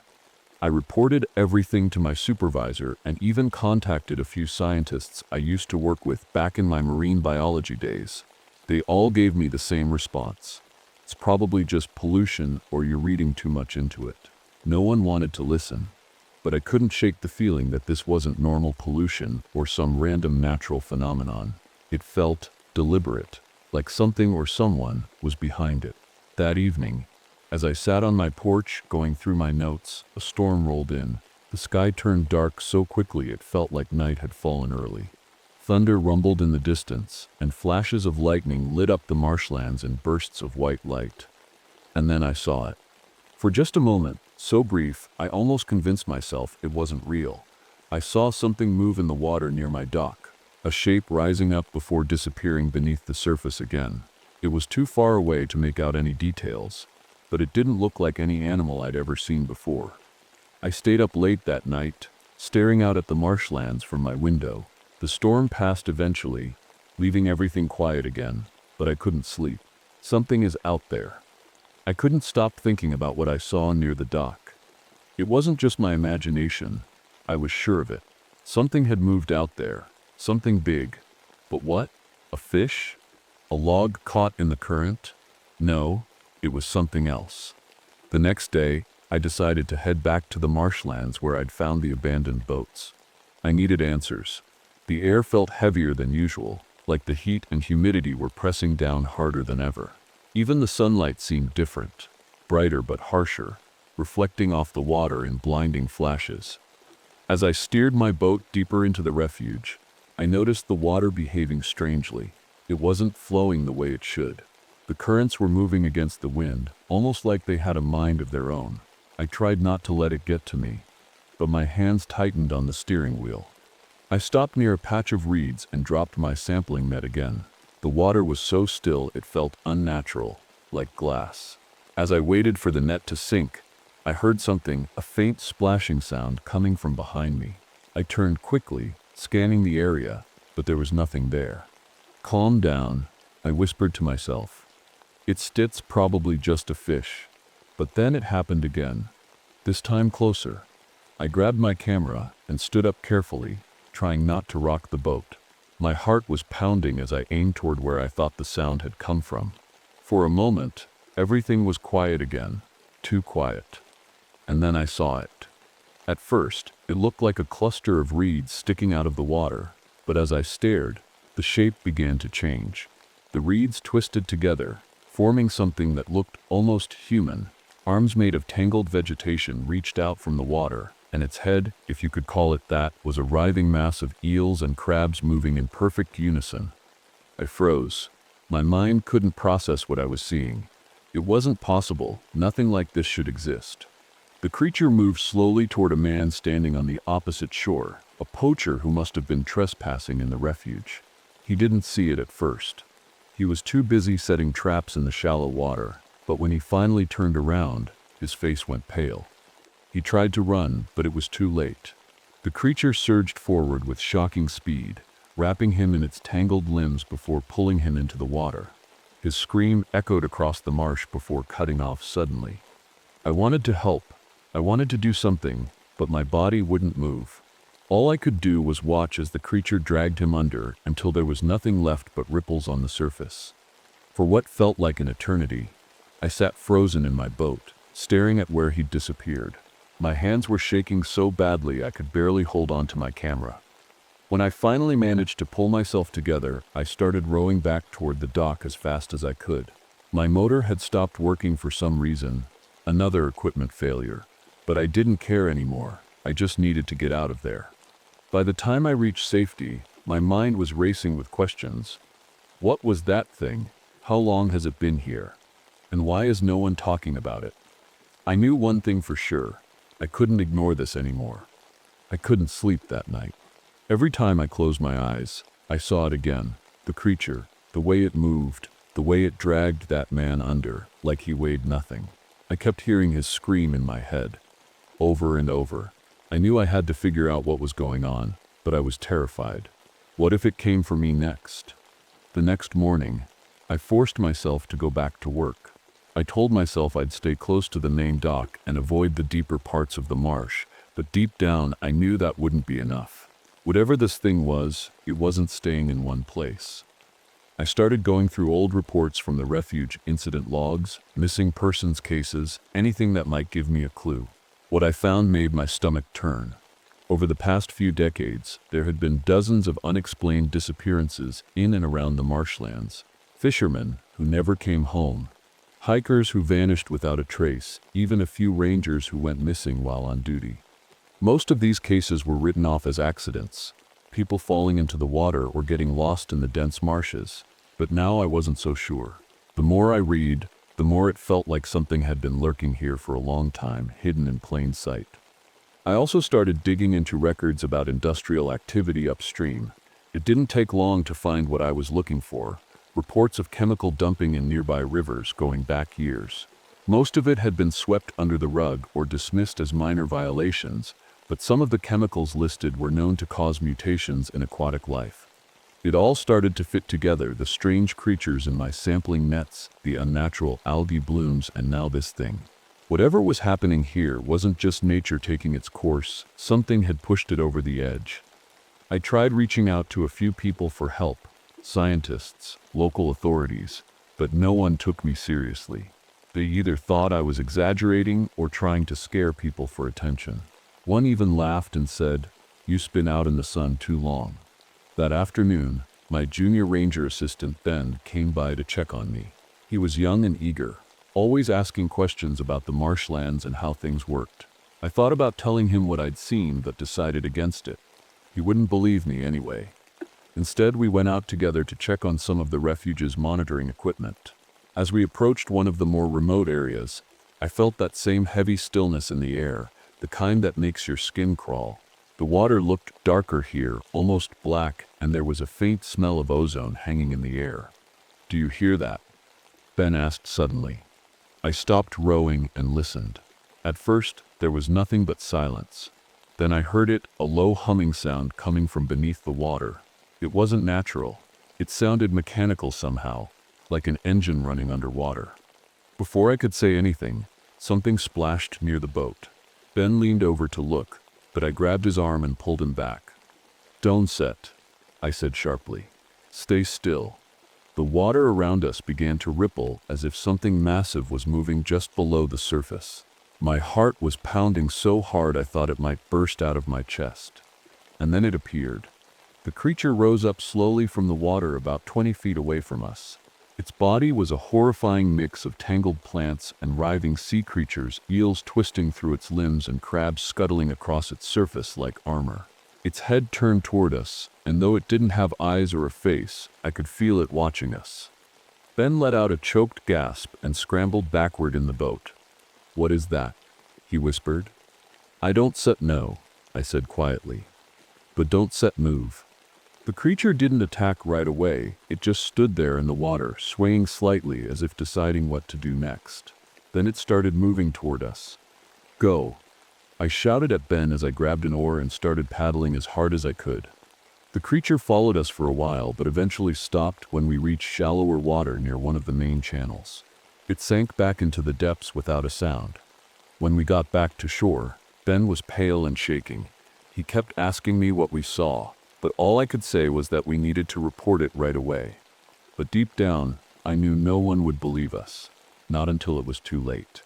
I reported everything to my supervisor and even contacted a few scientists I used to work with back in my marine biology days. They all gave me the same response. It's probably just pollution or you're reading too much into it. No one wanted to listen, but I couldn't shake the feeling that this wasn't normal pollution or some random natural phenomenon. It felt deliberate, like something or someone was behind it. That evening, as I sat on my porch going through my notes, a storm rolled in. The sky turned dark so quickly it felt like night had fallen early. Thunder rumbled in the distance, and flashes of lightning lit up the marshlands in bursts of white light. And then I saw it. For just a moment, so brief, I almost convinced myself it wasn't real. I saw something move in the water near my dock, a shape rising up before disappearing beneath the surface again. It was too far away to make out any details, but it didn't look like any animal I'd ever seen before. I stayed up late that night, staring out at the marshlands from my window. The storm passed eventually, leaving everything quiet again, but I couldn't sleep. Something is out there. I couldn't stop thinking about what I saw near the dock. It wasn't just my imagination. I was sure of it. Something had moved out there. Something big. But what? A fish? A log caught in the current? No, it was something else. The next day, I decided to head back to the marshlands where I'd found the abandoned boats. I needed answers. The air felt heavier than usual, like the heat and humidity were pressing down harder than ever. Even the sunlight seemed different, brighter but harsher, reflecting off the water in blinding flashes. As I steered my boat deeper into the refuge, I noticed the water behaving strangely. It wasn't flowing the way it should. The currents were moving against the wind, almost like they had a mind of their own. I tried not to let it get to me, but my hands tightened on the steering wheel. I stopped near a patch of reeds and dropped my sampling net again. The water was so still it felt unnatural, like glass. As I waited for the net to sink, I heard something, a faint splashing sound coming from behind me. I turned quickly, scanning the area, but there was nothing there. Calm down, I whispered to myself. It's probably just a fish. But then it happened again, this time closer. I grabbed my camera and stood up carefully, trying not to rock the boat. My heart was pounding as I aimed toward where I thought the sound had come from. For a moment, everything was quiet again, too quiet. And then I saw it. At first, it looked like a cluster of reeds sticking out of the water, but as I stared, the shape began to change. The reeds twisted together, forming something that looked almost human. Arms made of tangled vegetation reached out from the water, and its head, if you could call it that, was a writhing mass of eels and crabs moving in perfect unison. I froze. My mind couldn't process what I was seeing. It wasn't possible. Nothing like this should exist. The creature moved slowly toward a man standing on the opposite shore, a poacher who must have been trespassing in the refuge. He didn't see it at first. He was too busy setting traps in the shallow water, but when he finally turned around, his face went pale. He tried to run, but it was too late. The creature surged forward with shocking speed, wrapping him in its tangled limbs before pulling him into the water. His scream echoed across the marsh before cutting off suddenly. I wanted to help. I wanted to do something, but my body wouldn't move. All I could do was watch as the creature dragged him under until there was nothing left but ripples on the surface. For what felt like an eternity, I sat frozen in my boat, staring at where he'd disappeared. My hands were shaking so badly I could barely hold on to my camera. When I finally managed to pull myself together, I started rowing back toward the dock as fast as I could. My motor had stopped working for some reason, another equipment failure, but I didn't care anymore. I just needed to get out of there. By the time I reached safety, my mind was racing with questions. What was that thing? How long has it been here? And why is no one talking about it? I knew one thing for sure. I couldn't ignore this anymore. I couldn't sleep that night. Every time I closed my eyes, I saw it again. The creature, the way it moved, the way it dragged that man under, like he weighed nothing. I kept hearing his scream in my head, over and over. I knew I had to figure out what was going on, but I was terrified. What if it came for me next? The next morning, I forced myself to go back to work. I told myself I'd stay close to the main dock and avoid the deeper parts of the marsh, but deep down I knew that wouldn't be enough. Whatever this thing was, it wasn't staying in one place. I started going through old reports from the refuge, incident logs, missing persons cases, anything that might give me a clue. What I found made my stomach turn. Over the past few decades, there had been dozens of unexplained disappearances in and around the marshlands. Fishermen who never came home, hikers who vanished without a trace, even a few rangers who went missing while on duty. Most of these cases were written off as accidents, people falling into the water or getting lost in the dense marshes. But now I wasn't so sure. The more I read, the more it felt like something had been lurking here for a long time, hidden in plain sight. I also started digging into records about industrial activity upstream. It didn't take long to find what I was looking for, reports of chemical dumping in nearby rivers going back years. Most of it had been swept under the rug or dismissed as minor violations, but some of the chemicals listed were known to cause mutations in aquatic life. It all started to fit together, the strange creatures in my sampling nets, the unnatural algae blooms, and now this thing. Whatever was happening here wasn't just nature taking its course, something had pushed it over the edge. I tried reaching out to a few people for help, scientists, local authorities, but no one took me seriously. They either thought I was exaggerating or trying to scare people for attention. One even laughed and said, "You've been out in the sun too long." That afternoon, my junior ranger assistant Ben came by to check on me. He was young and eager, always asking questions about the marshlands and how things worked. I thought about telling him what I'd seen but decided against it. He wouldn't believe me anyway. Instead, we went out together to check on some of the refuge's monitoring equipment. As we approached one of the more remote areas, I felt that same heavy stillness in the air, the kind that makes your skin crawl. The water looked darker here, almost black, and there was a faint smell of ozone hanging in the air. "Do you hear that?" Ben asked suddenly. I stopped rowing and listened. At first, there was nothing but silence. Then I heard it, a low humming sound coming from beneath the water. It wasn't natural. It sounded mechanical somehow, like an engine running underwater. Before I could say anything, something splashed near the boat. Ben leaned over to look, but I grabbed his arm and pulled him back. "Don't set," I said sharply. "Stay still." The water around us began to ripple as if something massive was moving just below the surface. My heart was pounding so hard I thought it might burst out of my chest. And then it appeared. The creature rose up slowly from the water about 20 feet away from us. Its body was a horrifying mix of tangled plants and writhing sea creatures, eels twisting through its limbs and crabs scuttling across its surface like armor. Its head turned toward us, and though it didn't have eyes or a face, I could feel it watching us. Ben let out a choked gasp and scrambled backward in the boat. "What is that?" he whispered. "I don't set no," I said quietly. "But don't set move." The creature didn't attack right away, it just stood there in the water, swaying slightly as if deciding what to do next. Then it started moving toward us. "Go!" I shouted at Ben as I grabbed an oar and started paddling as hard as I could. The creature followed us for a while, but eventually stopped when we reached shallower water near one of the main channels. It sank back into the depths without a sound. When we got back to shore, Ben was pale and shaking. He kept asking me what we saw, but all I could say was that we needed to report it right away. But deep down, I knew no one would believe us, not until it was too late.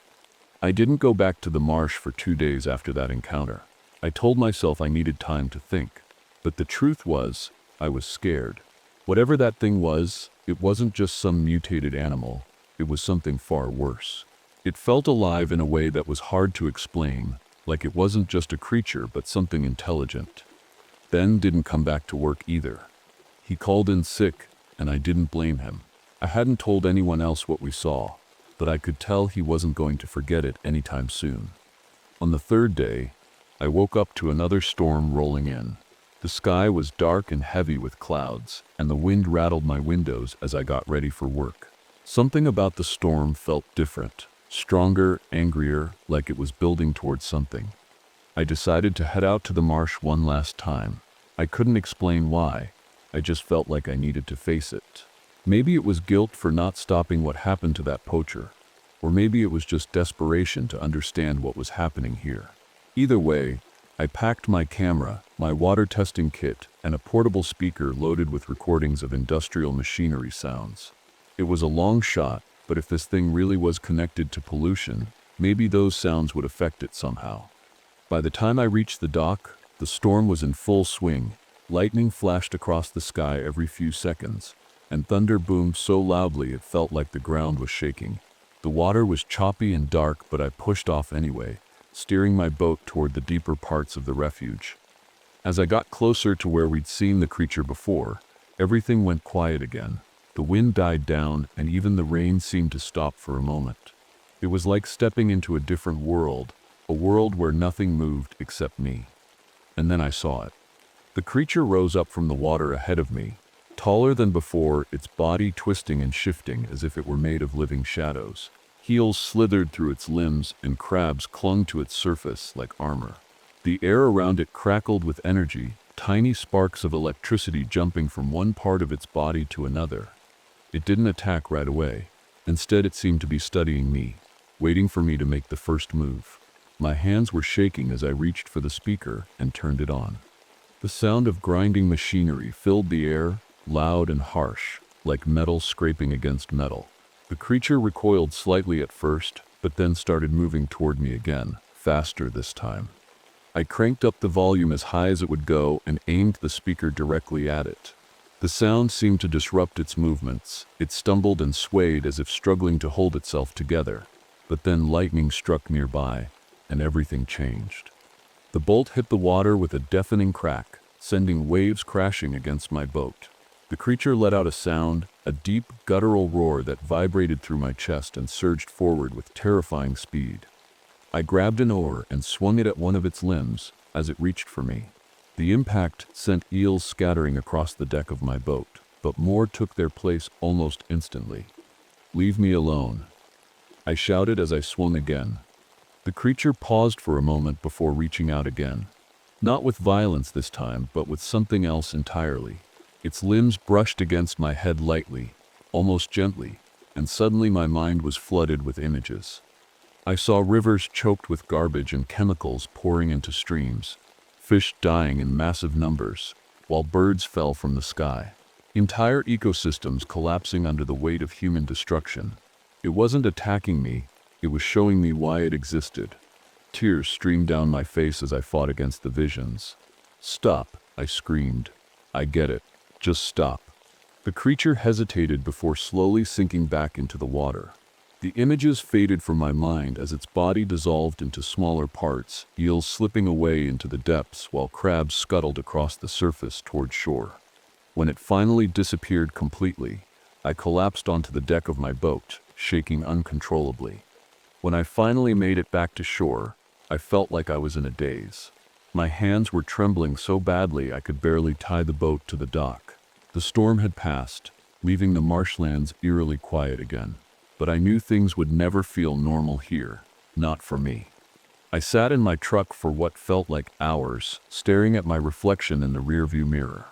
I didn't go back to the marsh for 2 days after that encounter. I told myself I needed time to think, but the truth was, I was scared. Whatever that thing was, it wasn't just some mutated animal. It was something far worse. It felt alive in a way that was hard to explain, like it wasn't just a creature but something intelligent. Ben didn't come back to work either. He called in sick, and I didn't blame him. I hadn't told anyone else what we saw, but I could tell he wasn't going to forget it anytime soon. On the 3rd day, I woke up to another storm rolling in. The sky was dark and heavy with clouds, and the wind rattled my windows as I got ready for work. Something about the storm felt different, stronger, angrier, like it was building towards something. I decided to head out to the marsh one last time. I couldn't explain why. I just felt like I needed to face it. Maybe it was guilt for not stopping what happened to that poacher, or maybe it was just desperation to understand what was happening here. Either way, I packed my camera, my water testing kit, and a portable speaker loaded with recordings of industrial machinery sounds. It was a long shot, but if this thing really was connected to pollution, maybe those sounds would affect it somehow. By the time I reached the dock, the storm was in full swing. Lightning flashed across the sky every few seconds, and thunder boomed so loudly it felt like the ground was shaking. The water was choppy and dark, but I pushed off anyway, steering my boat toward the deeper parts of the refuge. As I got closer to where we'd seen the creature before, everything went quiet again. The wind died down, and even the rain seemed to stop for a moment. It was like stepping into a different world, a world where nothing moved except me. And then I saw it. The creature rose up from the water ahead of me, taller than before, its body twisting and shifting as if it were made of living shadows. Heels slithered through its limbs, and crabs clung to its surface like armor. The air around it crackled with energy, tiny sparks of electricity jumping from one part of its body to another. It didn't attack right away. Instead, it seemed to be studying me, waiting for me to make the first move. My hands were shaking as I reached for the speaker and turned it on. The sound of grinding machinery filled the air, loud and harsh, like metal scraping against metal. The creature recoiled slightly at first, but then started moving toward me again, faster this time. I cranked up the volume as high as it would go and aimed the speaker directly at it. The sound seemed to disrupt its movements. It stumbled and swayed as if struggling to hold itself together. But then lightning struck nearby, and everything changed. The bolt hit the water with a deafening crack, sending waves crashing against my boat. The creature let out a sound, a deep, guttural roar that vibrated through my chest and surged forward with terrifying speed. I grabbed an oar and swung it at one of its limbs as it reached for me. The impact sent eels scattering across the deck of my boat, but more took their place almost instantly. "Leave me alone," I shouted as I swung again. The creature paused for a moment before reaching out again. Not with violence this time, but with something else entirely. Its limbs brushed against my head lightly, almost gently, and suddenly my mind was flooded with images. I saw rivers choked with garbage and chemicals pouring into streams, fish dying in massive numbers, while birds fell from the sky. Entire ecosystems collapsing under the weight of human destruction. It wasn't attacking me, it was showing me why it existed. Tears streamed down my face as I fought against the visions. "Stop," I screamed. "I get it. Just stop." The creature hesitated before slowly sinking back into the water. The images faded from my mind as its body dissolved into smaller parts, eels slipping away into the depths while crabs scuttled across the surface toward shore. When it finally disappeared completely, I collapsed onto the deck of my boat, shaking uncontrollably. When I finally made it back to shore, I felt like I was in a daze. My hands were trembling so badly I could barely tie the boat to the dock. The storm had passed, leaving the marshlands eerily quiet again. But I knew things would never feel normal here, not for me. I sat in my truck for what felt like hours, staring at my reflection in the rearview mirror.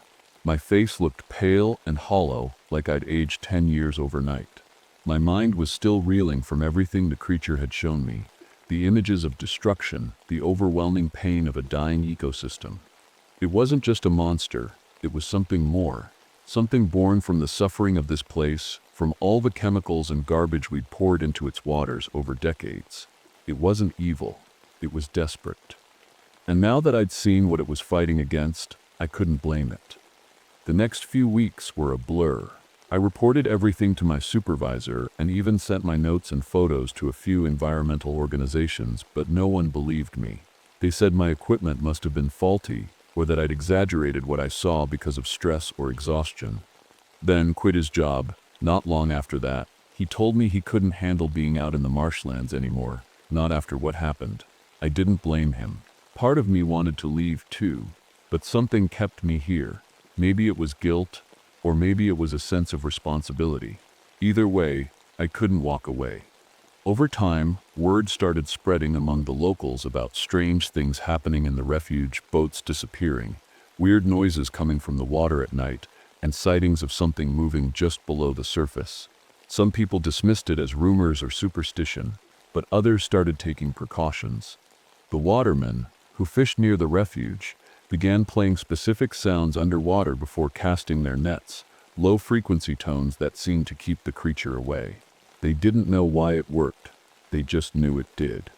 My face looked pale and hollow, like I'd aged 10 years overnight. My mind was still reeling from everything the creature had shown me. The images of destruction, the overwhelming pain of a dying ecosystem. It wasn't just a monster, it was something more. Something born from the suffering of this place, from all the chemicals and garbage we'd poured into its waters over decades. It wasn't evil, it was desperate. And now that I'd seen what it was fighting against, I couldn't blame it. The next few weeks were a blur. I reported everything to my supervisor and even sent my notes and photos to a few environmental organizations, but no one believed me. They said my equipment must have been faulty, or that I'd exaggerated what I saw because of stress or exhaustion. Ben quit his job. Not long after that, he told me he couldn't handle being out in the marshlands anymore, not after what happened. I didn't blame him. Part of me wanted to leave too, but something kept me here. Maybe it was guilt, or maybe it was a sense of responsibility. Either way, I couldn't walk away. Over time, word started spreading among the locals about strange things happening in the refuge, boats disappearing, weird noises coming from the water at night, and sightings of something moving just below the surface. Some people dismissed it as rumors or superstition, but others started taking precautions. The watermen, who fished near the refuge, began playing specific sounds underwater before casting their nets, low-frequency tones that seemed to keep the creature away. They didn't know why it worked, they just knew it did.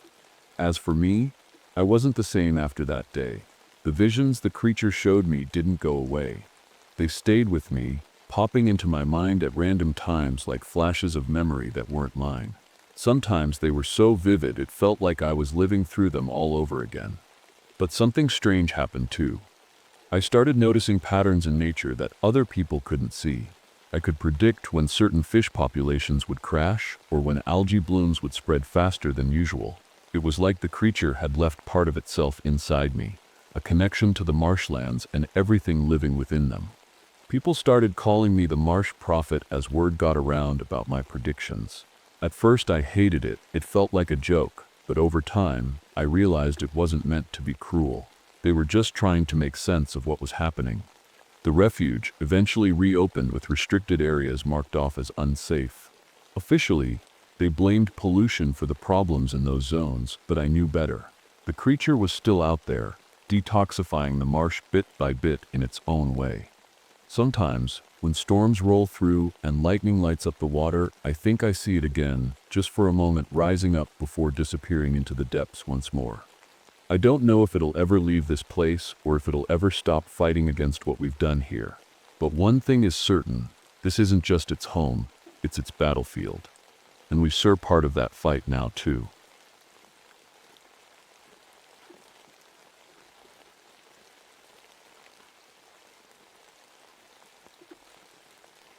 As for me, I wasn't the same after that day. The visions the creature showed me didn't go away. They stayed with me, popping into my mind at random times like flashes of memory that weren't mine. Sometimes they were so vivid it felt like I was living through them all over again. But something strange happened too. I started noticing patterns in nature that other people couldn't see. I could predict when certain fish populations would crash or when algae blooms would spread faster than usual. It was like the creature had left part of itself inside me, a connection to the marshlands and everything living within them. People started calling me the Marsh Prophet as word got around about my predictions. At first I hated it, it felt like a joke, but over time, I realized it wasn't meant to be cruel. They were just trying to make sense of what was happening. The refuge eventually reopened with restricted areas marked off as unsafe. Officially, they blamed pollution for the problems in those zones, but I knew better. The creature was still out there, detoxifying the marsh bit by bit in its own way. Sometimes, when storms roll through and lightning lights up the water, I think I see it again, just for a moment rising up before disappearing into the depths once more. I don't know if it'll ever leave this place or if it'll ever stop fighting against what we've done here. But one thing is certain, this isn't just its home, it's its battlefield. And we serve part of that fight now too.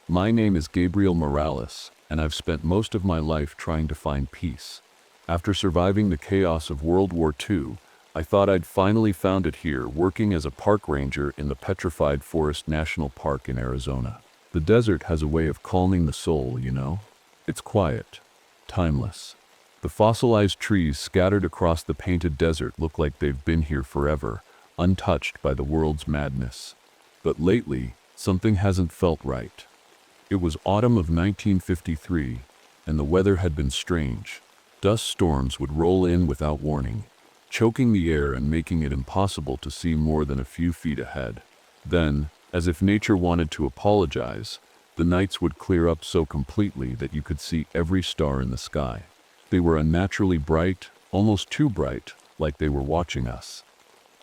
My name is Gabriel Morales, and I've spent most of my life trying to find peace. After surviving the chaos of World War II, I thought I'd finally found it here, working as a park ranger in the Petrified Forest National Park in Arizona. The desert has a way of calming the soul, you know? It's quiet, timeless. The fossilized trees scattered across the painted desert look like they've been here forever, untouched by the world's madness. But lately, something hasn't felt right. It was autumn of 1953, and the weather had been strange. Dust storms would roll in without warning, choking the air and making it impossible to see more than a few feet ahead. Then, as if nature wanted to apologize, the nights would clear up so completely that you could see every star in the sky. They were unnaturally bright, almost too bright, like they were watching us.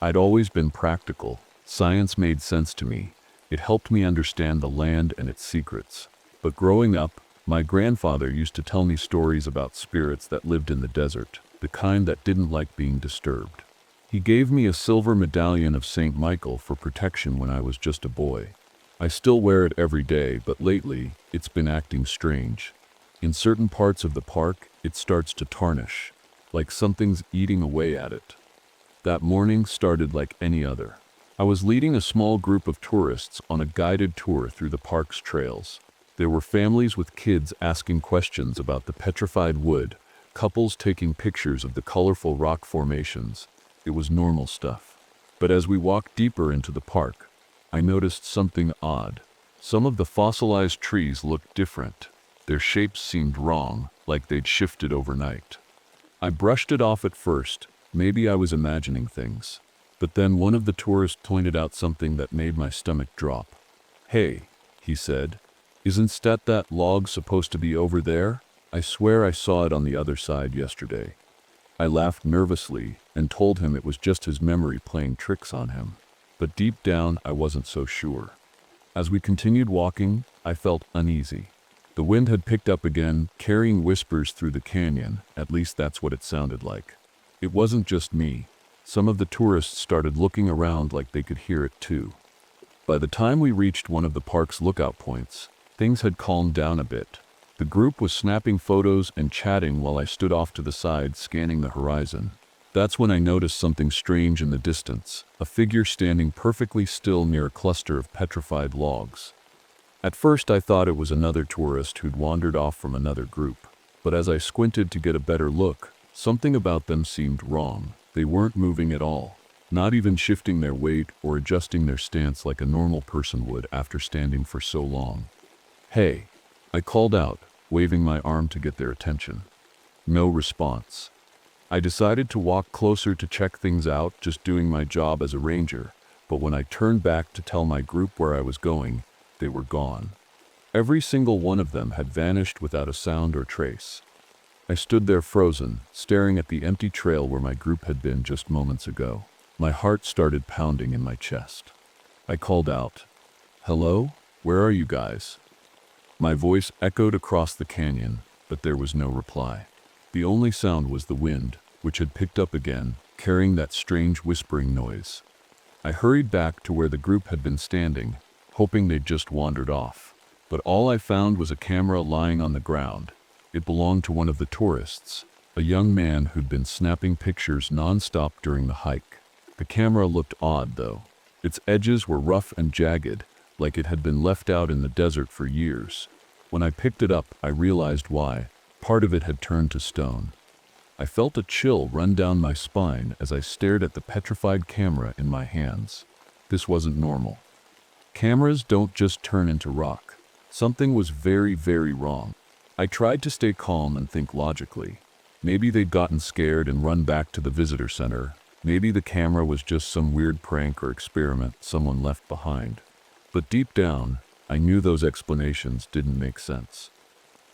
I'd always been practical. Science made sense to me. It helped me understand the land and its secrets. But growing up, my grandfather used to tell me stories about spirits that lived in the desert, the kind that didn't like being disturbed. He gave me a silver medallion of St. Michael for protection when I was just a boy. I still wear it every day, but lately, it's been acting strange. In certain parts of the park, it starts to tarnish, like something's eating away at it. That morning started like any other. I was leading a small group of tourists on a guided tour through the park's trails. There were families with kids asking questions about the petrified wood, couples taking pictures of the colorful rock formations. It was normal stuff. But as we walked deeper into the park, I noticed something odd. Some of the fossilized trees looked different. Their shapes seemed wrong, like they'd shifted overnight. I brushed it off at first. Maybe I was imagining things. But then one of the tourists pointed out something that made my stomach drop. "Hey," he said, "isn't that log supposed to be over there? I swear I saw it on the other side yesterday." I laughed nervously and told him it was just his memory playing tricks on him. But deep down, I wasn't so sure. As we continued walking, I felt uneasy. The wind had picked up again, carrying whispers through the canyon. At least that's what it sounded like. It wasn't just me. Some of the tourists started looking around like they could hear it too. By the time we reached one of the park's lookout points, things had calmed down a bit. The group was snapping photos and chatting while I stood off to the side scanning the horizon. That's when I noticed something strange in the distance, a figure standing perfectly still near a cluster of petrified logs. At first I thought it was another tourist who'd wandered off from another group, but as I squinted to get a better look, something about them seemed wrong. They weren't moving at all, not even shifting their weight or adjusting their stance like a normal person would after standing for so long. "Hey," I called out, waving my arm to get their attention. No response. I decided to walk closer to check things out, just doing my job as a ranger, but when I turned back to tell my group where I was going, they were gone. Every single one of them had vanished without a sound or trace. I stood there frozen, staring at the empty trail where my group had been just moments ago. My heart started pounding in my chest. I called out, "Hello? Where are you guys?" My voice echoed across the canyon, but there was no reply. The only sound was the wind, which had picked up again, carrying that strange whispering noise. I hurried back to where the group had been standing, hoping they'd just wandered off. But all I found was a camera lying on the ground. It belonged to one of the tourists, a young man who'd been snapping pictures non-stop during the hike. The camera looked odd, though. Its edges were rough and jagged, like it had been left out in the desert for years. When I picked it up, I realized why. Part of it had turned to stone. I felt a chill run down my spine as I stared at the petrified camera in my hands. This wasn't normal. Cameras don't just turn into rock. Something was very, very wrong. I tried to stay calm and think logically. Maybe they'd gotten scared and run back to the visitor center. Maybe the camera was just some weird prank or experiment someone left behind. But deep down, I knew those explanations didn't make sense.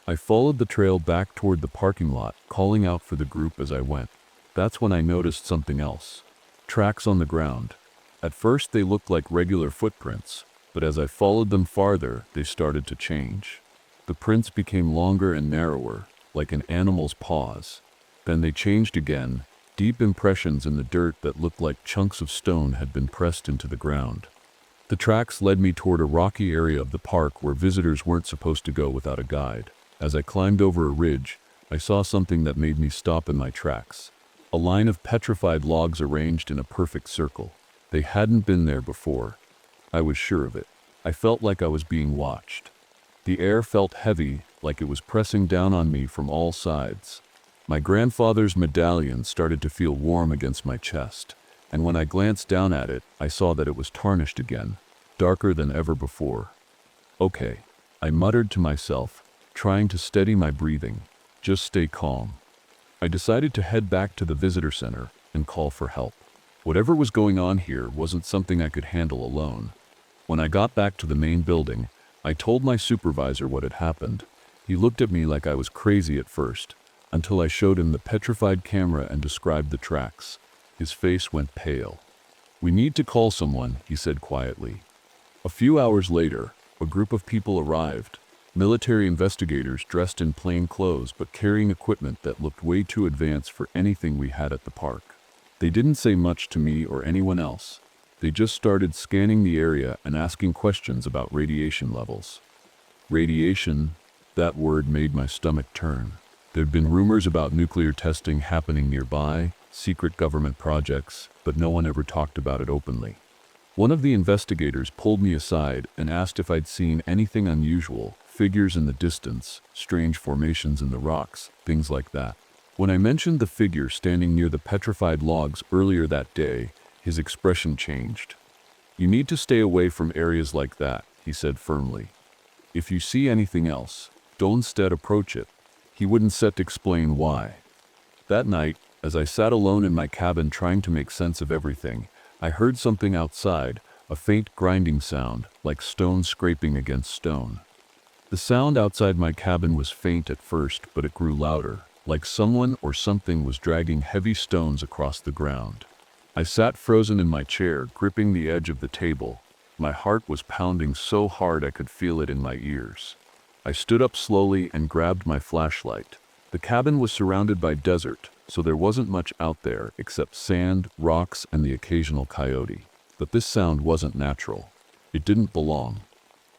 I followed the trail back toward the parking lot, calling out for the group as I went. That's when I noticed something else. Tracks on the ground. At first they looked like regular footprints, but as I followed them farther, they started to change. The prints became longer and narrower, like an animal's paws. Then they changed again, deep impressions in the dirt that looked like chunks of stone had been pressed into the ground. The tracks led me toward a rocky area of the park where visitors weren't supposed to go without a guide. As I climbed over a ridge, I saw something that made me stop in my tracks. A line of petrified logs arranged in a perfect circle. They hadn't been there before. I was sure of it. I felt like I was being watched. The air felt heavy, like it was pressing down on me from all sides. My grandfather's medallion started to feel warm against my chest, and when I glanced down at it, I saw that it was tarnished again, darker than ever before. Okay, I muttered to myself, trying to steady my breathing. Just stay calm. I decided to head back to the visitor center and call for help. Whatever was going on here wasn't something I could handle alone. When I got back to the main building, I told my supervisor what had happened. He looked at me like I was crazy at first, until I showed him the petrified camera and described the tracks. His face went pale. "We need to call someone," he said quietly. A few hours later, a group of people arrived. Military investigators dressed in plain clothes but carrying equipment that looked way too advanced for anything we had at the park. They didn't say much to me or anyone else. They just started scanning the area and asking questions about radiation levels. Radiation, that word made my stomach turn. There'd been rumors about nuclear testing happening nearby, secret government projects, but no one ever talked about it openly. One of the investigators pulled me aside and asked if I'd seen anything unusual, figures in the distance, strange formations in the rocks, things like that. When I mentioned the figure standing near the petrified logs earlier that day, his expression changed. "You need to stay away from areas like that," he said firmly. "If you see anything else, don't instead approach it." He wouldn't set to explain why. That night, as I sat alone in my cabin trying to make sense of everything, I heard something outside, a faint grinding sound, like stone scraping against stone. The sound outside my cabin was faint at first, but it grew louder, like someone or something was dragging heavy stones across the ground. I sat frozen in my chair, gripping the edge of the table. My heart was pounding so hard I could feel it in my ears. I stood up slowly and grabbed my flashlight. The cabin was surrounded by desert, so there wasn't much out there except sand, rocks, and the occasional coyote. But this sound wasn't natural. It didn't belong.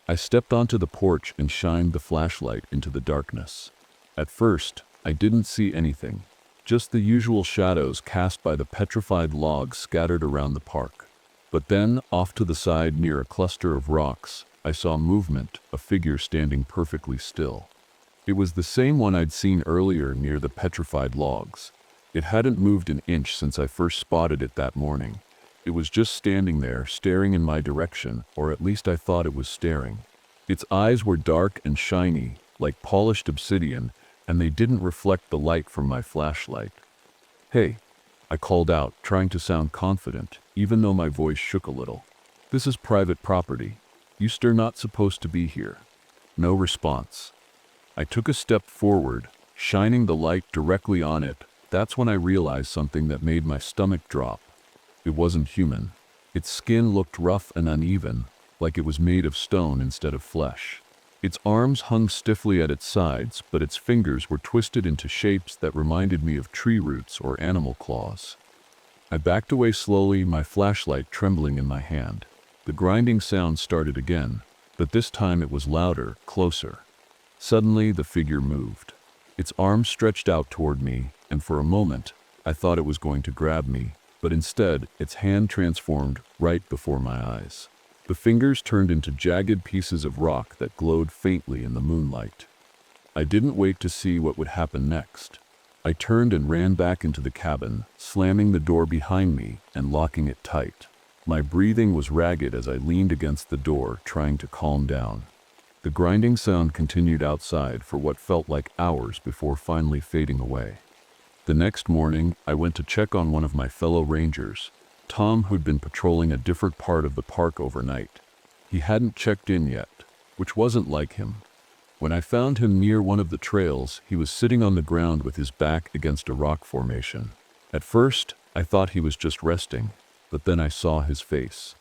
I stepped onto the porch and shined the flashlight into the darkness. At first, I didn't see anything, just the usual shadows cast by the petrified logs scattered around the park. But then, off to the side near a cluster of rocks, I saw movement, a figure standing perfectly still. It was the same one I'd seen earlier near the petrified logs. It hadn't moved an inch since I first spotted it that morning. It was just standing there, staring in my direction, or at least I thought it was staring. Its eyes were dark and shiny, like polished obsidian, and they didn't reflect the light from my flashlight. "Hey," I called out, trying to sound confident, even though my voice shook a little. "This is private property. You're not supposed to be here." No response. I took a step forward, shining the light directly on it. That's when I realized something that made my stomach drop. It wasn't human. Its skin looked rough and uneven, like it was made of stone instead of flesh. Its arms hung stiffly at its sides, but its fingers were twisted into shapes that reminded me of tree roots or animal claws. I backed away slowly, my flashlight trembling in my hand. The grinding sound started again, but this time it was louder, closer. Suddenly, the figure moved. Its arms stretched out toward me, and for a moment, I thought it was going to grab me, but instead, its hand transformed right before my eyes. The fingers turned into jagged pieces of rock that glowed faintly in the moonlight. I didn't wait to see what would happen next. I turned and ran back into the cabin, slamming the door behind me and locking it tight. My breathing was ragged as I leaned against the door, trying to calm down. The grinding sound continued outside for what felt like hours before finally fading away. The next morning, I went to check on one of my fellow rangers, Tom, who'd been patrolling a different part of the park overnight. He hadn't checked in yet, which wasn't like him. When I found him near one of the trails, he was sitting on the ground with his back against a rock formation. At first, I thought he was just resting, but then I saw his face.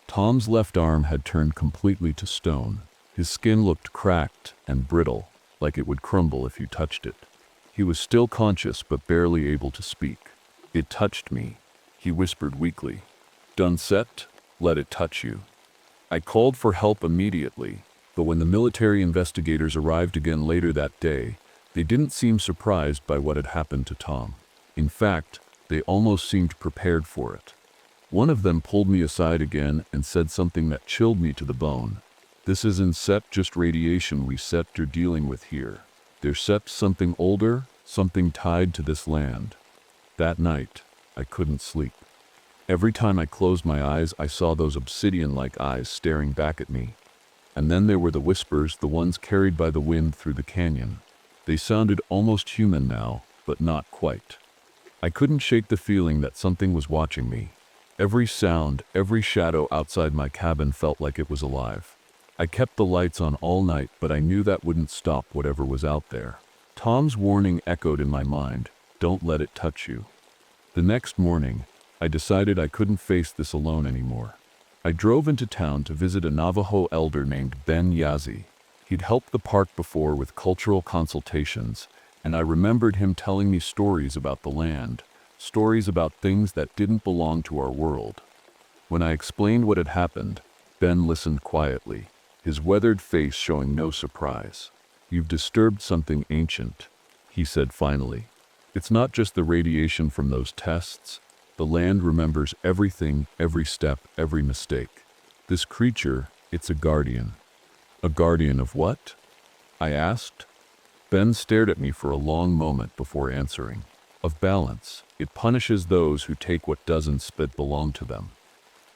Tom's left arm had turned completely to stone. His skin looked cracked and brittle, like it would crumble if you touched it. He was still conscious but barely able to speak. "It touched me," he whispered weakly. "Done set? Let it touch you." I called for help immediately, but when the military investigators arrived again later that day, they didn't seem surprised by what had happened to Tom. In fact, they almost seemed prepared for it. One of them pulled me aside again and said something that chilled me to the bone. "This isn't set just radiation we set you're dealing with here. There's set something older, something tied to this land." That night, I couldn't sleep. Every time I closed my eyes, I saw those obsidian-like eyes staring back at me. And then there were the whispers, the ones carried by the wind through the canyon. They sounded almost human now, but not quite. I couldn't shake the feeling that something was watching me. Every sound, every shadow outside my cabin felt like it was alive. I kept the lights on all night, but I knew that wouldn't stop whatever was out there. Tom's warning echoed in my mind, "Don't let it touch you." The next morning, I decided I couldn't face this alone anymore. I drove into town to visit a Navajo elder named Ben Yazzie. He'd helped the park before with cultural consultations, and I remembered him telling me stories about the land, stories about things that didn't belong to our world. When I explained what had happened, Ben listened quietly, his weathered face showing no surprise. "You've disturbed something ancient," he said finally. "It's not just the radiation from those tests. The land remembers everything, every step, every mistake. This creature, it's a guardian." "A guardian of what?" I asked. Ben stared at me for a long moment before answering. "Of balance. It punishes those who take what doesn't belong to them."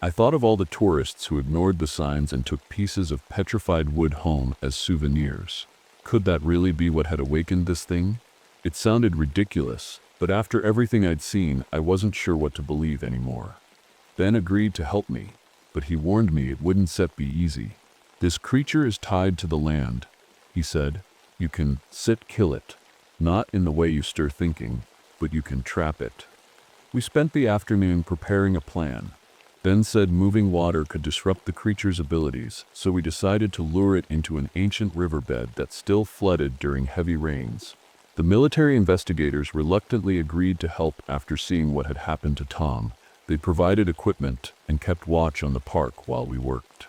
I thought of all the tourists who ignored the signs and took pieces of petrified wood home as souvenirs. Could that really be what had awakened this thing? It sounded ridiculous, but after everything I'd seen, I wasn't sure what to believe anymore. Ben agreed to help me, but he warned me it wouldn't be easy. "This creature is tied to the land," he said. "You can kill it. Not in the way you stir thinking, but you can trap it." We spent the afternoon preparing a plan. Ben said moving water could disrupt the creature's abilities, so we decided to lure it into an ancient riverbed that still flooded during heavy rains. The military investigators reluctantly agreed to help after seeing what had happened to Tom. They provided equipment and kept watch on the park while we worked.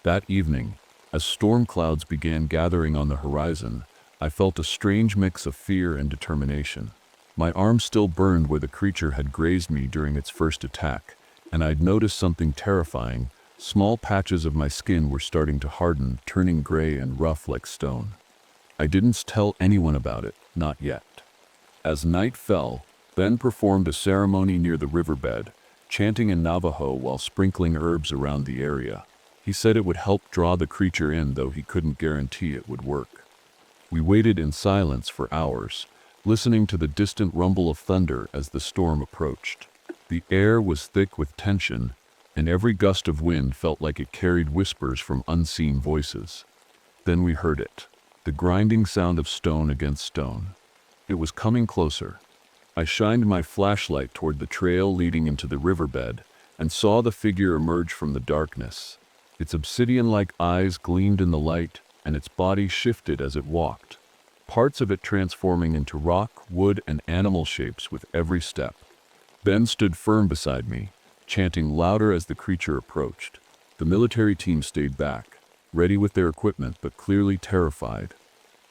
That evening, as storm clouds began gathering on the horizon, I felt a strange mix of fear and determination. My arm still burned where the creature had grazed me during its first attack, and I'd noticed something terrifying. Small patches of my skin were starting to harden, turning gray and rough like stone. I didn't tell anyone about it, not yet. As night fell, Ben performed a ceremony near the riverbed, chanting in Navajo while sprinkling herbs around the area. He said it would help draw the creature in, though he couldn't guarantee it would work. We waited in silence for hours, listening to the distant rumble of thunder as the storm approached. The air was thick with tension, and every gust of wind felt like it carried whispers from unseen voices. Then we heard it, the grinding sound of stone against stone. It was coming closer. I shined my flashlight toward the trail leading into the riverbed and saw the figure emerge from the darkness. Its obsidian-like eyes gleamed in the light, and its body shifted as it walked, parts of it transforming into rock, wood, and animal shapes with every step. Ben stood firm beside me, chanting louder as the creature approached. The military team stayed back, ready with their equipment but clearly terrified.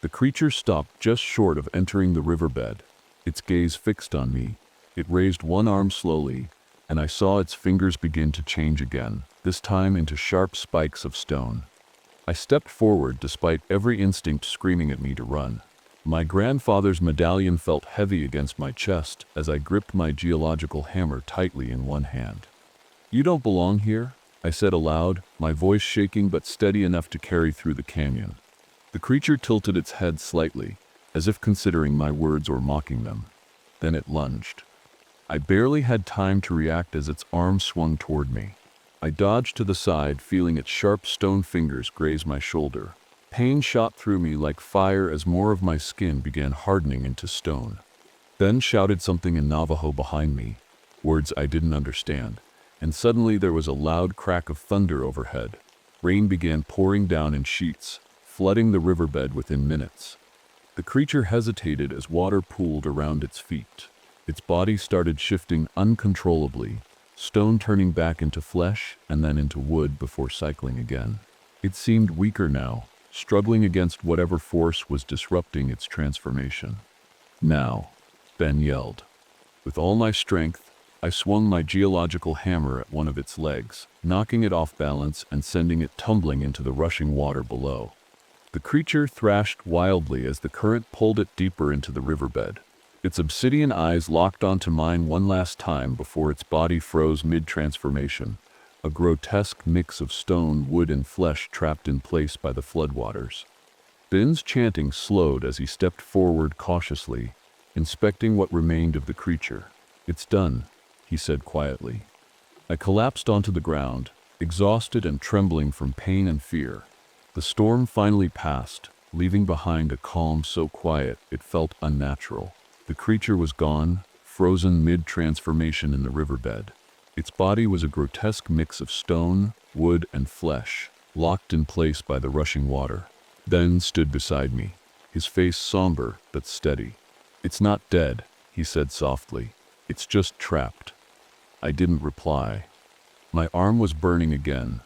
The creature stopped just short of entering the riverbed, its gaze fixed on me. It raised one arm slowly, and I saw its fingers begin to change again, this time into sharp spikes of stone. I stepped forward despite every instinct screaming at me to run. My grandfather's medallion felt heavy against my chest as I gripped my geological hammer tightly in one hand. "You don't belong here," I said aloud, my voice shaking but steady enough to carry through the canyon. The creature tilted its head slightly, as if considering my words or mocking them. Then it lunged. I barely had time to react as its arm swung toward me. I dodged to the side, feeling its sharp stone fingers graze my shoulder. Pain shot through me like fire as more of my skin began hardening into stone. Then shouted something in Navajo behind me, words I didn't understand, and suddenly there was a loud crack of thunder overhead. Rain began pouring down in sheets, flooding the riverbed within minutes. The creature hesitated as water pooled around its feet. Its body started shifting uncontrollably, stone turning back into flesh and then into wood before cycling again. It seemed weaker now, struggling against whatever force was disrupting its transformation. "Now," Ben yelled. With all my strength, I swung my geological hammer at one of its legs, knocking it off balance and sending it tumbling into the rushing water below. The creature thrashed wildly as the current pulled it deeper into the riverbed. Its obsidian eyes locked onto mine one last time before its body froze mid-transformation, a grotesque mix of stone, wood, and flesh trapped in place by the floodwaters. Ben's chanting slowed as he stepped forward cautiously, inspecting what remained of the creature. "It's done," he said quietly. I collapsed onto the ground, exhausted and trembling from pain and fear. The storm finally passed, leaving behind a calm so quiet it felt unnatural. The creature was gone, frozen mid-transformation in the riverbed. Its body was a grotesque mix of stone, wood, and flesh, locked in place by the rushing water. Ben stood beside me, his face somber but steady. "It's not dead," he said softly. "It's just trapped." I didn't reply. My arm was burning again,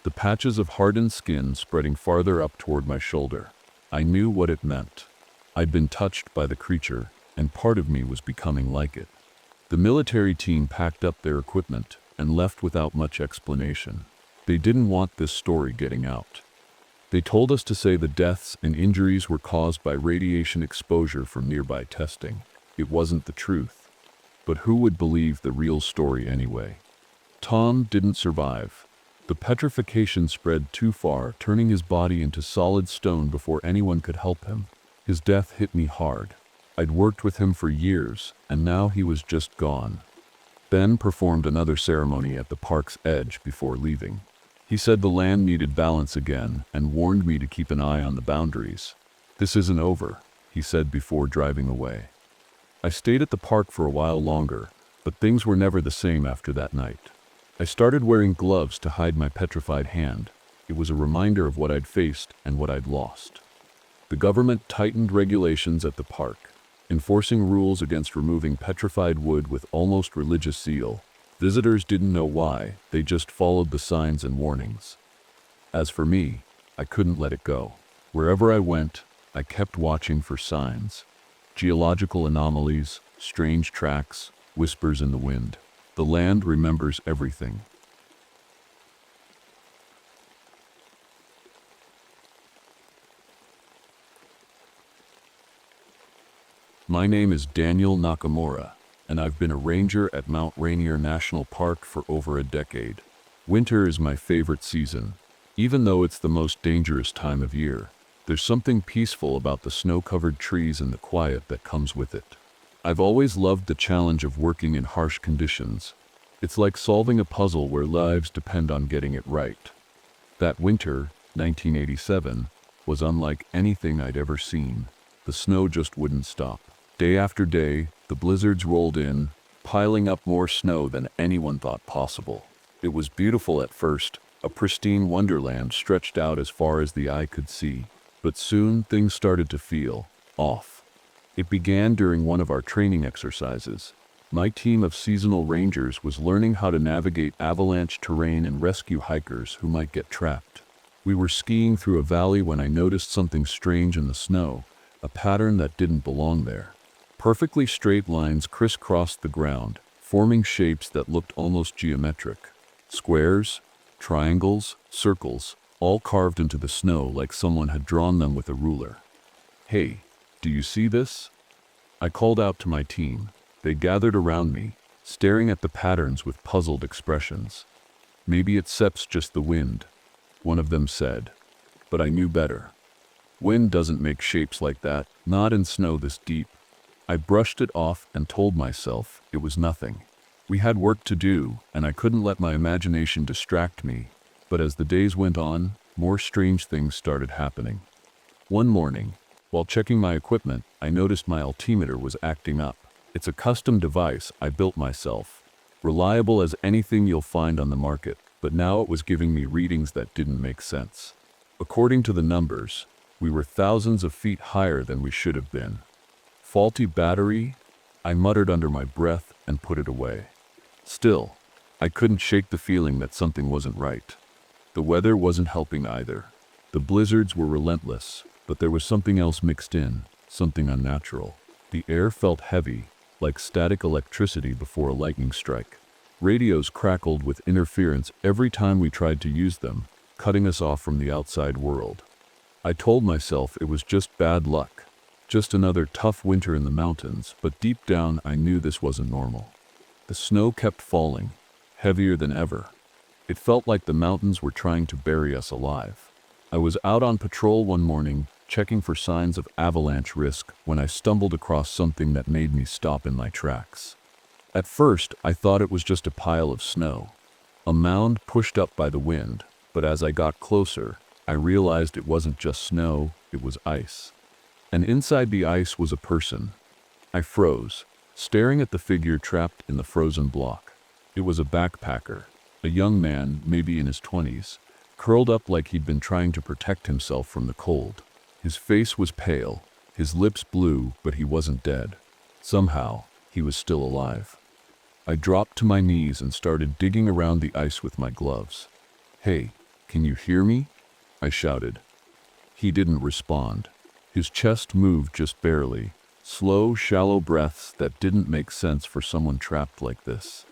the patches of hardened skin spreading farther up toward my shoulder. I knew what it meant. I'd been touched by the creature, and part of me was becoming like it. The military team packed up their equipment and left without much explanation. They didn't want this story getting out. They told us to say the deaths and injuries were caused by radiation exposure from nearby testing. It wasn't the truth. But who would believe the real story anyway? Tom didn't survive. The petrification spread too far, turning his body into solid stone before anyone could help him. His death hit me hard. I'd worked with him for years, and now he was just gone. Ben performed another ceremony at the park's edge before leaving. He said the land needed balance again and warned me to keep an eye on the boundaries. "This isn't over," he said before driving away. I stayed at the park for a while longer, but things were never the same after that night. I started wearing gloves to hide my petrified hand. It was a reminder of what I'd faced and what I'd lost. The government tightened regulations at the park, enforcing rules against removing petrified wood with almost religious zeal. Visitors didn't know why, they just followed the signs and warnings. As for me, I couldn't let it go. Wherever I went, I kept watching for signs. Geological anomalies, strange tracks, whispers in the wind. The land remembers everything. My name is Daniel Nakamura, and I've been a ranger at Mount Rainier National Park for over a decade. Winter is my favorite season. Even though it's the most dangerous time of year, there's something peaceful about the snow-covered trees and the quiet that comes with it. I've always loved the challenge of working in harsh conditions. It's like solving a puzzle where lives depend on getting it right. That winter, 1987, was unlike anything I'd ever seen. The snow just wouldn't stop. Day after day, the blizzards rolled in, piling up more snow than anyone thought possible. It was beautiful at first, a pristine wonderland stretched out as far as the eye could see. But soon things started to feel off. It began during one of our training exercises. My team of seasonal rangers was learning how to navigate avalanche terrain and rescue hikers who might get trapped. We were skiing through a valley when I noticed something strange in the snow, a pattern that didn't belong there. Perfectly straight lines crisscrossed the ground, forming shapes that looked almost geometric. Squares, triangles, circles, all carved into the snow like someone had drawn them with a ruler. "Hey, do you see this?" I called out to my team. They gathered around me, staring at the patterns with puzzled expressions. "Maybe it's just the wind," one of them said. But I knew better. Wind doesn't make shapes like that, not in snow this deep. I brushed it off and told myself it was nothing. We had work to do, and I couldn't let my imagination distract me. But as the days went on, more strange things started happening. One morning, while checking my equipment, I noticed my altimeter was acting up. It's a custom device I built myself, reliable as anything you'll find on the market, but now it was giving me readings that didn't make sense. According to the numbers, we were thousands of feet higher than we should have been. Faulty battery? I muttered under my breath and put it away. Still, I couldn't shake the feeling that something wasn't right. The weather wasn't helping either. The blizzards were relentless, but there was something else mixed in, something unnatural. The air felt heavy, like static electricity before a lightning strike. Radios crackled with interference every time we tried to use them, cutting us off from the outside world. I told myself it was just bad luck, just another tough winter in the mountains, but deep down I knew this wasn't normal. The snow kept falling, heavier than ever. It felt like the mountains were trying to bury us alive. I was out on patrol one morning, checking for signs of avalanche risk, when I stumbled across something that made me stop in my tracks. At first, I thought it was just a pile of snow, a mound pushed up by the wind, but as I got closer, I realized it wasn't just snow, it was ice. And inside the ice was a person. I froze, staring at the figure trapped in the frozen block. It was a backpacker, a young man, maybe in his 20s, curled up like he'd been trying to protect himself from the cold. His face was pale, his lips blue, but he wasn't dead. Somehow, he was still alive. I dropped to my knees and started digging around the ice with my gloves. "Hey, can you hear me?" I shouted. He didn't respond. His chest moved just barely, slow, shallow breaths that didn't make sense for someone trapped like this.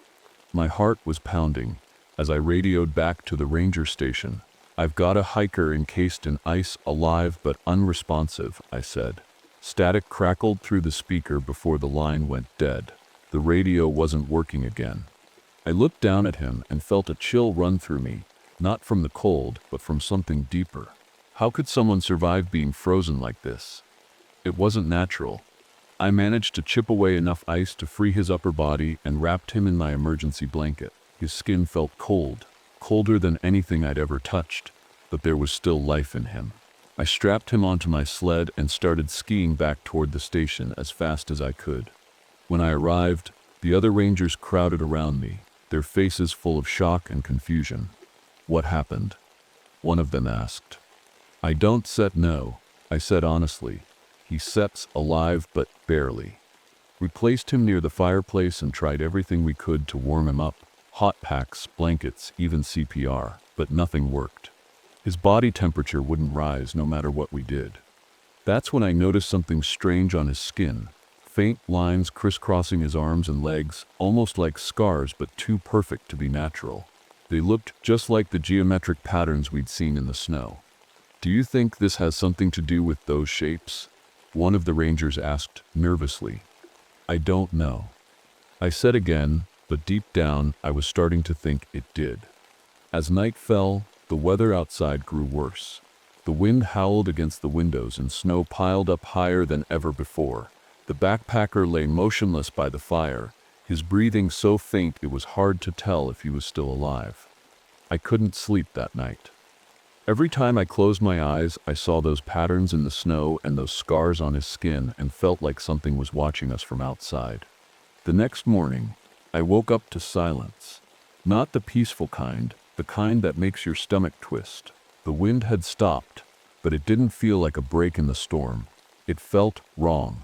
My heart was pounding as I radioed back to the ranger station. "I've got a hiker encased in ice, alive but unresponsive," I said. Static crackled through the speaker before the line went dead. The radio wasn't working again. I looked down at him and felt a chill run through me, not from the cold, but from something deeper. How could someone survive being frozen like this? It wasn't natural. I managed to chip away enough ice to free his upper body and wrapped him in my emergency blanket. His skin felt cold, colder than anything I'd ever touched, but there was still life in him. I strapped him onto my sled and started skiing back toward the station as fast as I could. When I arrived, the other rangers crowded around me, their faces full of shock and confusion. "What happened?" one of them asked. "I don't know," I said honestly. "He sets alive, but barely." We placed him near the fireplace and tried everything we could to warm him up. Hot packs, blankets, even CPR, but nothing worked. His body temperature wouldn't rise no matter what we did. That's when I noticed something strange on his skin. Faint lines crisscrossing his arms and legs, almost like scars but too perfect to be natural. They looked just like the geometric patterns we'd seen in the snow. "Do you think this has something to do with those shapes?" one of the rangers asked nervously. "I don't know," I said again, but deep down I was starting to think it did. As night fell, the weather outside grew worse. The wind howled against the windows and snow piled up higher than ever before. The backpacker lay motionless by the fire, his breathing so faint it was hard to tell if he was still alive. I couldn't sleep that night. Every time I closed my eyes, I saw those patterns in the snow and those scars on his skin and felt like something was watching us from outside. The next morning, I woke up to silence. Not the peaceful kind, the kind that makes your stomach twist. The wind had stopped, but it didn't feel like a break in the storm. It felt wrong.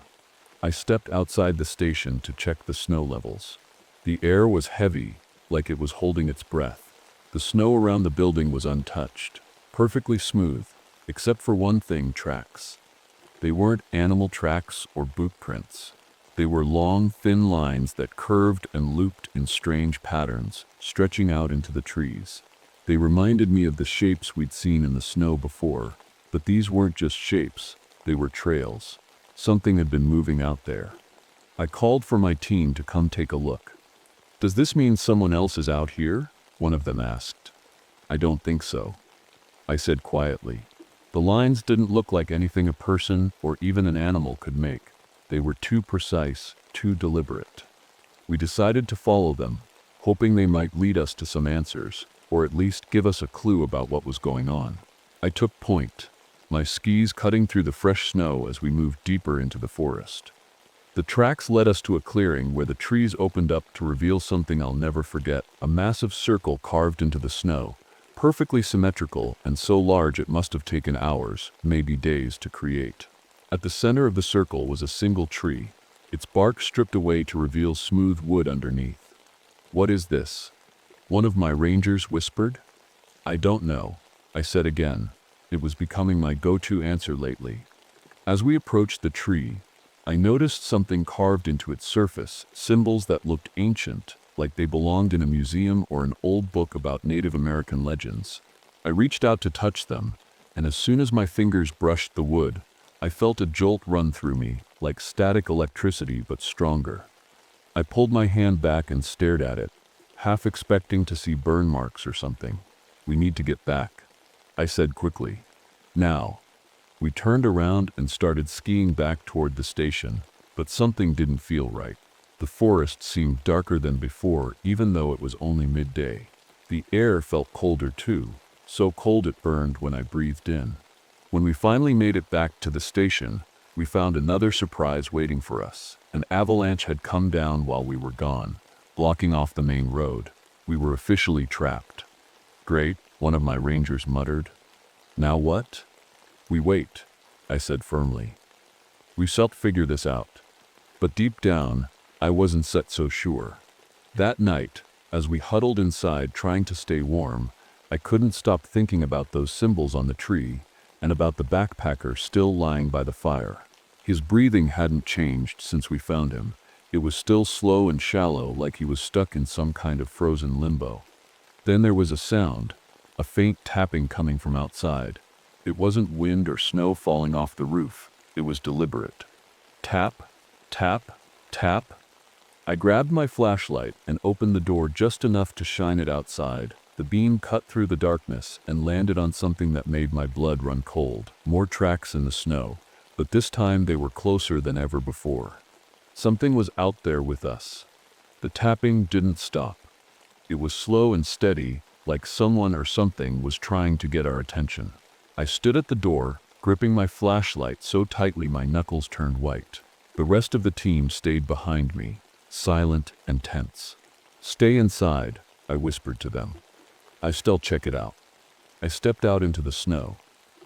I stepped outside the station to check the snow levels. The air was heavy, like it was holding its breath. The snow around the building was untouched, perfectly smooth, except for one thing: tracks. They weren't animal tracks or boot prints. They were long, thin lines that curved and looped in strange patterns, stretching out into the trees. They reminded me of the shapes we'd seen in the snow before, but these weren't just shapes, they were trails. Something had been moving out there. I called for my team to come take a look. "Does this mean someone else is out here?" one of them asked. "I don't think so," I said quietly. The lines didn't look like anything a person or even an animal could make. They were too precise, too deliberate. We decided to follow them, hoping they might lead us to some answers, or at least give us a clue about what was going on. I took point, my skis cutting through the fresh snow as we moved deeper into the forest. The tracks led us to a clearing where the trees opened up to reveal something I'll never forget, a massive circle carved into the snow, perfectly symmetrical and so large it must have taken hours, maybe days, to create. At the center of the circle was a single tree, its bark stripped away to reveal smooth wood underneath. "What is this?" one of my rangers whispered. "I don't know," I said again. It was becoming my go-to answer lately. As we approached the tree, I noticed something carved into its surface, symbols that looked ancient, like they belonged in a museum or an old book about Native American legends. I reached out to touch them, and as soon as my fingers brushed the wood, I felt a jolt run through me, like static electricity but stronger. I pulled my hand back and stared at it, half expecting to see burn marks or something. "We need to get back," I said quickly. "Now." We turned around and started skiing back toward the station, but something didn't feel right. The forest seemed darker than before, even though it was only midday. The air felt colder too, so cold it burned when I breathed in. When we finally made it back to the station, we found another surprise waiting for us. An avalanche had come down while we were gone, blocking off the main road. We were officially trapped. "Great," one of my rangers muttered. "Now what?" "We wait," I said firmly. "We shall figure this out." But deep down, I wasn't set so sure. That night, as we huddled inside trying to stay warm, I couldn't stop thinking about those symbols on the tree and about the backpacker still lying by the fire. His breathing hadn't changed since we found him. It was still slow and shallow, like he was stuck in some kind of frozen limbo. Then there was a sound, a faint tapping coming from outside. It wasn't wind or snow falling off the roof. It was deliberate. Tap, tap, tap. I grabbed my flashlight and opened the door just enough to shine it outside. The beam cut through the darkness and landed on something that made my blood run cold. More tracks in the snow, but this time they were closer than ever before. Something was out there with us. The tapping didn't stop. It was slow and steady, like someone or something was trying to get our attention. I stood at the door, gripping my flashlight so tightly my knuckles turned white. The rest of the team stayed behind me, silent and tense. "Stay inside," I whispered to them. "I still check it out." I stepped out into the snow,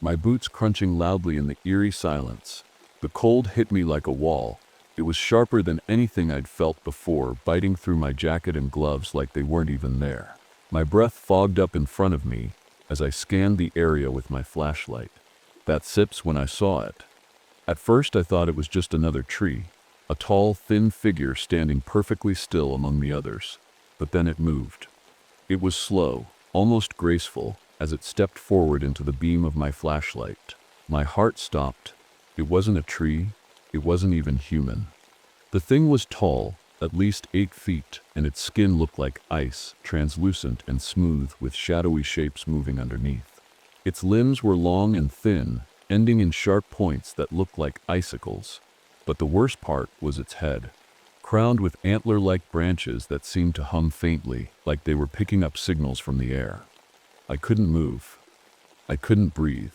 my boots crunching loudly in the eerie silence. The cold hit me like a wall. It was sharper than anything I'd felt before, biting through my jacket and gloves like they weren't even there. My breath fogged up in front of me as I scanned the area with my flashlight. That sips when I saw it. At first I thought it was just another tree, a tall, thin figure standing perfectly still among the others. But then it moved. It was slow, almost graceful, as it stepped forward into the beam of my flashlight. My heart stopped. It wasn't a tree. It wasn't even human. The thing was tall, at least 8 feet, and its skin looked like ice, translucent and smooth with shadowy shapes moving underneath. Its limbs were long and thin, ending in sharp points that looked like icicles. But the worst part was its head, crowned with antler-like branches that seemed to hum faintly, like they were picking up signals from the air. I couldn't move. I couldn't breathe.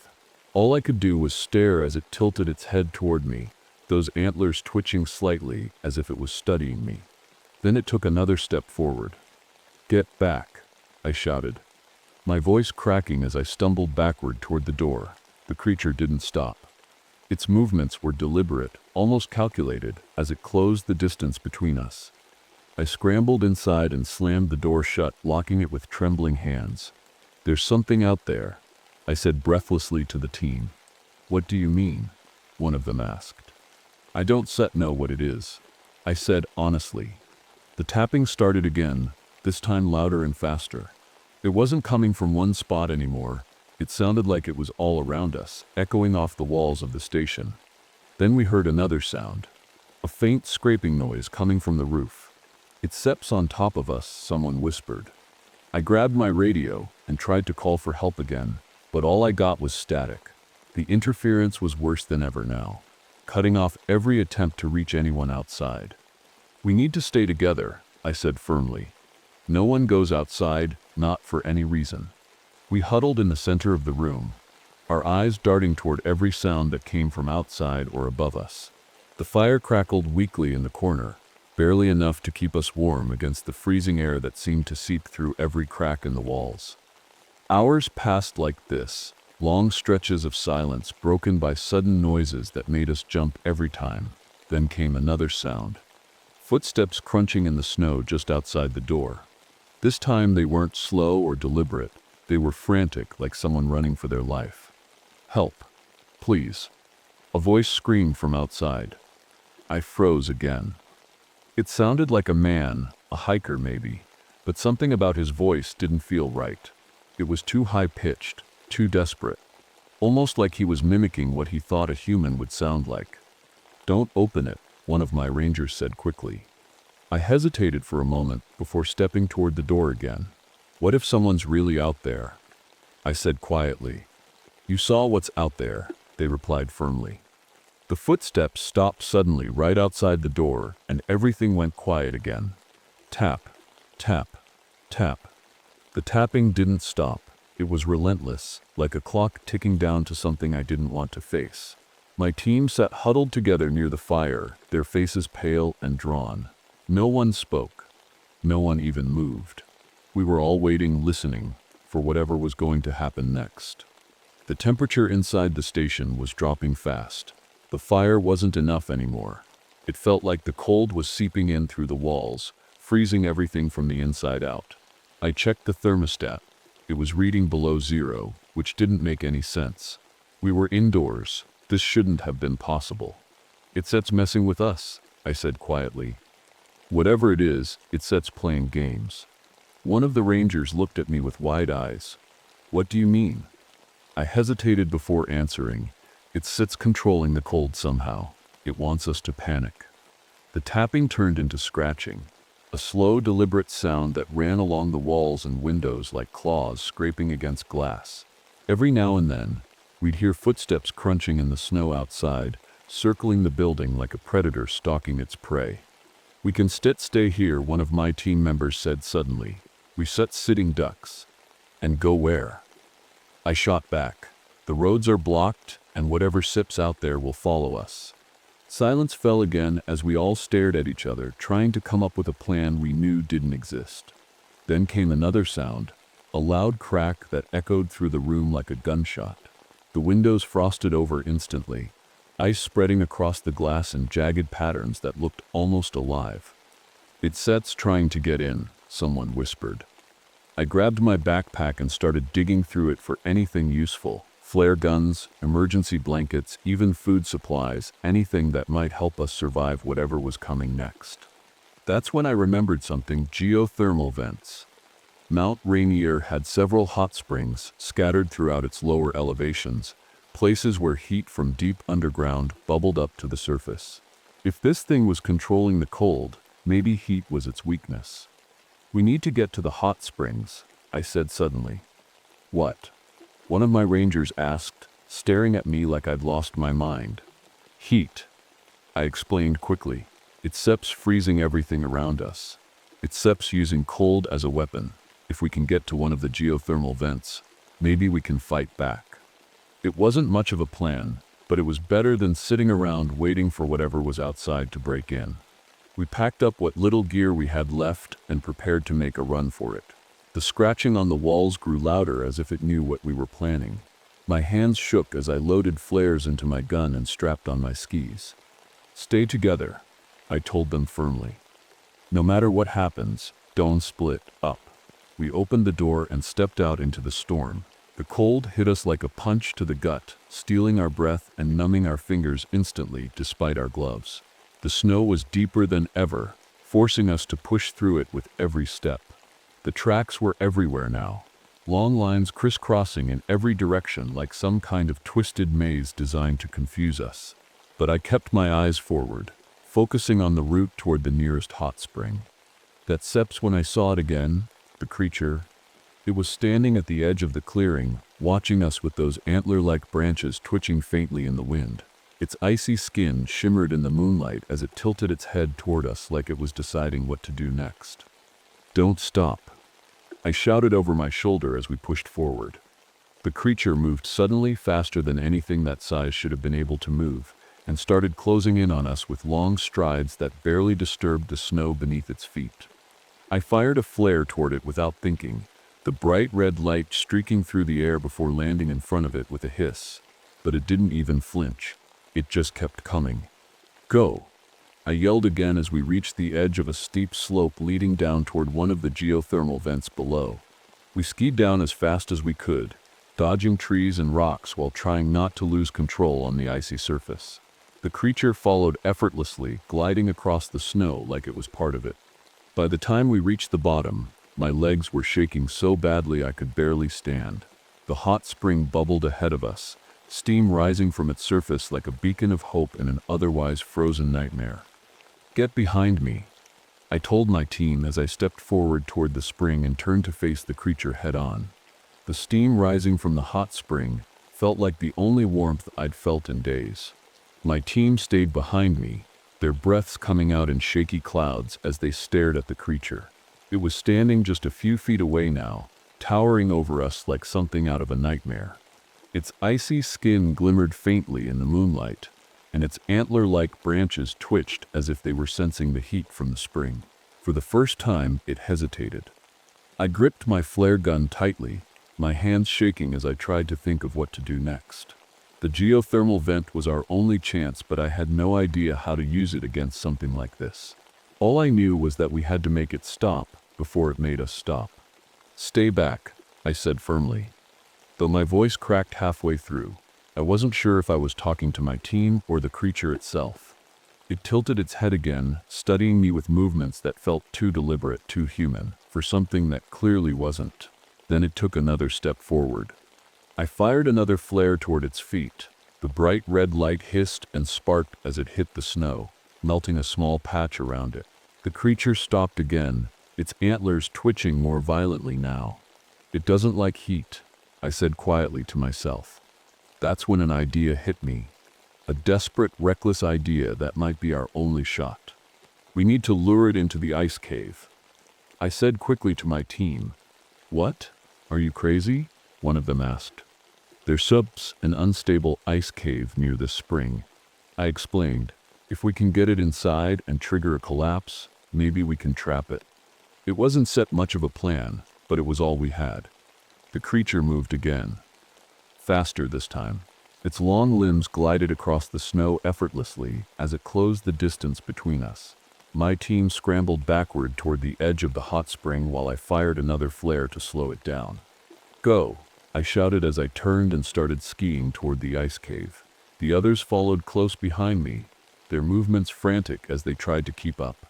All I could do was stare as it tilted its head toward me, those antlers twitching slightly as if it was studying me. Then it took another step forward. "Get back," I shouted, my voice cracking as I stumbled backward toward the door. The creature didn't stop. Its movements were deliberate, almost calculated, as it closed the distance between us. I scrambled inside and slammed the door shut, locking it with trembling hands. "There's something out there," I said breathlessly to the team. "What do you mean?" one of them asked. "I don't know what it is," I said honestly. The tapping started again, this time louder and faster. It wasn't coming from one spot anymore. It sounded like it was all around us, echoing off the walls of the station. Then we heard another sound, a faint scraping noise coming from the roof. "It steps on top of us," someone whispered. I grabbed my radio and tried to call for help again, but all I got was static. The interference was worse than ever now. cutting off every attempt to reach anyone outside. "We need to stay together," I said firmly. "No one goes outside, not for any reason." We huddled in the center of the room, our eyes darting toward every sound that came from outside or above us. The fire crackled weakly in the corner, barely enough to keep us warm against the freezing air that seemed to seep through every crack in the walls. Hours passed like this, long stretches of silence broken by sudden noises that made us jump every time. Then came another sound. Footsteps crunching in the snow just outside the door. This time they weren't slow or deliberate. They were frantic, like someone running for their life. "Help, please," a voice screamed from outside. I froze again. It sounded like a man, a hiker maybe, but something about his voice didn't feel right. It was too high-pitched, too desperate, almost like he was mimicking what he thought a human would sound like. "Don't open it," one of my rangers said quickly. I hesitated for a moment before stepping toward the door again. "What if someone's really out there?" I said quietly. "You saw what's out there," they replied firmly. The footsteps stopped suddenly right outside the door, and everything went quiet again. Tap, tap, tap. The tapping didn't stop. It was relentless, like a clock ticking down to something I didn't want to face. My team sat huddled together near the fire, their faces pale and drawn. No one spoke. No one even moved. We were all waiting, listening, for whatever was going to happen next. The temperature inside the station was dropping fast. The fire wasn't enough anymore. It felt like the cold was seeping in through the walls, freezing everything from the inside out. I checked the thermostat. It was reading below zero, which didn't make any sense. We were indoors. This shouldn't have been possible. "It sets messing with us," I said quietly. "Whatever it is, it sets playing games." One of the rangers looked at me with wide eyes. "What do you mean?" I hesitated before answering. "It sits controlling the cold somehow. It wants us to panic." The tapping turned into scratching, a slow, deliberate sound that ran along the walls and windows like claws scraping against glass. Every now and then, we'd hear footsteps crunching in the snow outside, circling the building like a predator stalking its prey. "We can stay here," one of my team members said suddenly. "We set sitting ducks." "And go where?" I shot back. "The roads are blocked, and whatever sips out there will follow us." Silence fell again as we all stared at each other, trying to come up with a plan we knew didn't exist. Then came another sound, a loud crack that echoed through the room like a gunshot. The windows frosted over instantly, ice spreading across the glass in jagged patterns that looked almost alive. "It sets trying to get in," someone whispered. I grabbed my backpack and started digging through it for anything useful. Flare guns, emergency blankets, even food supplies, anything that might help us survive whatever was coming next. That's when I remembered something: geothermal vents. Mount Rainier had several hot springs scattered throughout its lower elevations, places where heat from deep underground bubbled up to the surface. If this thing was controlling the cold, maybe heat was its weakness. "We need to get to the hot springs," I said suddenly. "What?" one of my rangers asked, staring at me like I'd lost my mind. "Heat," I explained quickly. "It seeps freezing everything around us. It seeps using cold as a weapon. If we can get to one of the geothermal vents, maybe we can fight back." It wasn't much of a plan, but it was better than sitting around waiting for whatever was outside to break in. We packed up what little gear we had left and prepared to make a run for it. The scratching on the walls grew louder as if it knew what we were planning. My hands shook as I loaded flares into my gun and strapped on my skis. "Stay together," I told them firmly. "No matter what happens, don't split up." We opened the door and stepped out into the storm. The cold hit us like a punch to the gut, stealing our breath and numbing our fingers instantly despite our gloves. The snow was deeper than ever, forcing us to push through it with every step. The tracks were everywhere now, long lines crisscrossing in every direction like some kind of twisted maze designed to confuse us. But I kept my eyes forward, focusing on the route toward the nearest hot spring. That seeps when I saw it again, the creature. It was standing at the edge of the clearing, watching us with those antler-like branches twitching faintly in the wind. Its icy skin shimmered in the moonlight as it tilted its head toward us like it was deciding what to do next. "Don't stop," I shouted over my shoulder as we pushed forward. The creature moved suddenly, faster than anything that size should have been able to move, and started closing in on us with long strides that barely disturbed the snow beneath its feet. I fired a flare toward it without thinking, the bright red light streaking through the air before landing in front of it with a hiss. But it didn't even flinch. It just kept coming. "Go!" I yelled again as we reached the edge of a steep slope leading down toward one of the geothermal vents below. We skied down as fast as we could, dodging trees and rocks while trying not to lose control on the icy surface. The creature followed effortlessly, gliding across the snow like it was part of it. By the time we reached the bottom, my legs were shaking so badly I could barely stand. The hot spring bubbled ahead of us, steam rising from its surface like a beacon of hope in an otherwise frozen nightmare. "Get behind me," I told my team as I stepped forward toward the spring and turned to face the creature head-on. The steam rising from the hot spring felt like the only warmth I'd felt in days. My team stayed behind me, their breaths coming out in shaky clouds as they stared at the creature. It was standing just a few feet away now, towering over us like something out of a nightmare. Its icy skin glimmered faintly in the moonlight, and its antler-like branches twitched as if they were sensing the heat from the spring. For the first time, it hesitated. I gripped my flare gun tightly, my hands shaking as I tried to think of what to do next. The geothermal vent was our only chance, but I had no idea how to use it against something like this. All I knew was that we had to make it stop before it made us stop. "Stay back," I said firmly. Though my voice cracked halfway through, I wasn't sure if I was talking to my team or the creature itself. It tilted its head again, studying me with movements that felt too deliberate, too human, for something that clearly wasn't. Then it took another step forward. I fired another flare toward its feet. The bright red light hissed and sparked as it hit the snow, melting a small patch around it. The creature stopped again, its antlers twitching more violently now. "It doesn't like heat," I said quietly to myself. That's when an idea hit me. A desperate, reckless idea that might be our only shot. "We need to lure it into the ice cave," I said quickly to my team. "What? Are you crazy?" one of them asked. "There's an unstable ice cave near this spring," I explained. "If we can get it inside and trigger a collapse, maybe we can trap it." It wasn't set much of a plan, but it was all we had. The creature moved again. Faster this time. Its long limbs glided across the snow effortlessly as it closed the distance between us. My team scrambled backward toward the edge of the hot spring while I fired another flare to slow it down. "Go!" I shouted as I turned and started skiing toward the ice cave. The others followed close behind me, their movements frantic as they tried to keep up.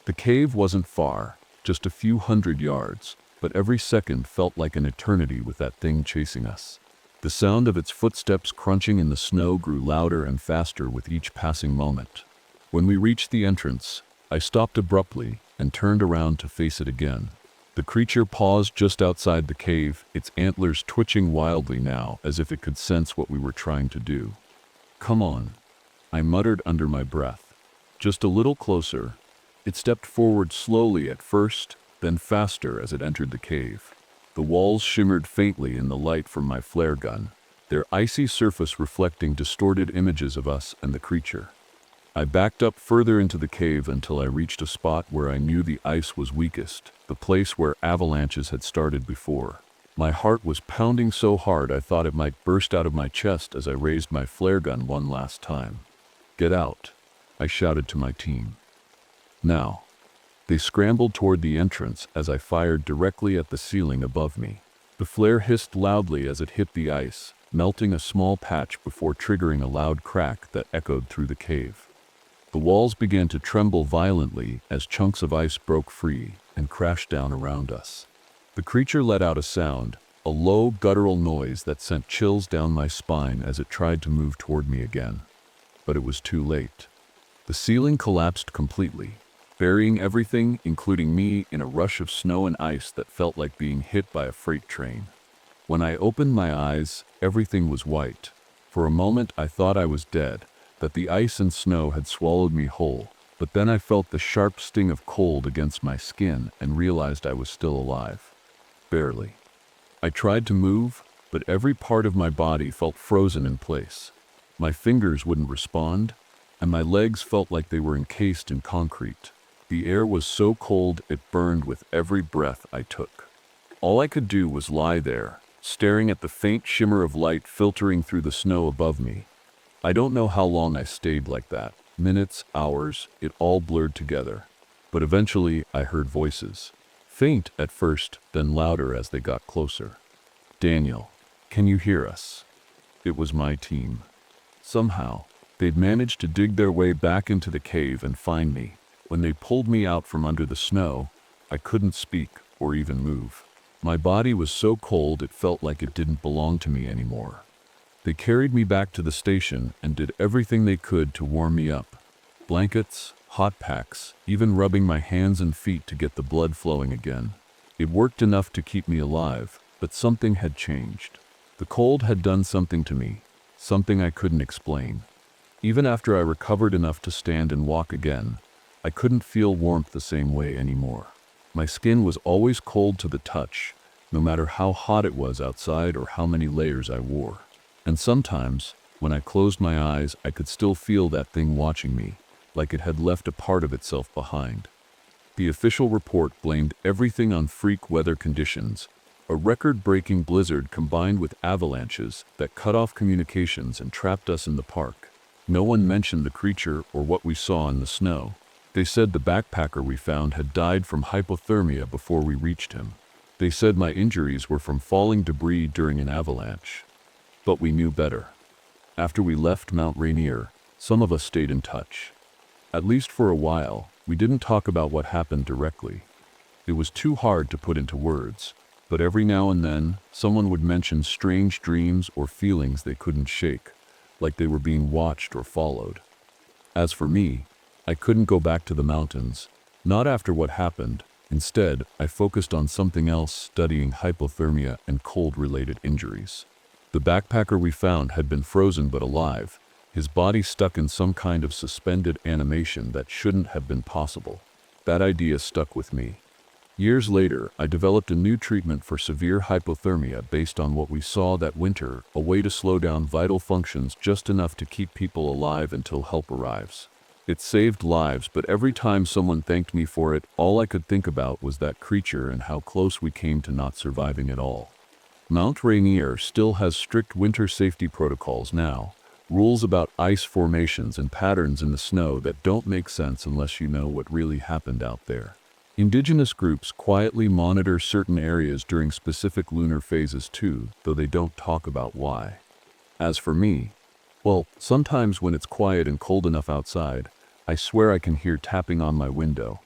The cave wasn't far, just a few hundred yards, but every second felt like an eternity with that thing chasing us. The sound of its footsteps crunching in the snow grew louder and faster with each passing moment. When we reached the entrance, I stopped abruptly and turned around to face it again. The creature paused just outside the cave, its antlers twitching wildly now as if it could sense what we were trying to do. "Come on," I muttered under my breath. "Just a little closer." It stepped forward slowly at first, then faster as it entered the cave. The walls shimmered faintly in the light from my flare gun, their icy surface reflecting distorted images of us and the creature. I backed up further into the cave until I reached a spot where I knew the ice was weakest, the place where avalanches had started before. My heart was pounding so hard I thought it might burst out of my chest as I raised my flare gun one last time. "Get out," I shouted to my team. "Now." They scrambled toward the entrance as I fired directly at the ceiling above me. The flare hissed loudly as it hit the ice, melting a small patch before triggering a loud crack that echoed through the cave. The walls began to tremble violently as chunks of ice broke free and crashed down around us. The creature let out a sound, a low, guttural noise that sent chills down my spine as it tried to move toward me again. But it was too late. The ceiling collapsed completely, burying everything, including me, in a rush of snow and ice that felt like being hit by a freight train. When I opened my eyes, everything was white. For a moment I thought I was dead, that the ice and snow had swallowed me whole, but then I felt the sharp sting of cold against my skin and realized I was still alive. Barely. I tried to move, but every part of my body felt frozen in place. My fingers wouldn't respond, and my legs felt like they were encased in concrete. The air was so cold it burned with every breath I took. All I could do was lie there, staring at the faint shimmer of light filtering through the snow above me. I don't know how long I stayed like that. Minutes, hours, it all blurred together. But eventually I heard voices. Faint at first, then louder as they got closer. "Daniel, can you hear us?" It was my team. Somehow, they'd managed to dig their way back into the cave and find me. When they pulled me out from under the snow, I couldn't speak or even move. My body was so cold it felt like it didn't belong to me anymore. They carried me back to the station and did everything they could to warm me up. Blankets, hot packs, even rubbing my hands and feet to get the blood flowing again. It worked enough to keep me alive, but something had changed. The cold had done something to me, something I couldn't explain. Even after I recovered enough to stand and walk again, I couldn't feel warmth the same way anymore. My skin was always cold to the touch, no matter how hot it was outside or how many layers I wore. And sometimes, when I closed my eyes, I could still feel that thing watching me, like it had left a part of itself behind. The official report blamed everything on freak weather conditions, a record-breaking blizzard combined with avalanches that cut off communications and trapped us in the park. No one mentioned the creature or what we saw in the snow. They said the backpacker we found had died from hypothermia before we reached him. They said my injuries were from falling debris during an avalanche. But we knew better. After we left Mount Rainier, some of us stayed in touch. At least for a while, we didn't talk about what happened directly. It was too hard to put into words, but every now and then, someone would mention strange dreams or feelings they couldn't shake, like they were being watched or followed. As for me, I couldn't go back to the mountains, not after what happened. Instead, I focused on something else, studying hypothermia and cold-related injuries. The backpacker we found had been frozen but alive, his body stuck in some kind of suspended animation that shouldn't have been possible. That idea stuck with me. Years later, I developed a new treatment for severe hypothermia based on what we saw that winter, a way to slow down vital functions just enough to keep people alive until help arrives. It saved lives, but every time someone thanked me for it, all I could think about was that creature and how close we came to not surviving at all. Mount Rainier still has strict winter safety protocols now, rules about ice formations and patterns in the snow that don't make sense unless you know what really happened out there. Indigenous groups quietly monitor certain areas during specific lunar phases too, though they don't talk about why. As for me, well, sometimes when it's quiet and cold enough outside, I swear I can hear tapping on my window.